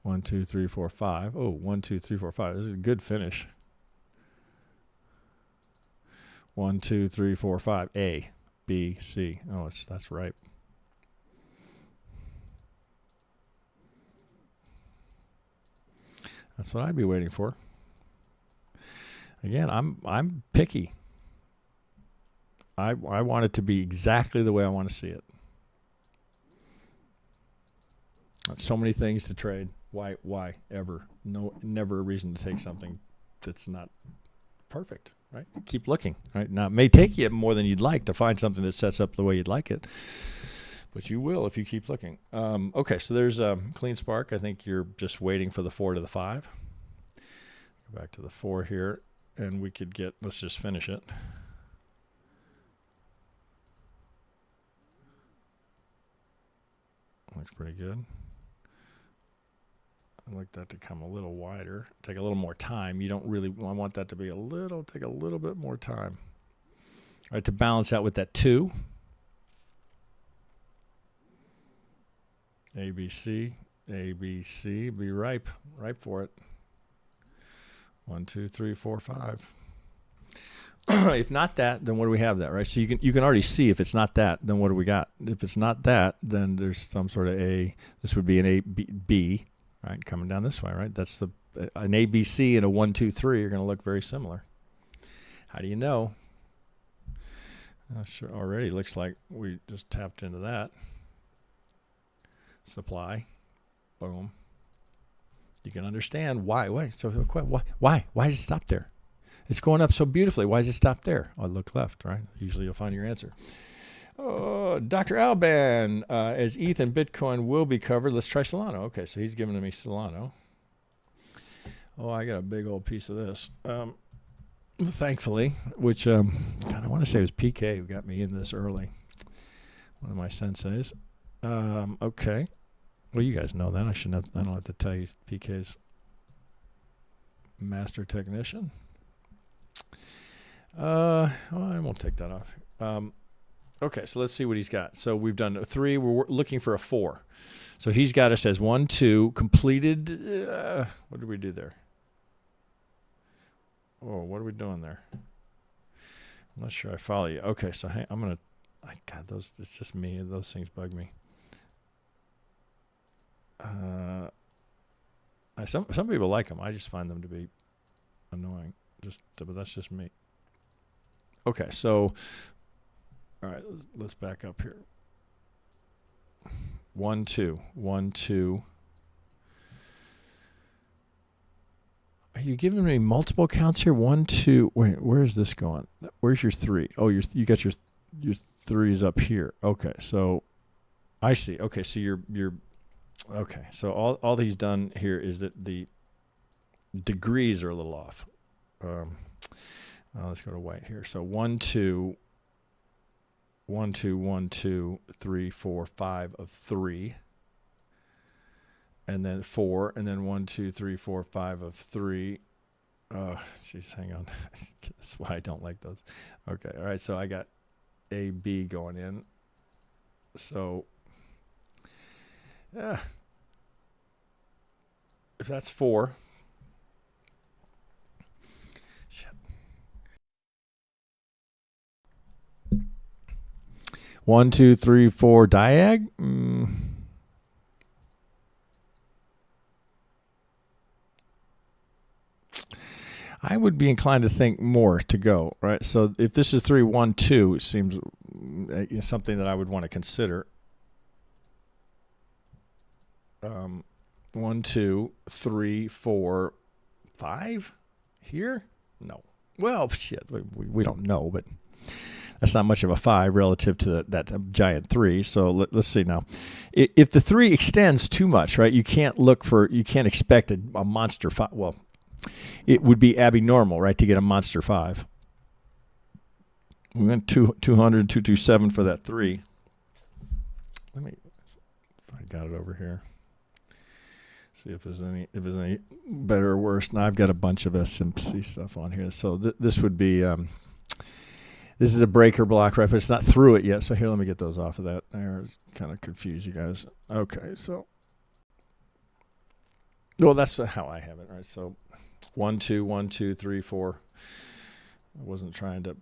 One, two, three, four, five. Oh, 1, 2, 3, 4, 5. This is a good finish. 1, 2, 3, 4, 5. A, B, C. Oh, that's right. That's what I'd be waiting for. Again, I'm picky. I want it to be exactly the way I want to see it. So many things to trade. Why ever? No, never a reason to take something that's not perfect, right? Keep looking, right? Now, it may take you more than you'd like to find something that sets up the way you'd like it, but you will if you keep looking. Okay, so there's CleanSpark. I think you're just waiting for the 4 to the 5. Go back to the 4 here, and we could get, let's just finish it. Looks pretty good. I'd like that to come a little wider, take a little more time. You don't really, I want that to be take a little bit more time. All right, to balance out with that 2. ABC, ABC, be ripe for it. 1, 2, 3, 4, 5. If not that, then what do we have that, right? So you can already see if it's not that, then what do we got? If it's not that, then there's some sort of A. This would be an A, B, right? Coming down this way, right? That's an A, B, C and a 1, 2, 3 are going to look very similar. How do you know? Sure, already looks like we just tapped into that. Supply, boom. You can understand why. So why did it stop there? It's going up so beautifully. Why does it stop there? Oh, look left, right? Usually you'll find your answer. Oh, Dr. Alban, as ETH and Bitcoin will be covered, let's try Solana. Okay, so he's giving me Solana. Oh, I got a big old piece of this. Thankfully, which God, I want to say it was PK who got me in this early. One of my senseis. Okay. Well, you guys know that. I don't have to tell you PK's master technician. Well, I won't take that off. Okay, so let's see what he's got. So we've done a 3. We're looking for a 4. So he's got us as 1, 2 completed. What did we do there? Oh, what are we doing there? I'm not sure I follow you. Okay, so I'm gonna. God, it's just me. Those things bug me. Some people like them. I just find them to be annoying. But that's just me. Okay, so all right, let's back up here. 1, 2, 1, 2. Are you giving me multiple counts here? 1, 2. Wait, where's this going? Where's your 3? Oh, you got your 3s up here. Okay, so I see. Okay, so you're okay. So all he's done here is that the degrees are a little off. Let's go to white here. So 1, 2, 1, 2, 1, 2, 3, 4, 5 of 3. And then 4, and then 1, 2, 3, 4, 5 of 3. Oh, jeez, hang on. That's why I don't like those. Okay, all right, so I got A, B going in. So, if that's 4. Shit. 1, 2, 3, 4 diag. I would be inclined to think more to go, right? So if this is 3, 1, 2, it seems something that I would want to consider. 1, 2, 3, 4, 5 here? No. Well, shit, we don't know, but that's not much of a 5 relative to that giant 3. So let's see now. If the 3 extends too much, right, you can't expect a monster 5. Well, it would be abnormal, right, to get a monster 5. We went 200, 227 for that 3. Let me, if I got it over here. See if there's any better or worse. Now I've got a bunch of SMC stuff on here. So this would be, this is a breaker block, right? But it's not through it yet. So here, let me get those off of that. There, kind of confuse you guys. Okay, so, well, that's how I have it, right? So 1, 2, 1, 2, 3, 4. I wasn't trying to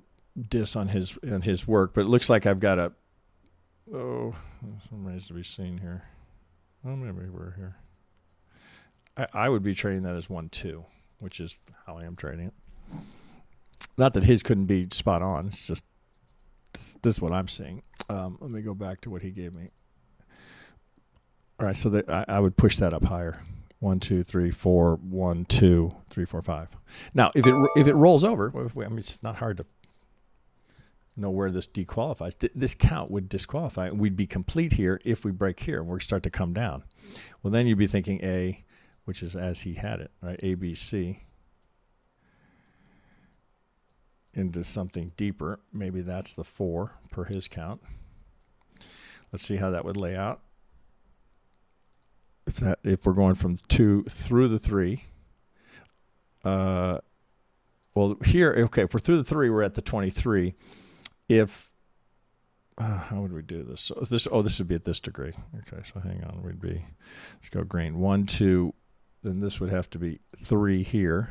diss on his work, but it looks like I've got a, some remains to be seen here. Oh, maybe we're here. I would be trading that as 1, 2, which is how I am trading it. Not that his couldn't be spot on. It's just this is what I'm seeing. Let me go back to what he gave me. All right, so I would push that up higher. 1, 2, 3, 4, 1, 2, 3, 4, 5. Now, if it rolls over, I mean, it's not hard to know where this dequalifies. This count would disqualify. We'd be complete here if we break here and we start to come down. Well, then you'd be thinking A, which is as he had it, right? A, B, C, into something deeper. Maybe that's the 4 per his count. Let's see how that would lay out. If we're going from 2 through the 3, well, here, okay, if we're through the 3, we're at the 23. If how would we do this? So this would be at this degree. Okay, so hang on, let's go green. 1, 2. Then this would have to be 3 here.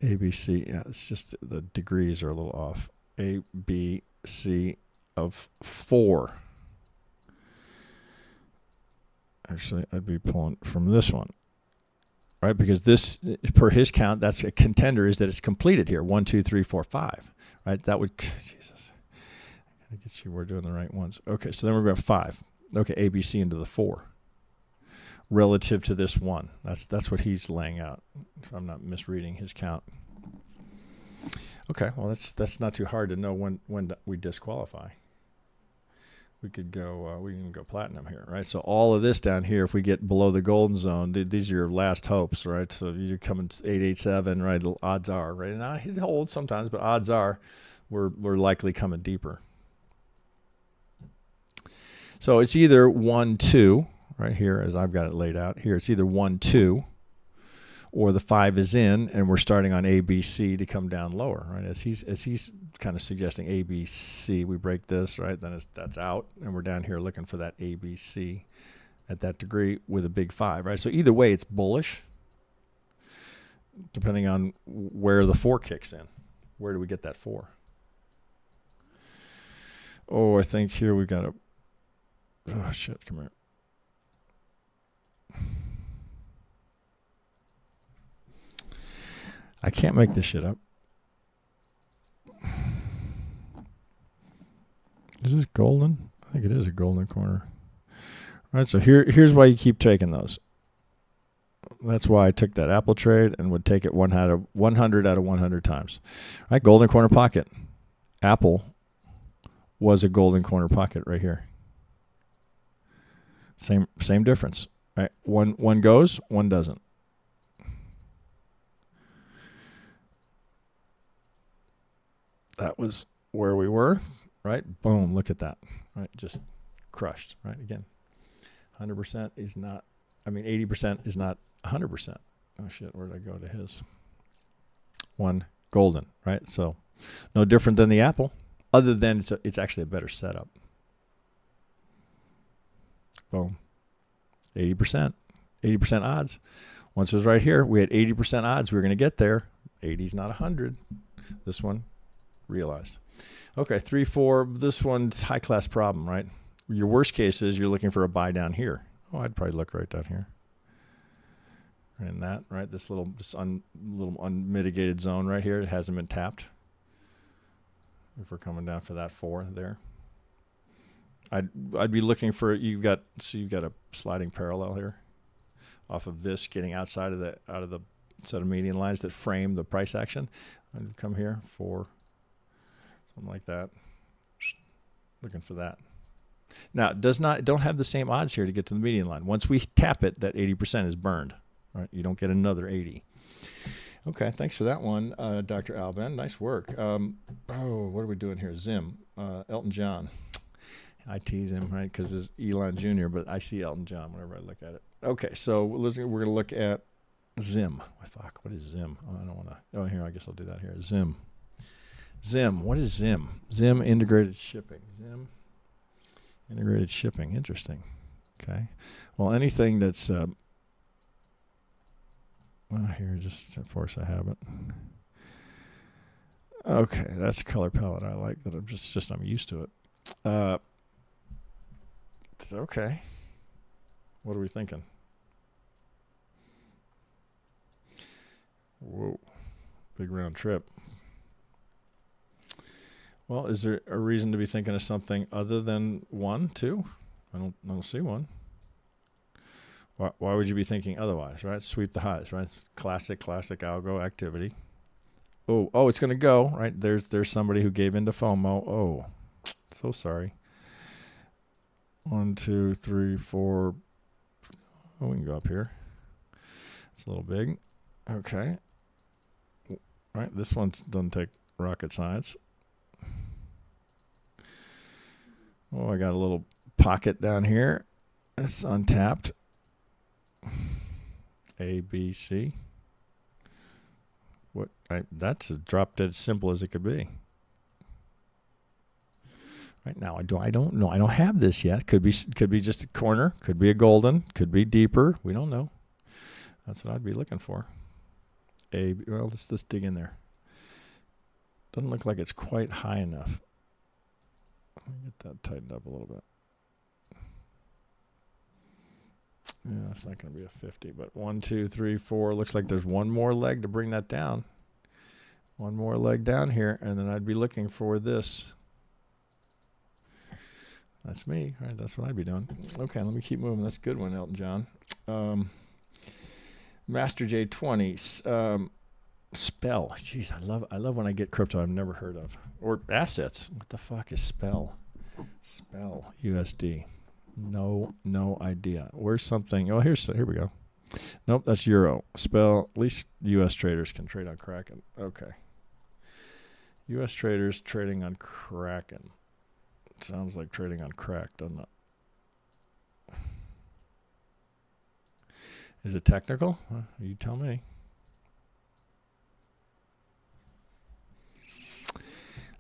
A, B, C. Yeah, it's just the degrees are a little off. A, B, C of 4. Actually, I'd be pulling from this one, right? Because this, per his count, that's a contender, is that it's completed here. 1, 2, 3, 4, 5, right? That would, Jesus. I gotta get you, we're doing the right ones. Okay, so then we're going to 5. Okay, A, B, C into the 4. Relative to this 1. That's what he's laying out, if I'm not misreading his count. Okay, well, that's not too hard to know when we disqualify. We could go, we can go platinum here, right? So all of this down here, if we get below the golden zone, these are your last hopes, right? So you're coming 887, right? Odds are, right? Now it holds sometimes, but odds are we're likely coming deeper. So it's either 1, 2, right here, as I've got it laid out here. It's either 1, 2, or the 5 is in, and we're starting on A, B, C to come down lower, right? As he's kind of suggesting A, B, C, we break this, right? Then that's out, and we're down here looking for that A, B, C at that degree with a big 5, right? So either way, it's bullish, depending on where the 4 kicks in. Where do we get that 4? Oh, I think here we've got oh, shit, come here. I can't make this shit up. Is this golden? I think it is a golden corner. All right, so here's why you keep taking those. That's why I took that Aapl trade and would take it 100 out of 100 times. All right, golden corner pocket. Aapl was a golden corner pocket right here. Same difference. All right, one goes, one doesn't. That was where we were, right? Boom, look at that, right? Just crushed, right? Again, 100% is not, 80% is not 100%. Oh shit, where did I go to his? 1 golden, right? So no different than the Aapl, other than it's actually a better setup. Boom, 80%. 80% odds. Once it was right here, we had 80% odds we were going to get there. 80 is not 100. This one realized. Okay, 3, 4. This one's high class problem, right? Your worst case is you're looking for a buy down here. Oh, I'd probably look right down here. And that, right? This little unmitigated zone right here, it hasn't been tapped. If we're coming down for that 4 there, I'd be looking for you've got a sliding parallel here off of this, getting outside of the set of median lines that frame the price action. I'd come here for something like that. Just looking for that. Now, don't have the same odds here to get to the median line. Once we tap it, that 80% is burned. Right? You don't get another 80. Okay, thanks for that one, Dr. Alban. Nice work. What are we doing here? Zim, Elton John. I tease him, right, because it's Elon Jr., but I see Elton John whenever I look at it. Okay, so we're going to look at Zim. Fuck, what is Zim? Oh, I don't want to. Oh, here, I guess I'll do that here. Zim. What is Zim? Zim integrated shipping. Zim integrated shipping. Interesting. Okay. Well, anything that's here, just to force a habit. Okay, that's a color palette I like. That I'm used to it. Okay. What are we thinking? Whoa, big round trip. Well, is there a reason to be thinking of something other than 1, 2? I don't see one. Why would you be thinking otherwise, right? Sweep the highs, right? Classic algo activity. Oh, it's going to go, right? There's somebody who gave into FOMO. Oh, so sorry. 1, 2, 3, 4. Oh, we can go up here. It's a little big. Okay. Right, this one doesn't take rocket science. Oh, I got a little pocket down here. It's untapped. A, B, C. That's a drop dead simple as it could be. Right now, I don't know. I don't have this yet. Could be just a corner. Could be a golden. Could be deeper. We don't know. That's what I'd be looking for. Well, let's just dig in there. Doesn't look like it's quite high enough. Let me get that tightened up a little bit. Yeah, it's not going to be a 50, but 1, 2, 3, 4. Looks like there's one more leg to bring that down. One more leg down here, and then I'd be looking for this. That's me, right? That's what I'd be doing. Okay, let me keep moving. That's a good one, Elton John. Master J20. Spell. Jeez, I love when I get crypto I've never heard of. Or assets. What the fuck is Spell? Spell USD. No idea. Where's something? Oh, here we go. Nope, that's Euro. Spell. At least U.S. traders can trade on Kraken. Okay. U.S. traders trading on Kraken. Sounds like trading on crack, doesn't it? Is it technical? You tell me.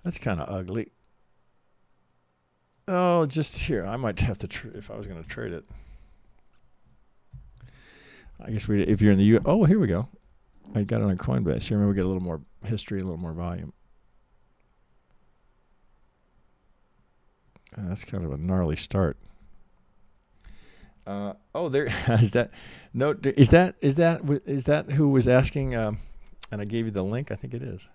That's kind of ugly. Oh, just here. I might have to, if I was going to trade it. I guess if you're in the U. Oh, here we go. I got it on Coinbase. Here, maybe we get a little more history, a little more volume. That's kind of a gnarly start. There is that. No, is that who was asking? And I gave you the link. I think it is.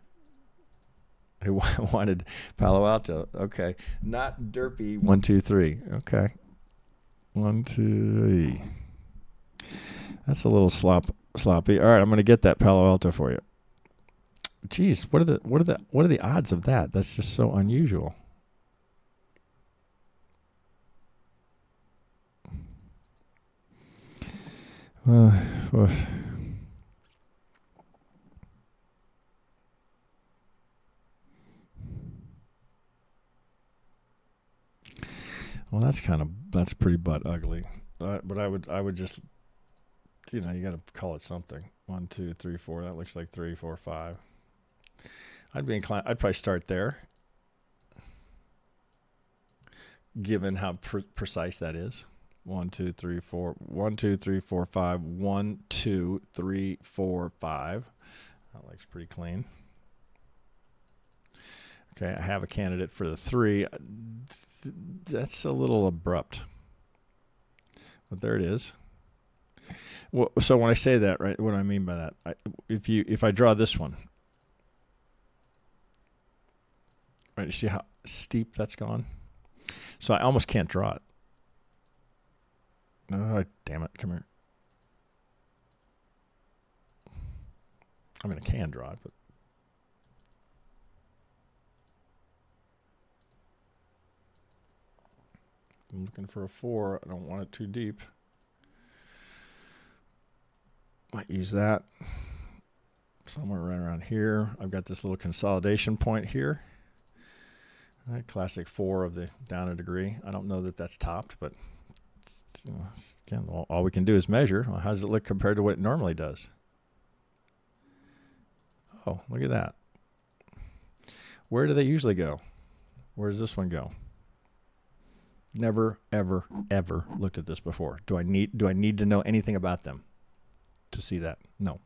Who wanted Palo Alto? Okay, not derpy. 1, 2, 3. Okay, 1, 2, 3. That's a little sloppy. All right, I'm going to get that Palo Alto for you. Jeez, what are the odds of that? That's just so unusual. Well, that's pretty butt ugly. But I would just, you got to call it something. 1, 2, 3, 4. That looks like 3, 4, 5. I'd probably start there, given how precise that is. 1, 2, 3, 4. 1, 2, 3, 4, 5. 1, 2, 3, 4, 5. That looks pretty clean. Okay, I have a candidate for the 3. That's a little abrupt. But there it is. Well, so when I say that, right, what do I mean by that? If I draw this one, right, you see how steep that's gone? So I almost can't draw it. Oh, damn it, come here. I mean, I can draw it, but I'm looking for a 4. I don't want it too deep. Might use that somewhere right around here. I've got this little consolidation point here. All right, classic 4 of the down a degree. I don't know that that's topped, but again, all we can do is measure. Well, how does it look compared to what it normally does? Oh, look at that. Where do they usually go? Where does this one go? Never, ever, ever looked at this before. Do I need to know anything about them to see that? No.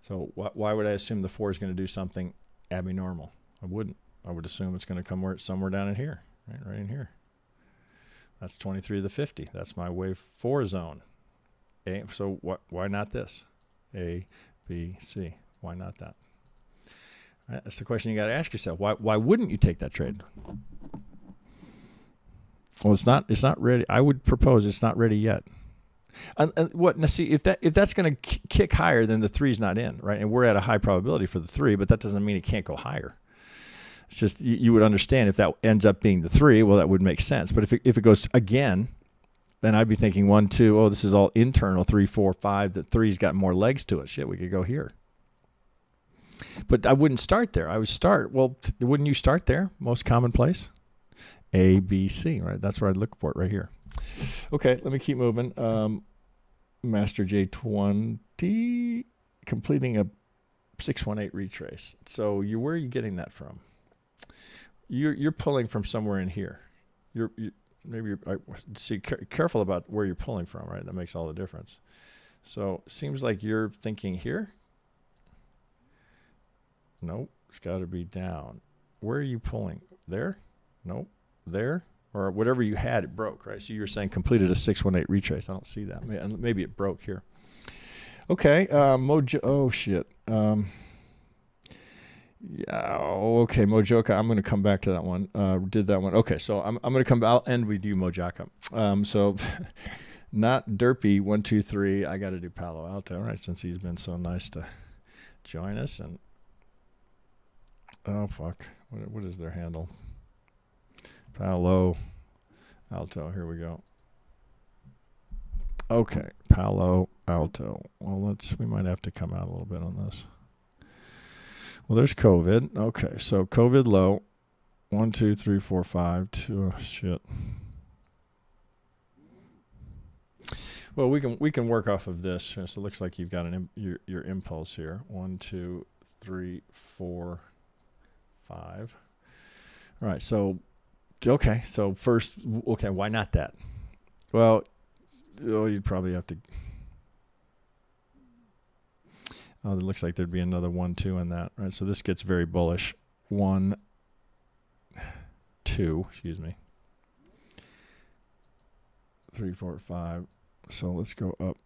So why would I assume the 4 is going to do something abnormal? I wouldn't. I would assume it's going to come somewhere down in here, right in here. That's 23 to the 50. That's my wave 4 zone. Okay, so why not this? A, B, C. Why not that? Right, that's the question you got to ask yourself. Why wouldn't you take that trade? Well, it's not ready. I would propose it's not ready yet. And what? Now, see, if that's going to kick higher, then the 3's not in, right? And we're at a high probability for the 3, but that doesn't mean it can't go higher. It's just you would understand if that ends up being the 3. Well, that would make sense. But if it goes again, then I'd be thinking 1, 2. Oh, this is all internal. 3, 4, 5. The 3's got more legs to it. Shit, we could go here. But I wouldn't start there. I would start. Well, wouldn't you start there? Most common place. A, B, C, right? That's where I'd look for it right here. Okay, let me keep moving. Master J20, completing a 618 retrace. So where are you getting that from? You're pulling from somewhere in here. Careful about where you're pulling from, right? That makes all the difference. So it seems like you're thinking here. Nope, it's got to be down. Where are you pulling? There? Nope. There? Or whatever you had, it broke, right? So you were saying completed a 618 retrace. I don't see that. Maybe it broke here. Okay, Mojo. Oh, shit. Yeah, okay, Mojaka. I'm going to come back to that one. Did that one. Okay, so I'm going to come. I'll end with you, Mojaka. So not Derpy 1, 2, 3. I got to do Palo Alto, right? Since he's been so nice to join us. And oh fuck, what is their handle? Palo Alto. Here we go. Okay, Palo Alto. Well, we might have to come out a little bit on this. Well, there's COVID. Okay, so COVID low. 1, 2, 3, 4, 5. 2. Oh, shit. Well, we can work off of this. So it looks like you've got your impulse here. 1, 2, 3, 4, 5. All right. So okay. So first, okay. Why not that? Well, you'd probably have to. Oh, it looks like there'd be another 1, 2 in that, right? So this gets very bullish. 1, 2, excuse me. 3, 4, 5. So let's go up.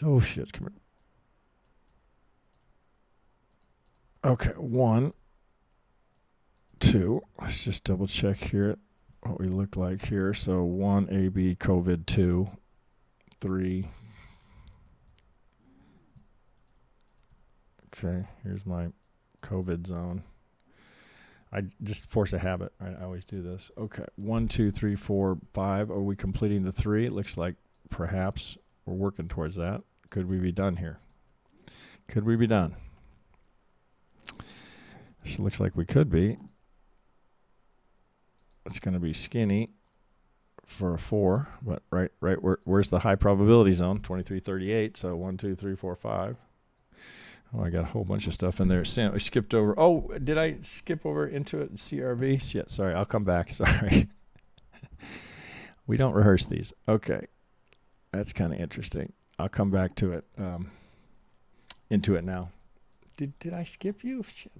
Oh shit! Come here. Okay, 1, 2. Let's just double check here what we look like here. So 1 AB COVID 2. 3. Okay, here's my COVID zone. I just force a habit, right? I always do this. Okay, 1, 2, 3, 4, 5. Are we completing the 3? It looks like perhaps we're working towards that. Could we be done here? Could we be done? This looks like we could be. It's going to be skinny for a 4, but right where's the high probability zone? 2338. So 1, 2, 3, 4, 5. Oh, I got a whole bunch of stuff in there. Sam, I skipped over. Oh, did I skip over into it? CRV? Shit, sorry. I'll come back. Sorry. We don't rehearse these. Okay. That's kind of interesting. I'll come back to it. Into it now. Did I skip you? Shit.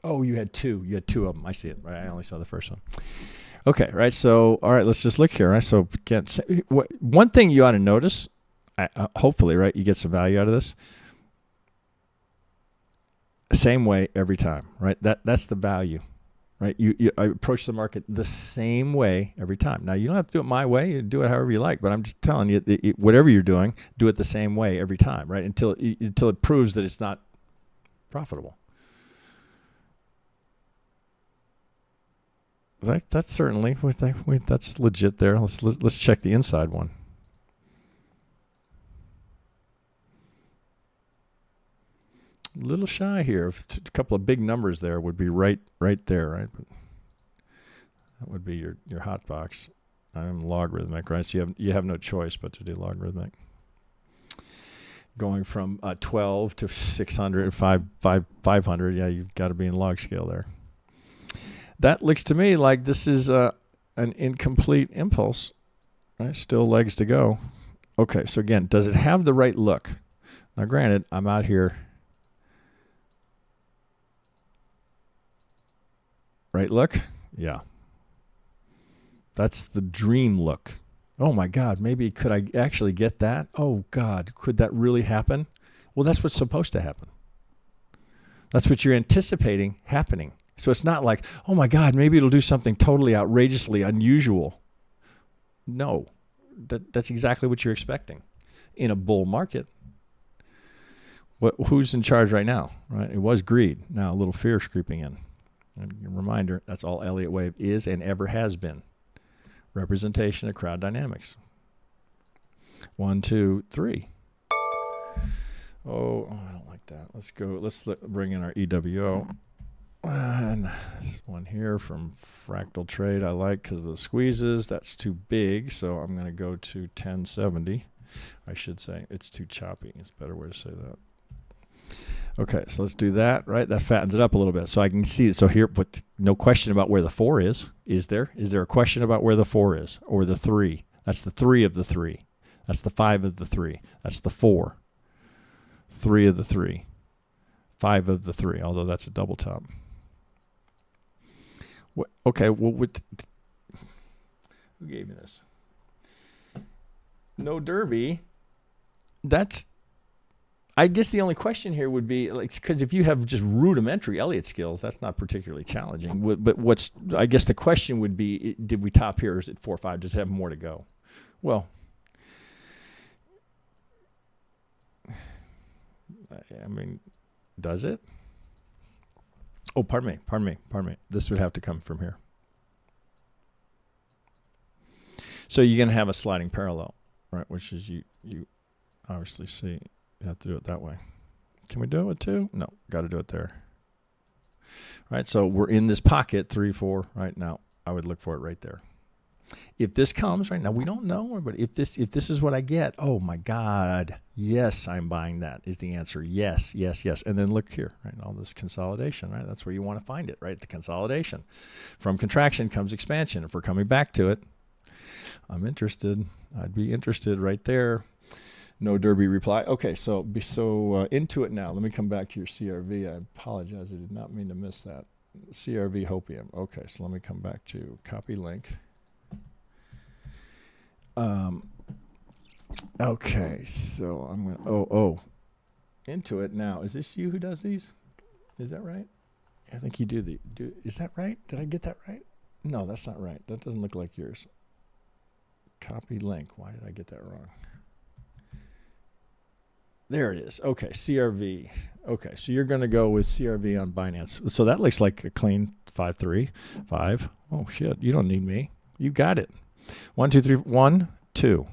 Oh, you had two. You had two of them. I see it. Right. I only saw the first one. Okay. Right. So, all right. Let's just look here. Right. So, one thing you ought to notice, hopefully, right, you get some value out of this. Same way every time, right? That's the value, right? I approach the market the same way every time. Now, you don't have to do it my way. You do it however you like, but I'm just telling you, whatever you're doing, do it the same way every time, right? Until it proves that it's not profitable. That's certainly, that's legit there. Let's check the inside one. A little shy here. A couple of big numbers there would be right there, right? But that would be your hot box. I'm logarithmic, right? So you have no choice but to do logarithmic. Going from 12 to 600, 500, yeah, you've got to be in log scale there. That looks to me like this is an incomplete impulse, right? Still legs to go. Okay, so again, does it have the right look? Now, granted, I'm out here. Right look? Yeah. That's the dream look. Oh my God, maybe could I actually get that? Oh God, could that really happen? Well, that's what's supposed to happen. That's what you're anticipating happening. So it's not like, oh my God, maybe it'll do something totally outrageously unusual. No, that's exactly what you're expecting in a bull market. Who's in charge right now? Right? It was greed. Now a little fear is creeping in. And a reminder, that's all Elliott Wave is and ever has been. Representation of crowd dynamics. 1, 2, 3. Oh, I don't like that. Let's go. Let's bring in our EWO. And this one here from Fractal Trade I like because of the squeezes. That's too big, so I'm going to go to 1070. I should say it's too choppy. It's a better way to say that. Okay, so let's do that, right? That fattens it up a little bit. So I can see it. So here, but no question about where the 4 is. Is there? Is there a question about where the 4 is? Or the 3? That's the 3 of the 3. That's the 5 of the 3. That's the 4. 3 of the 3. 5 of the 3, although that's a double top. Okay, well, who gave me this? No Derby. That's... I guess the only question here would be, like, because if you have just rudimentary Elliott skills, that's not particularly challenging. But I guess the question would be, did we top here or is it 4 or 5? Does it have more to go? Well, I mean, does it? Oh, pardon me. This would have to come from here. So you're going to have a sliding parallel, right? Which is you obviously see. You have to do it that way. Can we do it with 2? No, got to do it there. Right, so we're in this pocket, 3, 4, right now. I would look for it right there. If this comes, right now, we don't know, but if this is what I get, oh my God, yes, I'm buying that is the answer. Yes. And then look here, right, all this consolidation, right? That's where you want to find it, right? The consolidation. From contraction comes expansion. If we're coming back to it, I'm interested. I'd be interested right there. No Derby reply. Okay, so into it now. Let me come back to your CRV. I apologize. I did not mean to miss that. CRV Hopium. Okay, so let me come back to copy link. Okay, so I'm going to... Into it now. Is this you who does these? Is that right? I think you do is that right? Did I get that right? No, that's not right. That doesn't look like yours. Copy link. Why did I get that wrong? There it is. Okay, CRV. Okay, so you're going to go with CRV on Binance. So that looks like a clean 5-3, 5. Oh, shit. You don't need me. You got it. 1, 2, 3, 1, 2.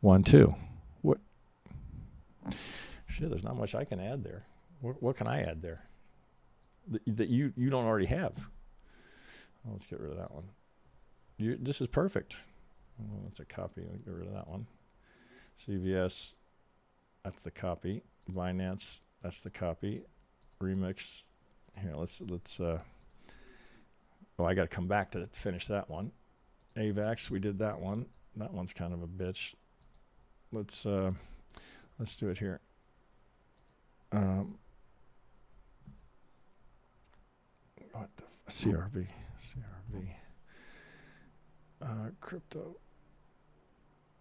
1, 2. What? Shit, there's not much I can add there. What can I add there that you don't already have? Oh, let's get rid of that one. This is perfect. Oh, that's a copy. I'll get rid of that one. CVS. That's the copy. Binance, that's the copy. Remix. Here, let's oh, I got to come back to finish that one. Avax, we did that one. That one's kind of a bitch. Let's do it here. What the CRV crypto.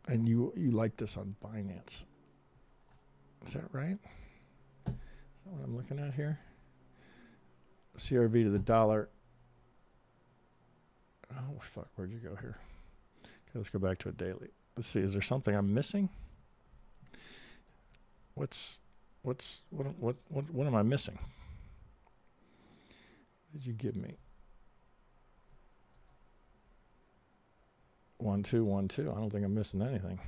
And you like this on Binance. Is that right? Is that what I'm looking at here? CRV to the dollar. Oh, fuck. Where'd you go here? Okay, let's go back to a daily. Let's see. Is there something I'm missing? What am I missing? What did you give me? 1, 2, 1, 2. I don't think I'm missing anything.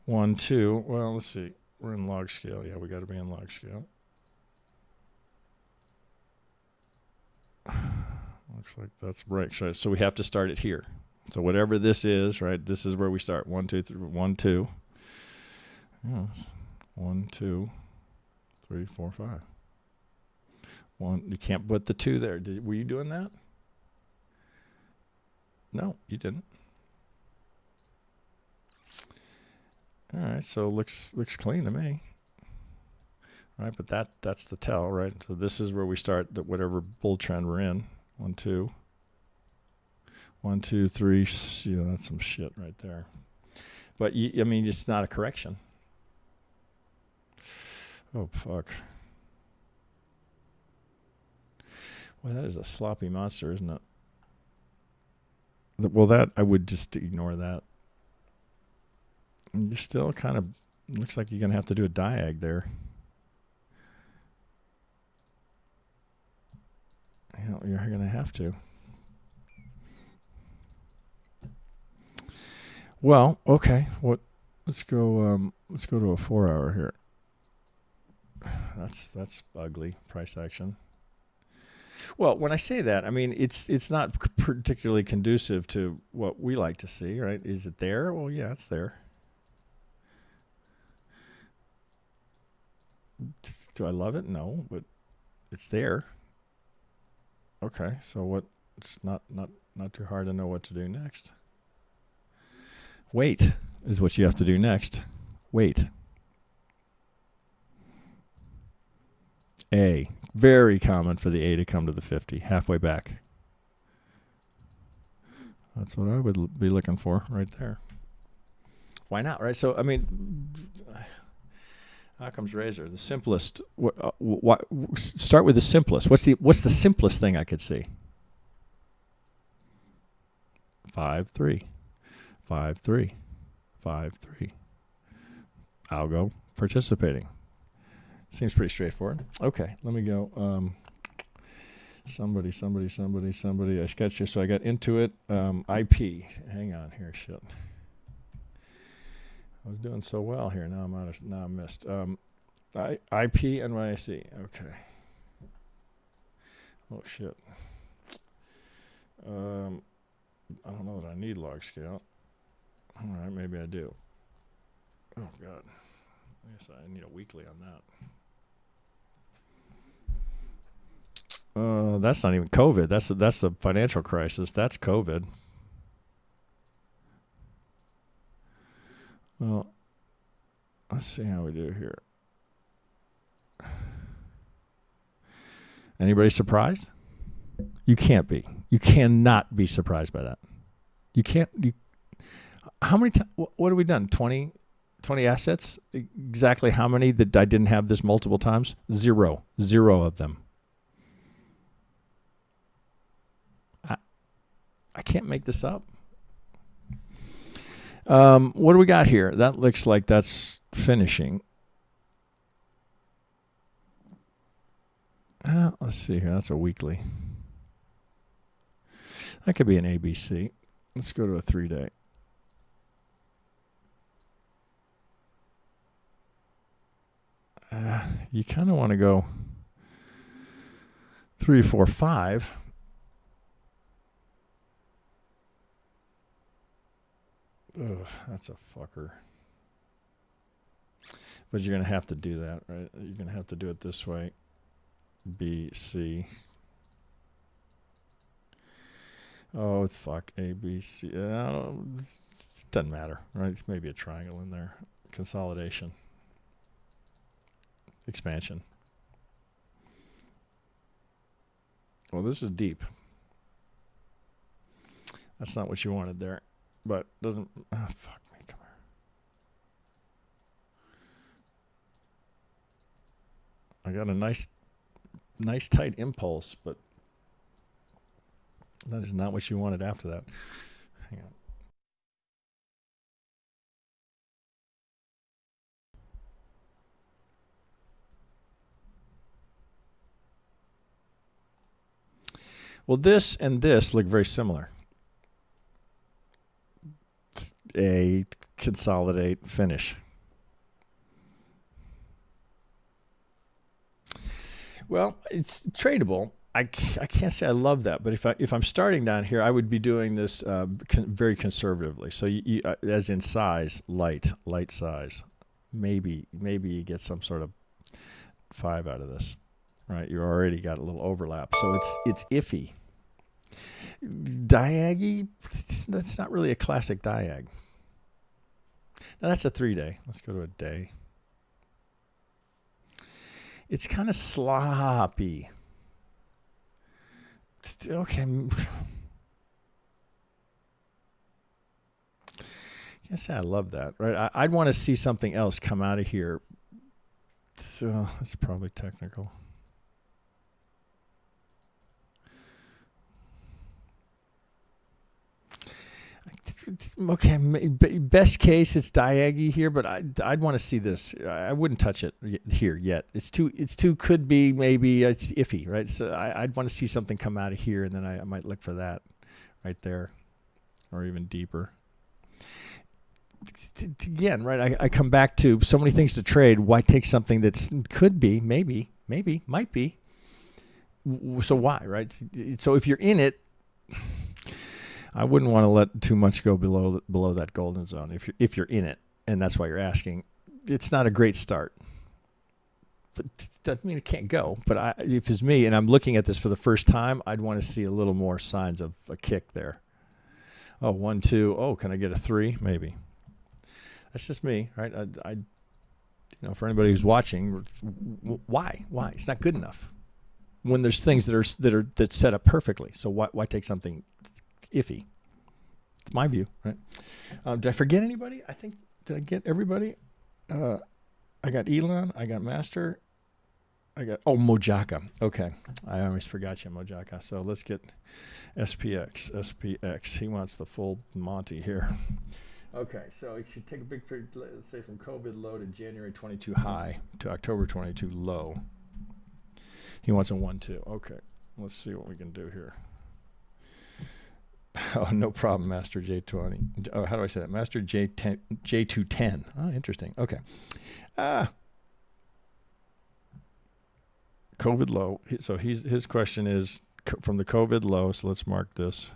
1, 2. Well, let's see. We're in log scale. Yeah, we got to be in log scale. Looks like that's right. So we have to start it here. So whatever this is, right? This is where we start. 1, 2, 3. 1, 2. Yes. 1, 2, 3, 4, 5. 1. You can't put the 2 there. Were you doing that? No, you didn't. All right, so looks clean to me. All right, but that's the tell, right? So this is where we start whatever bull trend we're in. 1, 2. 1, 2, 3. Yeah, that's some shit right there. But I mean, it's not a correction. Oh fuck. Well, that is a sloppy monster, isn't it? Well, that I would just ignore that. And you're still kind of looks like you're gonna have to do a diag there. You know, you're gonna have to. Well, okay. Let's go to a 4-hour here. That's ugly price action. Well, when I say that, I mean it's not particularly conducive to what we like to see, right? Is it there? Well, yeah, it's there. Do I love it? No, but it's there. Okay, so what? It's not too hard to know what to do next. Wait is what you have to do next. Wait. A. Very common for the A to come to the 50, halfway back. That's what I would be looking for right there. Why not, right? So, I mean, Occam's razor, the simplest. Start with the simplest. What's the simplest thing I could see? 5, 3. 5, 3. 5, 3. Algo participating. Seems pretty straightforward. Okay, let me go. Somebody. I sketched here, so I got into it. IP. Hang on here, shit. I was doing so well here. Now I'm missed. IP NYSE. Okay. Oh shit. I don't know that I need log scale. All right, maybe I do. Oh god. I guess I need a weekly on that. That's not even COVID. That's the financial crisis. That's COVID. Well, let's see how we do here. Anybody surprised? You can't be. You cannot be surprised by that. You can't. How many times? What have we done? 20 assets? Exactly how many that I didn't have this multiple times? 0. 0 of them. I can't make this up. What do we got here? That looks like that's finishing. Let's see here. That's a weekly. That could be an ABC. Let's go to a 3-day. You kind of want to go 3, 4, 5. Ugh, that's a fucker. But you're going to have to do that, right? You're going to have to do it this way. B, C. Oh, fuck. A, B, C. It doesn't matter, right? It's maybe a triangle in there. Consolidation. Expansion. Well, this is deep. That's not what you wanted there. But doesn't... Oh, fuck me. Come here. I got a nice tight impulse, but that is not what you wanted after that. Hang on. Well, this and this look very similar. A consolidate finish. Well, it's tradable. I can't say I love that, but if I'm starting down here, I would be doing this very conservatively. So you, as in size, light size. Maybe you get some sort of 5 out of this, right? You already got a little overlap, so it's iffy. Diag, that's not really a classic diag. Now that's a 3-day. Let's go to a day. It's kind of sloppy. Okay. Can't say I love that, right? I'd want to see something else come out of here. So that's probably technical. Okay, best case it's diag here, but I'd want to see this. I wouldn't touch it here yet. It's too could be maybe it's iffy, right? So I'd want to see something come out of here, and then I might look for that right there, or even deeper. Again, right? I come back to so many things to trade. Why take something that's could be, maybe, might be? So why, right? So if you're in it, I wouldn't want to let too much go below that golden zone if you're in it, and that's why you're asking. It's not a great start, but doesn't mean it can't go. But if it's me and I'm looking at this for the first time, I'd want to see a little more signs of a kick there. Oh, 1, 2. Oh, can I get a 3? Maybe. That's just me, right? For anybody who's watching, why? It's not good enough when there's things that's set up perfectly. So why take something iffy? It's my view, right? Did I forget anybody? Did I get everybody? I got Elon. I got Master. Mojaka. Okay. I always forgot you, Mojaka. So let's get SPX. He wants the full Monty here. Okay. So you should take a big picture, let's say from COVID low to January 22 high to October 22 low. He wants a 1-2. Okay. Let's see what we can do here. Oh, no problem, Master J20. Oh, how do I say that? Master J10, J210. Oh, interesting. Okay. COVID low. So his question is from the COVID low. So let's mark this.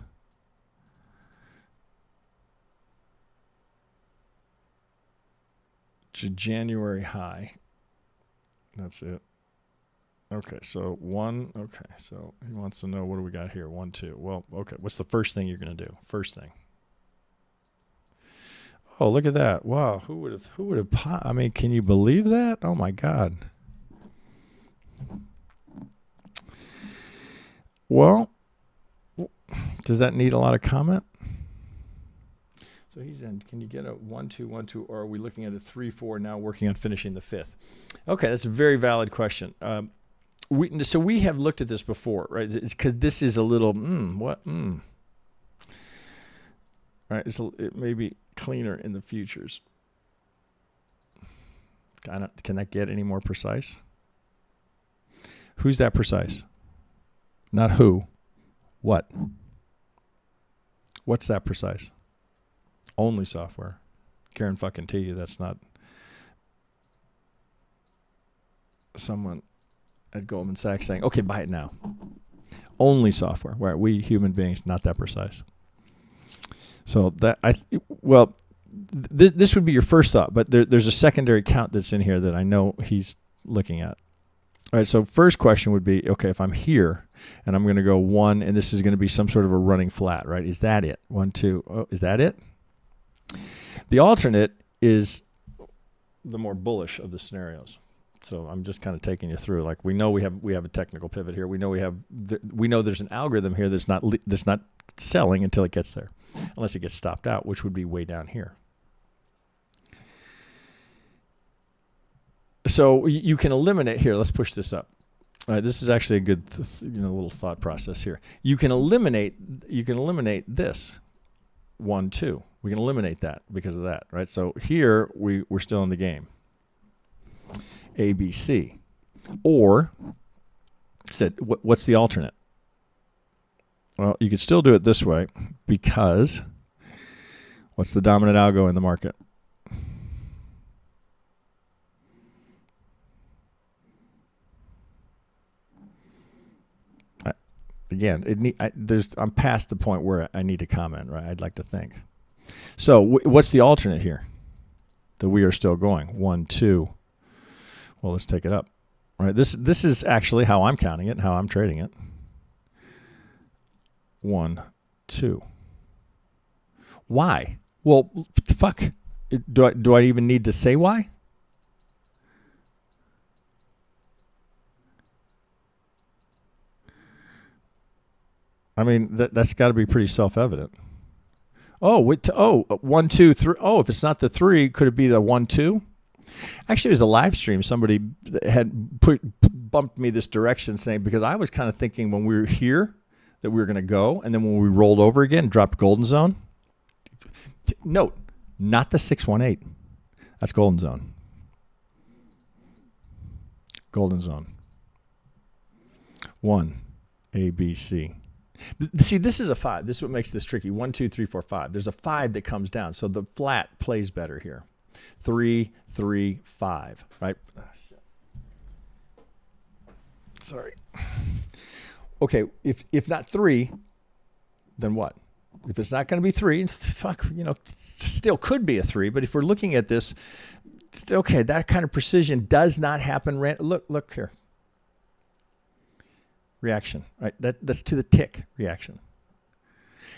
To January high. That's it. Okay, so 1. Okay, so he wants to know what do we got here? 1, 2. Well, okay. What's the first thing you're going to do? First thing. Oh, look at that! Wow, who would have? I mean, can you believe that? Oh my God. Well, does that need a lot of comment? So he's in. Can you get a 1, 2, 1, 2, or are we looking at a 3, 4 now, working on finishing the 5th? Okay, that's a very valid question. So we have looked at this before, right? It's because this is a little right? It may be cleaner in the futures. Can that get any more precise? Who's that precise? Not who. What? What's that precise? Only software. Karen fucking tell you that's not someone at Goldman Sachs saying, okay, buy it now. Only software. Where we human beings, not that precise. So this would be your first thought, but there's a secondary count that's in here that I know he's looking at. All right, so first question would be, okay, if I'm here and I'm going to go 1, and this is going to be some sort of a running flat, right? Is that it? 1, 2, oh, is that it? The alternate is the more bullish of the scenarios. So I'm just kind of taking you through. Like we know we have a technical pivot here. We know there's an algorithm here that's not selling until it gets there, unless it gets stopped out, which would be way down here. So you can eliminate here. Let's push this up. All right, this is actually a good little thought process here. You can eliminate this 1, 2. We can eliminate that because of that, right? So here we're still in the game. A, B, C. Or said, what's the alternate? Well, you could still do it this way because what's the dominant algo in the market? Again, I'm past the point where I need to comment, right? I'd like to think. So what's the alternate here? That we are still going. 1, 2. Well, let's take it up. All right, this is actually how I'm counting it and how I'm trading it. 1, 2. Why? Well, fuck. Do I even need to say why? I mean, that's got to be pretty self-evident. Oh, 1, 2, 3. Oh, if it's not the 3, could it be the 1, 2? Actually, it was a live stream. Somebody had bumped me this direction saying, because I was kind of thinking when we were here that we were going to go, and then when we rolled over again, dropped golden zone. Note, not the 618. That's golden zone. Golden zone. 1, A, B, C. See, this is a 5. This is what makes this tricky. 1, 2, 3, 4, 5. There's a 5 that comes down, so the flat plays better here. 3, 3, 5. Right? Oh, shit. Sorry. Okay, if not 3, then what? If it's not going to be 3, fuck, still could be a 3. But if we're looking at this, okay, that kind of precision does not happen. Look here. Reaction, right? That's to the tick reaction.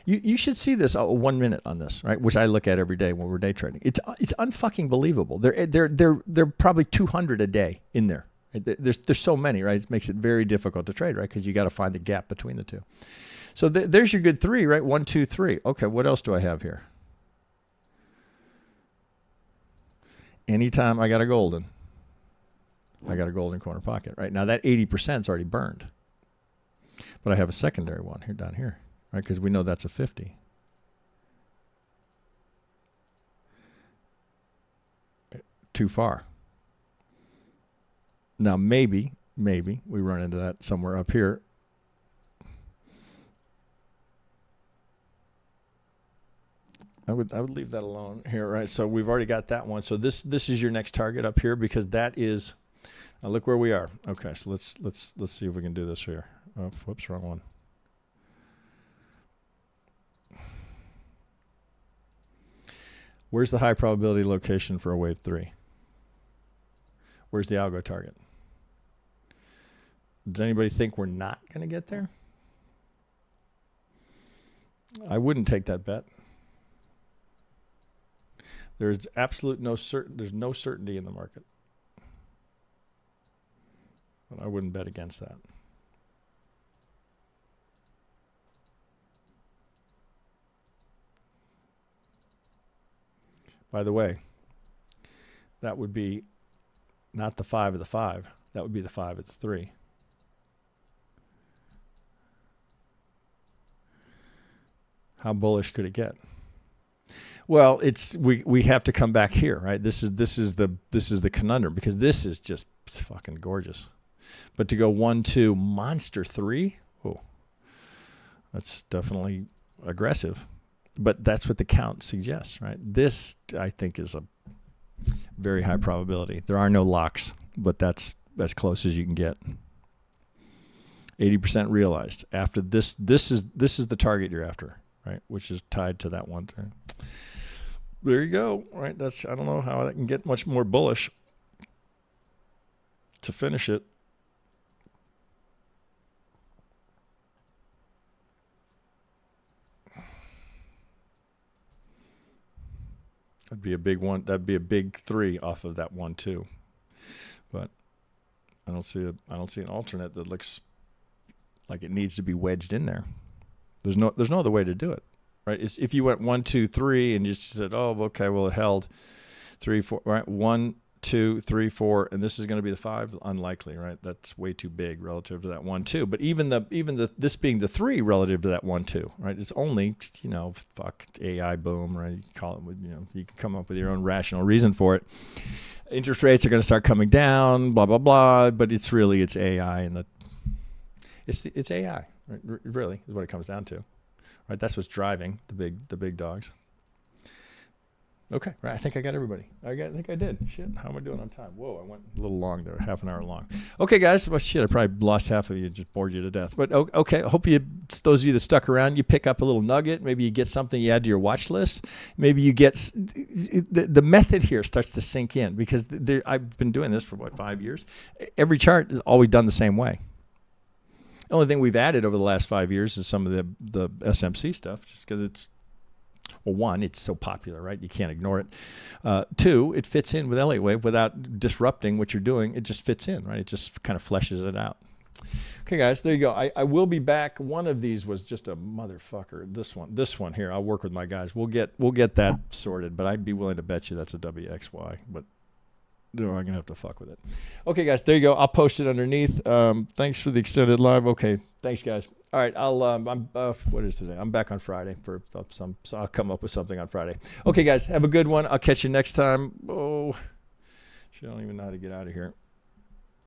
You should see this 1 minute on this, right? Which I look at every day when we're day trading. It's unfucking believable. They're probably 200 a day in there. Right? There's so many, right? It makes it very difficult to trade, right? Because you got to find the gap between the two. So there's your good 3, right? 1, 2, 3. Okay, what else do I have here? Anytime I got a golden corner pocket, right? Now that 80% is already burned. But I have a secondary one here down here, right? Because we know that's a 50. Too far. Now maybe we run into that somewhere up here. I would leave that alone here, right? So we've already got that one. So this is your next target up here because that is. Now look where we are. Okay, so let's see if we can do this here. Oh, whoops, wrong one. Where's the high probability location for a wave 3? Where's the algo target? Does anybody think we're not going to get there? I wouldn't take that bet. There's there's no certainty in the market. But I wouldn't bet against that. By the way, that would be not the 5 of the 5. That would be the 5 of the 3. How bullish could it get? Well, we have to come back here, right? This is the conundrum because this is just fucking gorgeous. But to go 1, 2, monster 3, oh, that's definitely aggressive. But that's what the count suggests, right? This, I think, is a very high probability. There are no locks, but that's as close as you can get. 80% realized. After this is the target you're after, right? Which is tied to that one turn. there you go. Right. I don't know how that can get much more bullish to finish it. That'd be a big one. That'd be a big 3 off of that 1-2. But I don't see an alternate that looks like it needs to be wedged in there. There's no other way to do it, right? If you went 1, 2, 3 and you just said, oh, okay, well, it held 3, 4, right? 1, 2, 3, 4, and this is going to be the 5. Unlikely, right? That's way too big relative to that 1, 2. But even this being the 3 relative to that 1, 2, right? It's only, fuck AI boom, right? You can call it, you can come up with your own rational reason for it. Interest rates are going to start coming down, blah blah blah. But it's AI and it's AI, right? Really is what it comes down to, right? That's what's driving the big dogs. Okay, right. I think I got everybody. I think I did. Shit, how am I doing on time? Whoa, I went a little long there, half an hour long. Okay, guys. Well, shit, I probably lost half of you, just bored you to death. But okay, I hope those of you that stuck around, you pick up a little nugget. Maybe you get something you add to your watch list. Maybe you get the method here starts to sink in because I've been doing this for 5 years. Every chart is always done the same way. The only thing we've added over the last 5 years is some of the SMC stuff, just because it's. Well, 1, it's so popular, right? You can't ignore it. 2, it fits in with Elliott Wave without disrupting what you're doing. It just fits in, right? It just kind of fleshes it out. Okay, guys, there you go. I will be back. One of these was just a motherfucker. This one here, I'll work with my guys. We'll get that sorted, but I'd be willing to bet you that's a WXY. But I'm going to have to fuck with it. Okay, guys, there you go. I'll post it underneath. Thanks for the extended live. Okay, thanks, guys. All right, what is today? I'm back on Friday so I'll come up with something on Friday. Okay, guys, have a good one. I'll catch you next time. Oh, shit, I don't even know how to get out of here.